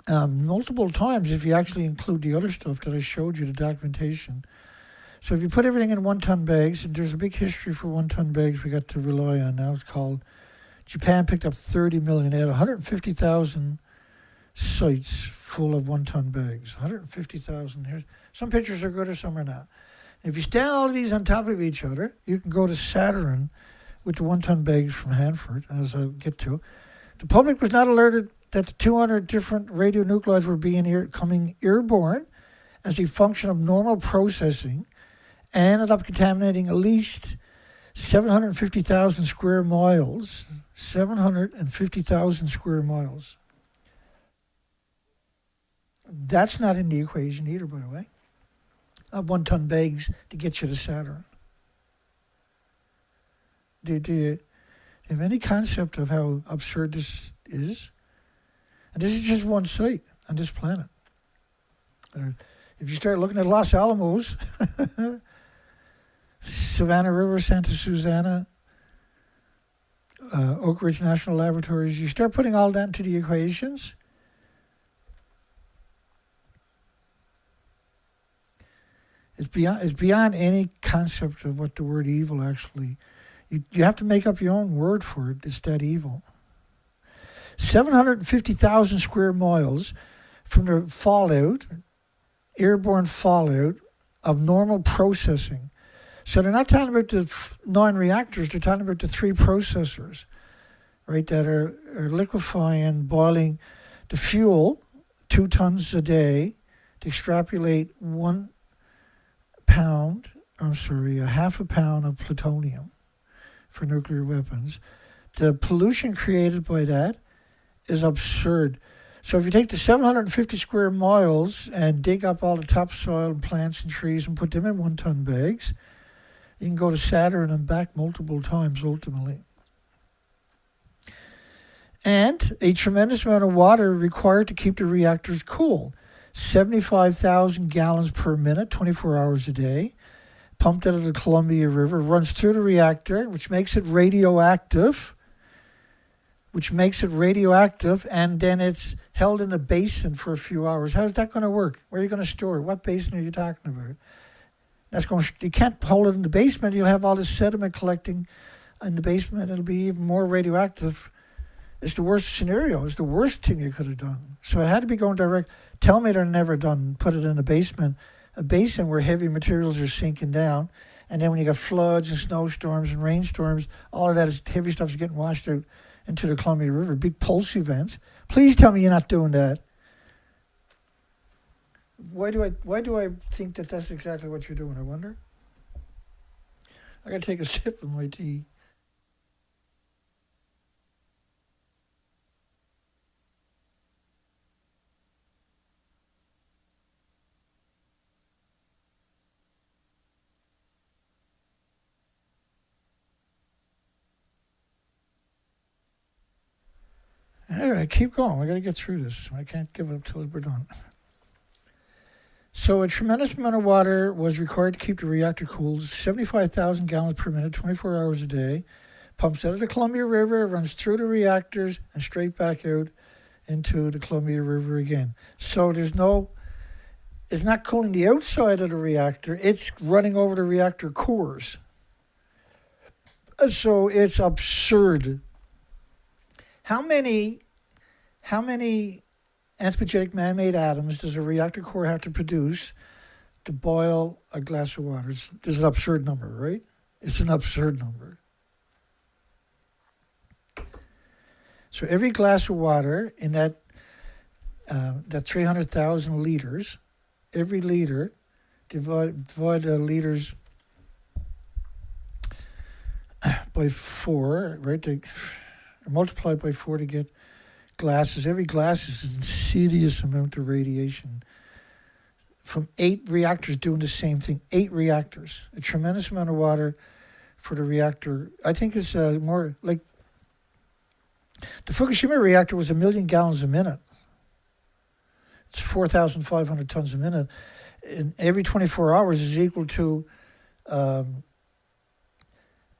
A: Multiple times if you actually include the other stuff that I showed you, the documentation. So if you put everything in 1-ton bags, and there's a big history for 1-ton bags we got to rely on now. It's called, Japan picked up 30 million. They had 150,000 sites full of 1-ton bags. 150,000. Here's some pictures are good or some are not. If you stand all of these on top of each other, you can go to Saturn with the 1-ton bags from Hanford, as I'll get to. The public was not alerted that the 200 different radionuclides were coming airborne as a function of normal processing, and ended up contaminating at least 750,000 square miles. 750,000 square miles. That's not in the equation either, by the way. 1-ton bags to get you to Saturn. Do you have any concept of how absurd this is? And this is just one site on this planet. If you start looking at Los Alamos, Savannah River, Santa Susana, Oak Ridge National Laboratories, you start putting all that into the equations, it's beyond any concept of what the word evil actually. You have to make up your own word for it. It's that evil. 750,000 square miles from the fallout, airborne fallout of normal processing. So they're not talking about the 9 reactors, they're talking about the 3 processors, right, that are liquefying, boiling the fuel 2 tons a day to extrapolate a half a pound of plutonium for nuclear weapons. The pollution created by that is absurd. So if you take the 750 square miles and dig up all the topsoil and plants and trees and put them in 1-ton bags, you can go to Saturn and back multiple times ultimately. And a tremendous amount of water required to keep the reactors cool. 75,000 gallons per minute, 24 hours a day, pumped out of the Columbia River, runs through the reactor, which makes it radioactive, and then it's held in a basin for a few hours. How's that going to work? Where are you going to store it? What basin are you talking about? You can't hold it in the basement. You'll have all this sediment collecting in the basement. It'll be even more radioactive. It's the worst scenario. It's the worst thing you could have done. So it had to be going direct. Tell me they're never done. Put it in a basement, a basin where heavy materials are sinking down. And then when you got floods and snowstorms and rainstorms, all of that heavy stuff is getting washed out into the Columbia River. Big pulse events. Please tell me you're not doing that. Why do I think that that's exactly what you're doing, I wonder? I gotta take a sip of my tea. All right, keep going. We got to get through this. I can't give up till we're done. So a tremendous amount of water was required to keep the reactor cool. 75,000 gallons per minute, 24 hours a day. Pumps out of the Columbia River, runs through the reactors, and straight back out into the Columbia River again. So it's not cooling the outside of the reactor. It's running over the reactor cores. So it's absurd. How many anthropogenic man-made atoms does a reactor core have to produce to boil a glass of water? It's an absurd number, right? It's an absurd number. So every glass of water in that 300,000 liters, every liter, divide the liters by 4, right? Multiply by 4 to get glasses. Every glass is an insidious amount of radiation from 8 reactors doing the same thing. 8 reactors. A tremendous amount of water for the reactor. I think it's more like the Fukushima reactor was 1 million gallons a minute. It's 4,500 tons a minute. And every 24 hours is equal to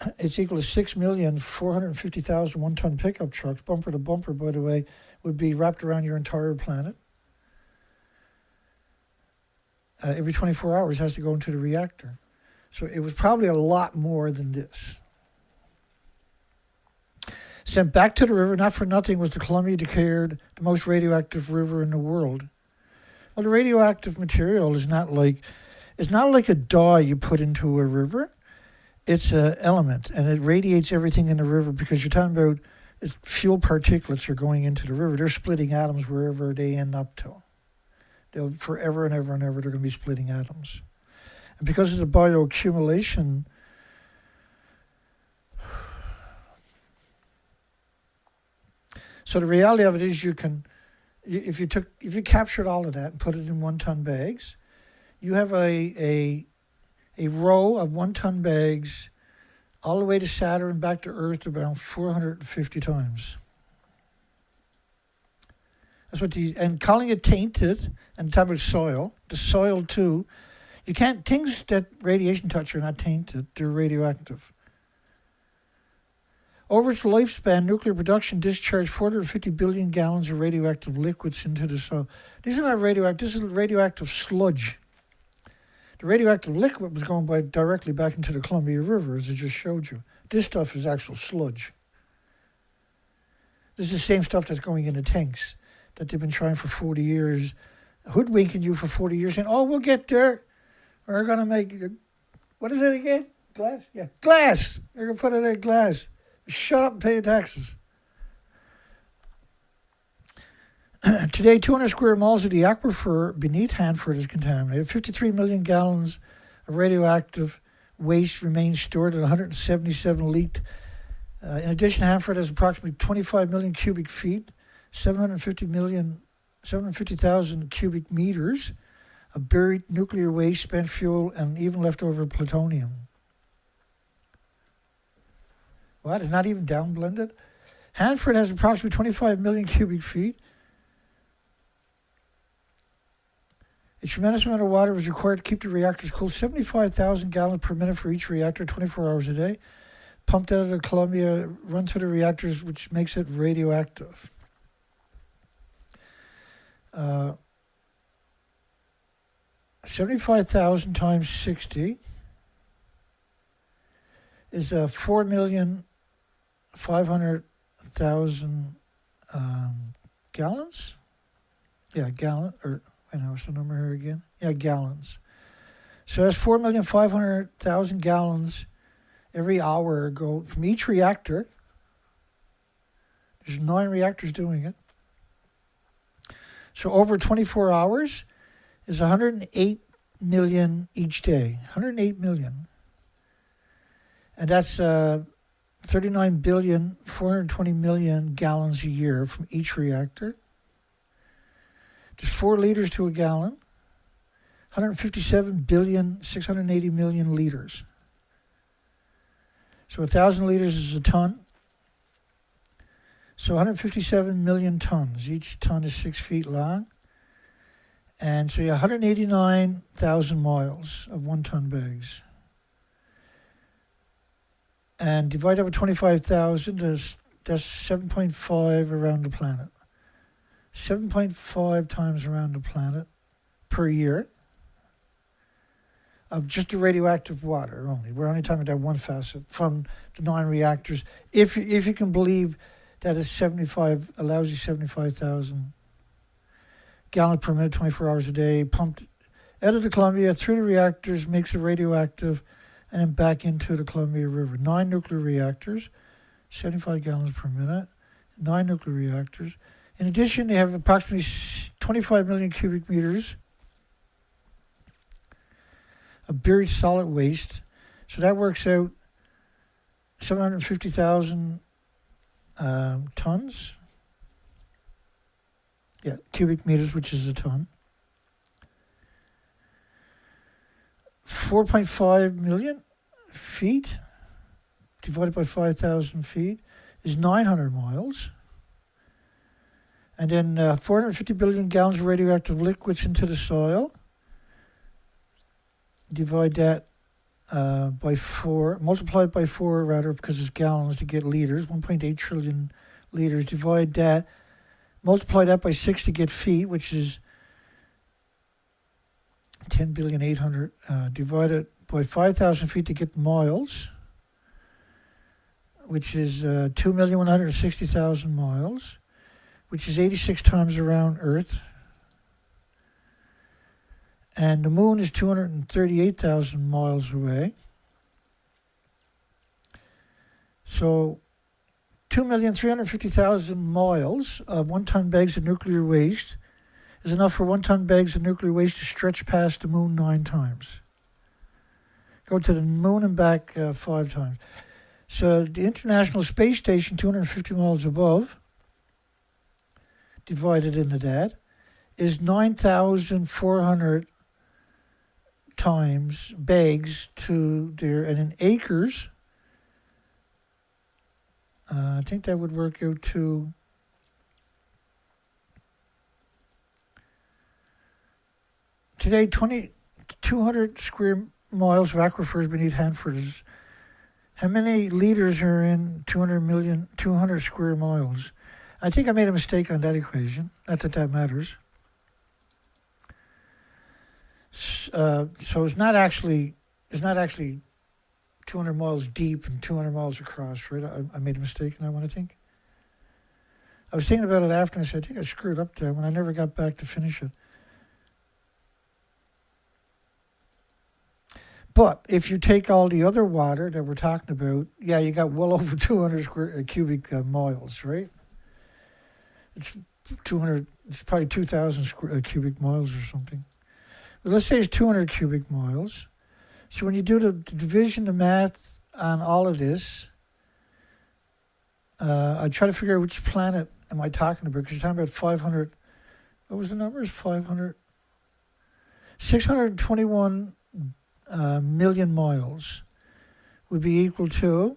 A: 6,450,000 one-ton pickup trucks, bumper to bumper, by the way, would be wrapped around your entire planet. Every 24 hours has to go into the reactor. So it was probably a lot more than this. Sent back to the river, not for nothing, was the Columbia declared the most radioactive river in the world. Well, the radioactive material is not like a dye you put into a river. It's an element, and it radiates everything in the river because you're talking about fuel particulates are going into the river. They're splitting atoms wherever they end up to. They'll forever and ever and ever, they're going to be splitting atoms. And because of the bioaccumulation, so the reality of it is you can if you captured all of that and put it in 1 ton bags, you have a row of 1 ton bags all the way to Saturn and back to Earth about 450 times. That's what and calling it tainted and talking about soil, the soil too. You can't, things that radiation touch are not tainted, they're radioactive. Over its lifespan, nuclear production discharged 450 billion gallons of radioactive liquids into the soil. These are not radioactive, this is radioactive sludge. The radioactive liquid was going directly back into the Columbia River, as I just showed you. This stuff is actual sludge. This is the same stuff that's going into tanks that they've been trying for 40 years, hoodwinking you for 40 years, saying, oh, we'll get there. We're going to make, what is it again? Glass? Yeah, glass. They're going to put it in glass. Shut up and pay your taxes. Today, 200 square miles of the aquifer beneath Hanford is contaminated. 53 million gallons of radioactive waste remains stored at 177 leaked. In addition, Hanford has approximately 25 million cubic feet, 750,000 cubic meters of buried nuclear waste, spent fuel, and even leftover plutonium. What? It's not even downblended? Hanford has approximately 25 million cubic feet. A tremendous amount of water was required to keep the reactors cool. 75,000 gallons per minute for each reactor, 24 hours a day. Pumped out of the Columbia, run through the reactors, which makes it radioactive. 75,000 times 60 is 4,500,000 gallons. Yeah, gallon, or I know what's the number here again? Yeah, gallons. So that's 4,500,000 gallons every hour go from each reactor. There's 9 reactors doing it. So over 24 hours is 108 million each day. 108 million. And that's 39,420,000,000 gallons a year from each reactor. There's 4 liters to a gallon. 157,680,000,000 liters. So 1,000 liters is a ton. So 157 million tons. Each ton is 6 feet long. And so you have 189,000 miles of 1 ton bags. And divide that by 25,000, that's 7.5 around the planet. 7.5 times around the planet per year of just the radioactive water only. We're only talking about one facet from the 9 reactors. If you can believe that is 75, allows you 75,000 gallons per minute, 24 hours a day, pumped out of the Columbia through the reactors, makes it radioactive, and then back into the Columbia River. 9 nuclear reactors, 75 gallons per minute, 9 nuclear reactors. In addition, they have approximately 25 million cubic meters of buried solid waste. So that works out 750,000 tons. Yeah, cubic meters, which is a ton. 4.5 million feet divided by 5,000 feet is 900 miles. And then 450 billion gallons of radioactive liquids into the soil. Divide that by 4, multiply it by 4 rather, because it's gallons to get liters, 1.8 trillion liters. Divide that, multiply that by 6 to get feet, which is 10,800,000,000. Divide it by 5,000 feet to get miles, which is 2,160,000 miles, which is 86 times around Earth. And the moon is 238,000 miles away. So 2,350,000 miles of 1 ton bags of nuclear waste is enough for 1 ton bags of nuclear waste to stretch past the moon 9 times. Go to the moon and back 5 times. So the International Space Station, 250 miles above, divided into that is 9,400 times bags to there, and in acres, I think that would work out to today 200 square miles of aquifers beneath Hanford. How many liters are in 200 square miles? I think I made a mistake on that equation. Not that that matters. So it's not actually 200 miles deep and 200 miles across, right? I made a mistake in that one, I think. I was thinking about it after, and I said, I think I screwed up there when I never got back to finish it. But if you take all the other water that we're talking about, yeah, you got well over 200 cubic miles, right? It's 200. It's probably 2,000 cubic miles or something. But let's say it's 200 cubic miles. So when you do the division, the math on all of this, I try to figure out which planet am I talking about, because you're talking about 500. What was the numbers? 500. 621 million miles would be equal to,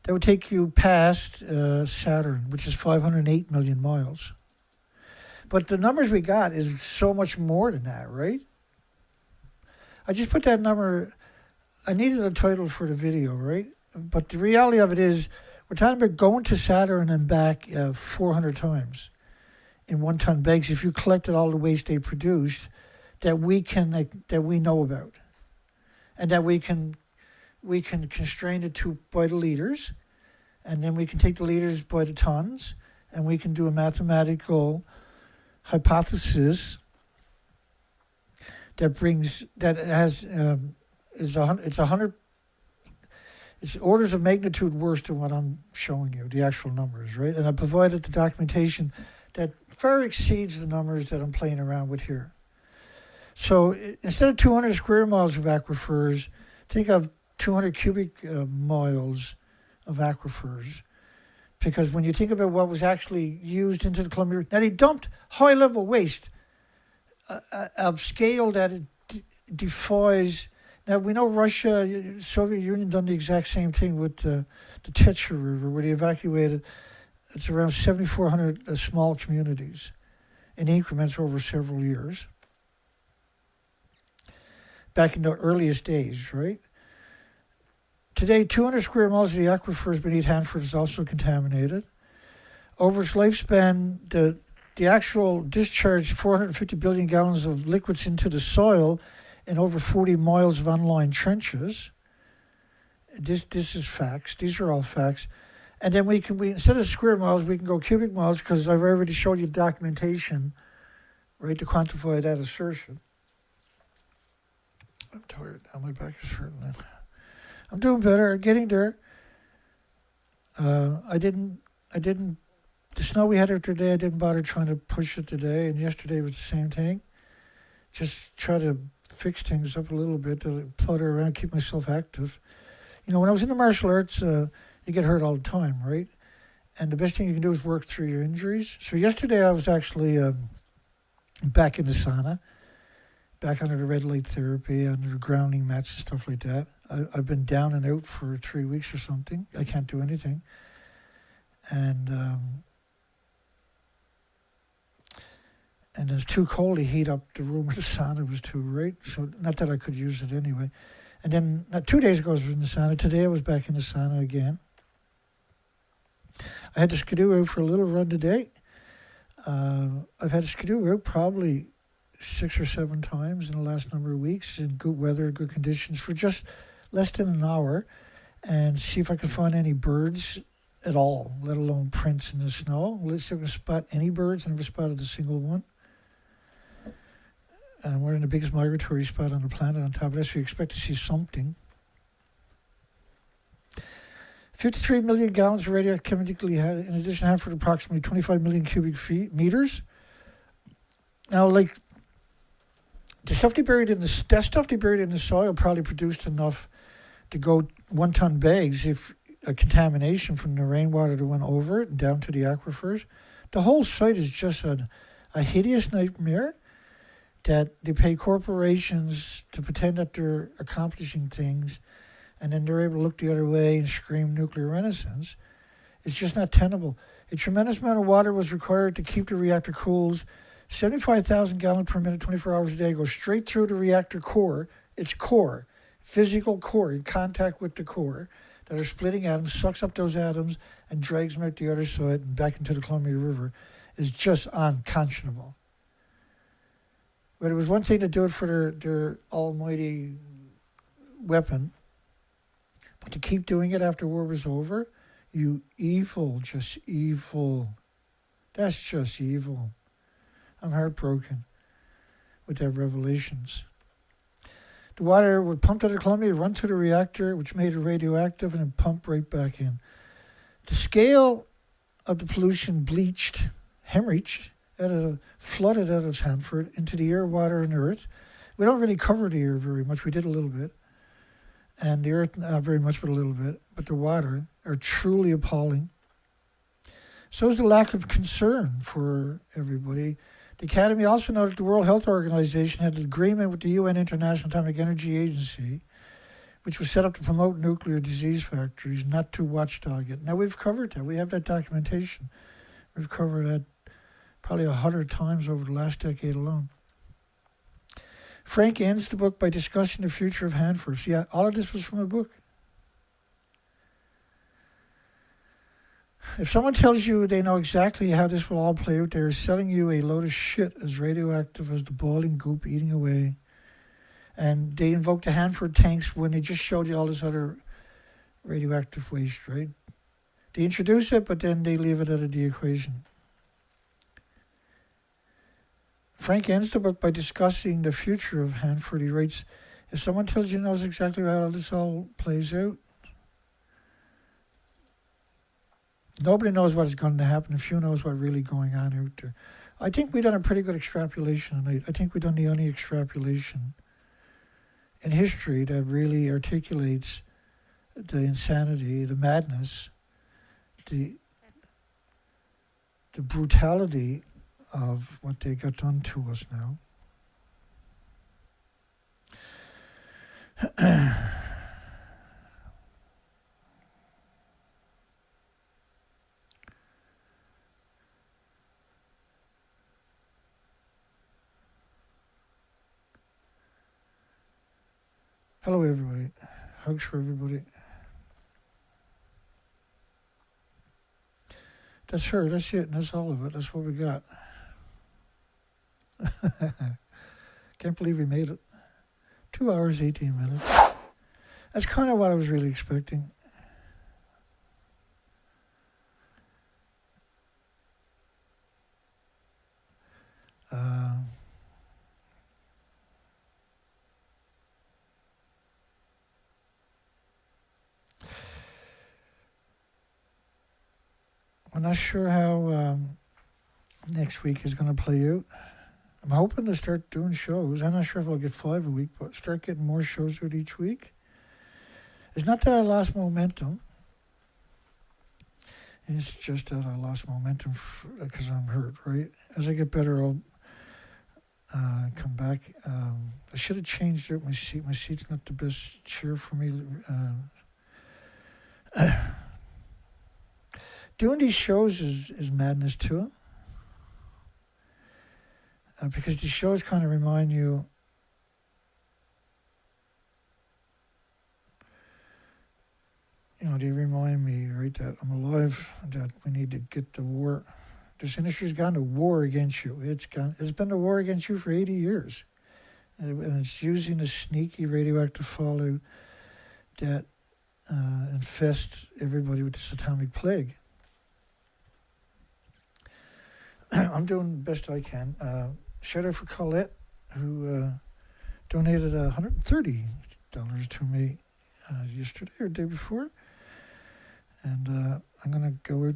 A: that would take you past Saturn, which is 508 million miles. But the numbers we got is so much more than that, right? I just put that number, I needed a title for the video, right? But the reality of it is, we're talking about going to Saturn and back 400 times in 1 ton bags if you collected all the waste they produced that we know about, and that we can constrain it to by the liters, and then we can take the liters by the tons, and we can do a mathematical hypothesis that it's orders of magnitude worse than what I'm showing you, the actual numbers, right? And I provided the documentation that far exceeds the numbers that I'm playing around with here. So instead of 200 square miles of aquifers, think of 200 cubic miles of aquifers. Because when you think about what was actually used into the Columbia River, now they dumped high-level waste of scale that it defies. Now we know Russia, Soviet Union done the exact same thing with the Tetra River, where they evacuated, it's around 7,400 small communities in increments over several years. Back in the earliest days, right? Today, 200 square miles of the aquifers beneath Hanford is also contaminated. Over its lifespan, the actual discharged 450 billion gallons of liquids into the soil in over 40 miles of unlined trenches. This is facts. These are all facts. And then we instead of square miles, we can go cubic miles, because I've already showed you documentation, right, to quantify that assertion. I'm tired now. My back is hurting now. I'm doing better. Getting there. I didn't. The snow we had here today, I didn't bother trying to push it today, and yesterday was the same thing. Just try to fix things up a little bit, to putter around, keep myself active. You know, when I was in the martial arts, you get hurt all the time, right? And the best thing you can do is work through your injuries. So yesterday I was actually back in the sauna. Back under the red light therapy, under the grounding mats and stuff like that. I've been down and out for 3 weeks or something. I can't do anything. And it's too cold to heat up the room where the sauna was too, right? So not that I could use it anyway. And then 2 days ago I was in the sauna. Today I was back in the sauna again. I had to skidoo out for a little run today. I've had to skidoo out probably 6 or 7 times in the last number of weeks in good weather, good conditions, for just less than an hour, and see if I could find any birds at all, let alone prints in the snow. Let's see if I can spot any birds. I never spotted a single one. And we're in the biggest migratory spot on the planet on top of this, so you expect to see something. 53 million gallons of radioactivity, in addition, Hanford approximately 25 million cubic meters. Now, like, that stuff they buried in the soil probably produced enough to go 1 ton bags if a contamination from the rainwater that went over it and down to the aquifers. The whole site is just a hideous nightmare that they pay corporations to pretend that they're accomplishing things, and then they're able to look the other way and scream nuclear renaissance. It's just not tenable. A tremendous amount of water was required to keep the reactor cooled. 75,000 gallons per minute, 24 hours a day, goes straight through the reactor core, its core, physical core, in contact with the core, that are splitting atoms, sucks up those atoms and drags them out the other side and back into the Columbia River, is just unconscionable. But it was one thing to do it for their almighty weapon, but to keep doing it after war was over, you evil, just evil. That's just evil. I'm heartbroken with their revelations. The water would pump out of Columbia, run through the reactor, which made it radioactive, and then pump right back in. The scale of the pollution hemorrhaged, flooded out of Hanford into the air, water, and earth. We don't really cover the air very much. We did a little bit. And the earth, not very much, but a little bit. But the water are truly appalling. So is the lack of concern for everybody. The Academy also noted the World Health Organization had an agreement with the UN International Atomic Energy Agency, which was set up to promote nuclear disease factories, not to watchdog it. Now, we've covered that. We have that documentation. We've covered that probably 100 times over the last decade alone. Frank ends the book by discussing the future of Hanford. So yeah, all of this was from a book. If someone tells you they know exactly how this will all play out, they're selling you a load of shit as radioactive as the boiling goop eating away. And they invoke the Hanford tanks when they just showed you all this other radioactive waste, right? They introduce it, but then they leave it out of the equation. Frank ends the book by discussing the future of Hanford. He writes, if someone tells you knows exactly how this all plays out, nobody knows what is going to happen. Few knows what's really going on out there. I think we've done a pretty good extrapolation tonight. I think we've done the only extrapolation in history that really articulates the insanity, the madness, the brutality of what they got done to us now. Hello, everybody. Hugs for everybody. That's her. That's it. That's all of it. That's what we got. Can't believe we made it. 2 hours, 18 minutes. That's kind of what I was really expecting. I'm not sure how next week is going to play out. I'm hoping to start doing shows. I'm not sure if I'll get 5 a week, but start getting more shows out each week. It's not that I lost momentum. It's just that I lost momentum because I'm hurt, right? As I get better, I'll come back. I should have changed out my seat. My seat's not the best chair for me. Doing these shows is madness too. Because these shows kind of remind you they remind me, right, that I'm alive, that we need to get the war. This industry's gone to war against you. It's been a war against you for 80 years. And it's using the sneaky radioactive fallout that infests everybody with this atomic plague. I'm doing the best I can. Shout out for Colette, who donated $130 to me yesterday or the day before. And I'm going to go out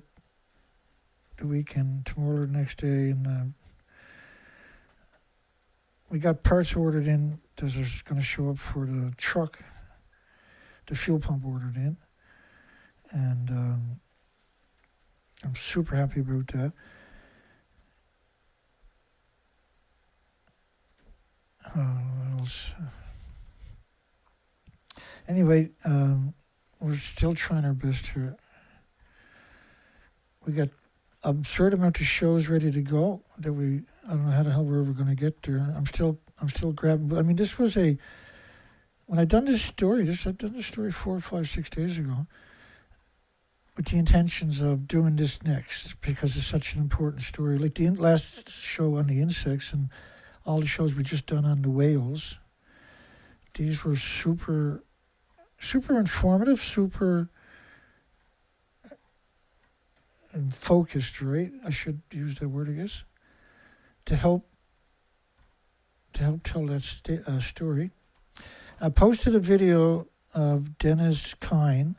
A: the weekend, tomorrow or next day. And we got parts ordered in that are going to show up for the truck, the fuel pump ordered in. And I'm super happy about that. What else? Anyway, we're still trying our best here. We got absurd amount of shows ready to go that I don't know how the hell we're ever going to get there. I'm still grabbing. But I mean, this was when I done this story. I'd done this story 4, 5, 6 days ago, with the intentions of doing this next because it's such an important story. Like the last show on the insects and all the shows we just done on the whales. These were super informative, super and focused, right? I should use that word, I guess, to help tell that story. I posted a video of Dennis Kine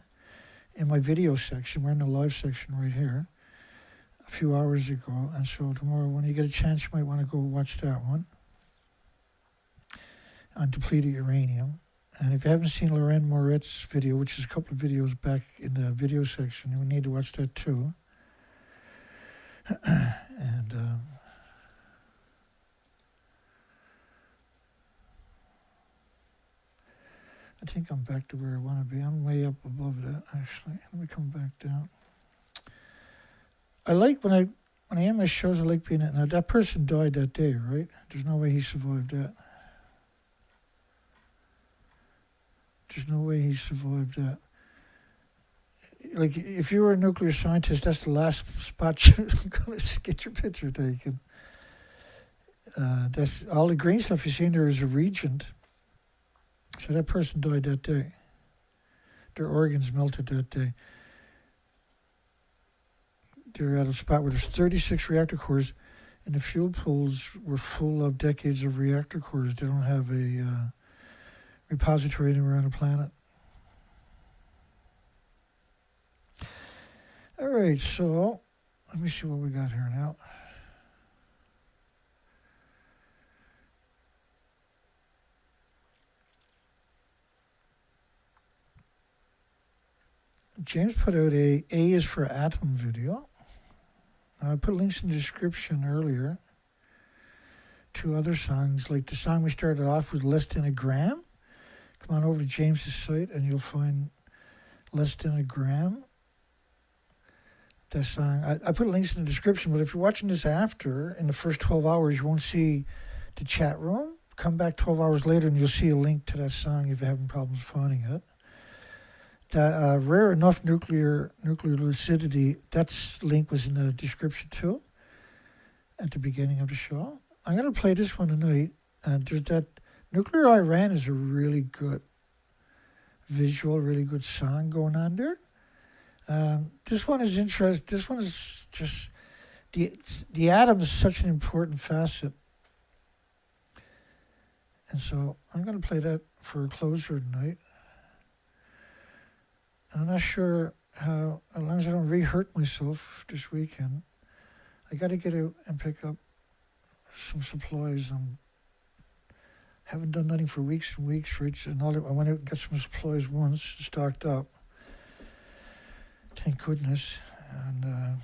A: in my video section. We're in the live section right here a few hours ago, and so tomorrow when you get a chance you might want to go watch that one on depleted uranium. And if you haven't seen Lorraine Moret's video, which is a couple of videos back in the video section, you need to watch that too. And I think I'm back to where I want to be. I'm way up above that, actually. Let me come back down. I like when I end my shows, I like being it. Now, that person died that day, right? There's no way he survived that. There's no way he survived that. Like, if you were a nuclear scientist, that's the last spot you're going to get your picture taken. That's all the green stuff you see in there is a regent. So that person died that day. Their organs melted that day. They're at a spot where there's 36 reactor cores, and the fuel pools were full of decades of reactor cores. They don't have a repository anywhere on the planet. All right, so let me see what we got here now. James put out a is for Atom video. I put links in the description earlier to other songs. Like the song we started off with, Less Than a Gram. Come on over to James's site and you'll find Less Than a Gram. That song. I put links in the description, but if you're watching this after, in the first 12 hours, you won't see the chat room. Come back 12 hours later and you'll see a link to that song if you're having problems finding it. The rare enough nuclear lucidity, that link was in the description too, at the beginning of the show. I'm going to play this one tonight. And there's that Nuclear Iran is a really good visual, really good song going on there. This one is interesting. This one is just, the atom is such an important facet. And so I'm going to play that for a closer tonight. And I'm not sure how, as long as I don't re-hurt myself this weekend, I got to get out and pick up some supplies. Haven't done nothing for weeks and weeks, Rich, and all that. I went out and got some supplies once, stocked up. Thank goodness. And I'm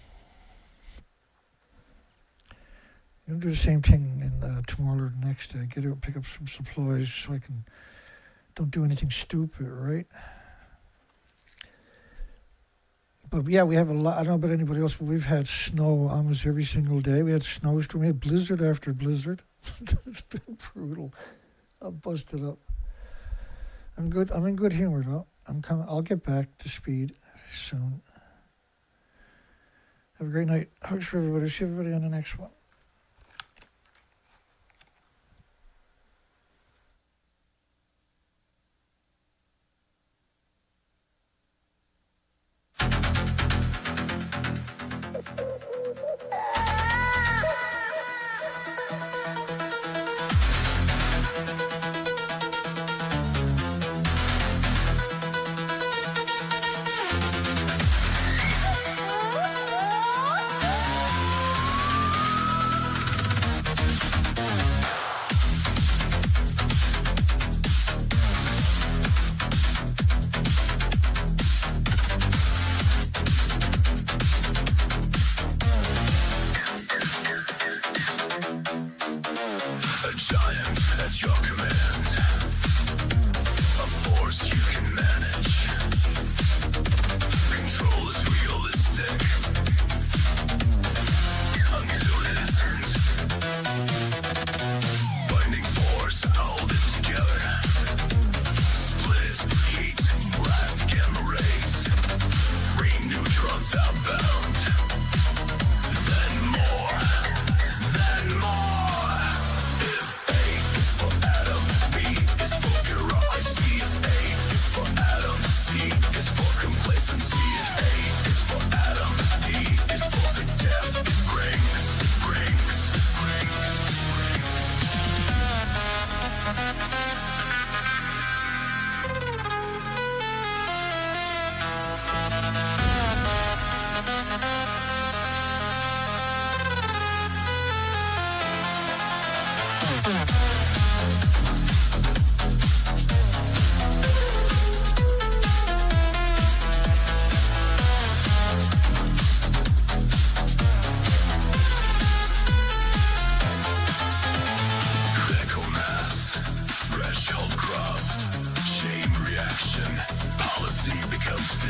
A: going to do the same thing in tomorrow or the next day. Get out and pick up some supplies so I don't do anything stupid, right? But yeah, we have a lot. I don't know about anybody else, but we've had snow almost every single day. We had snowstorm. We had blizzard after blizzard. It's been brutal. I'm busted up. I'm good. I'm in good humor though. I'm coming. I'll get back to speed soon. Have a great night. Hugs for everybody. See everybody on the next one.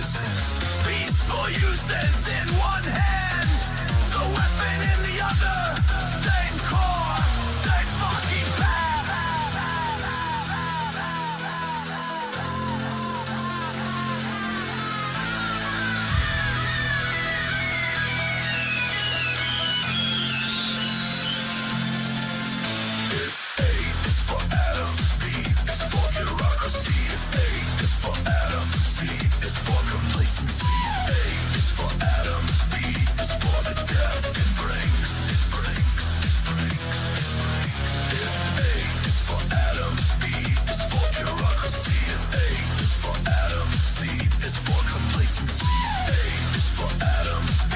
H: Peaceful uses in one hand, the weapon in the other. Same core, same fucking path. If A is for Adam, B is for bureaucracy. If A is for Adam, C is for complacency. If A is for Adam, B is for the death it brings. If A is for Adam, B is for bureaucracy. If A is for Adam, C is for complacency. If A is for Adam, B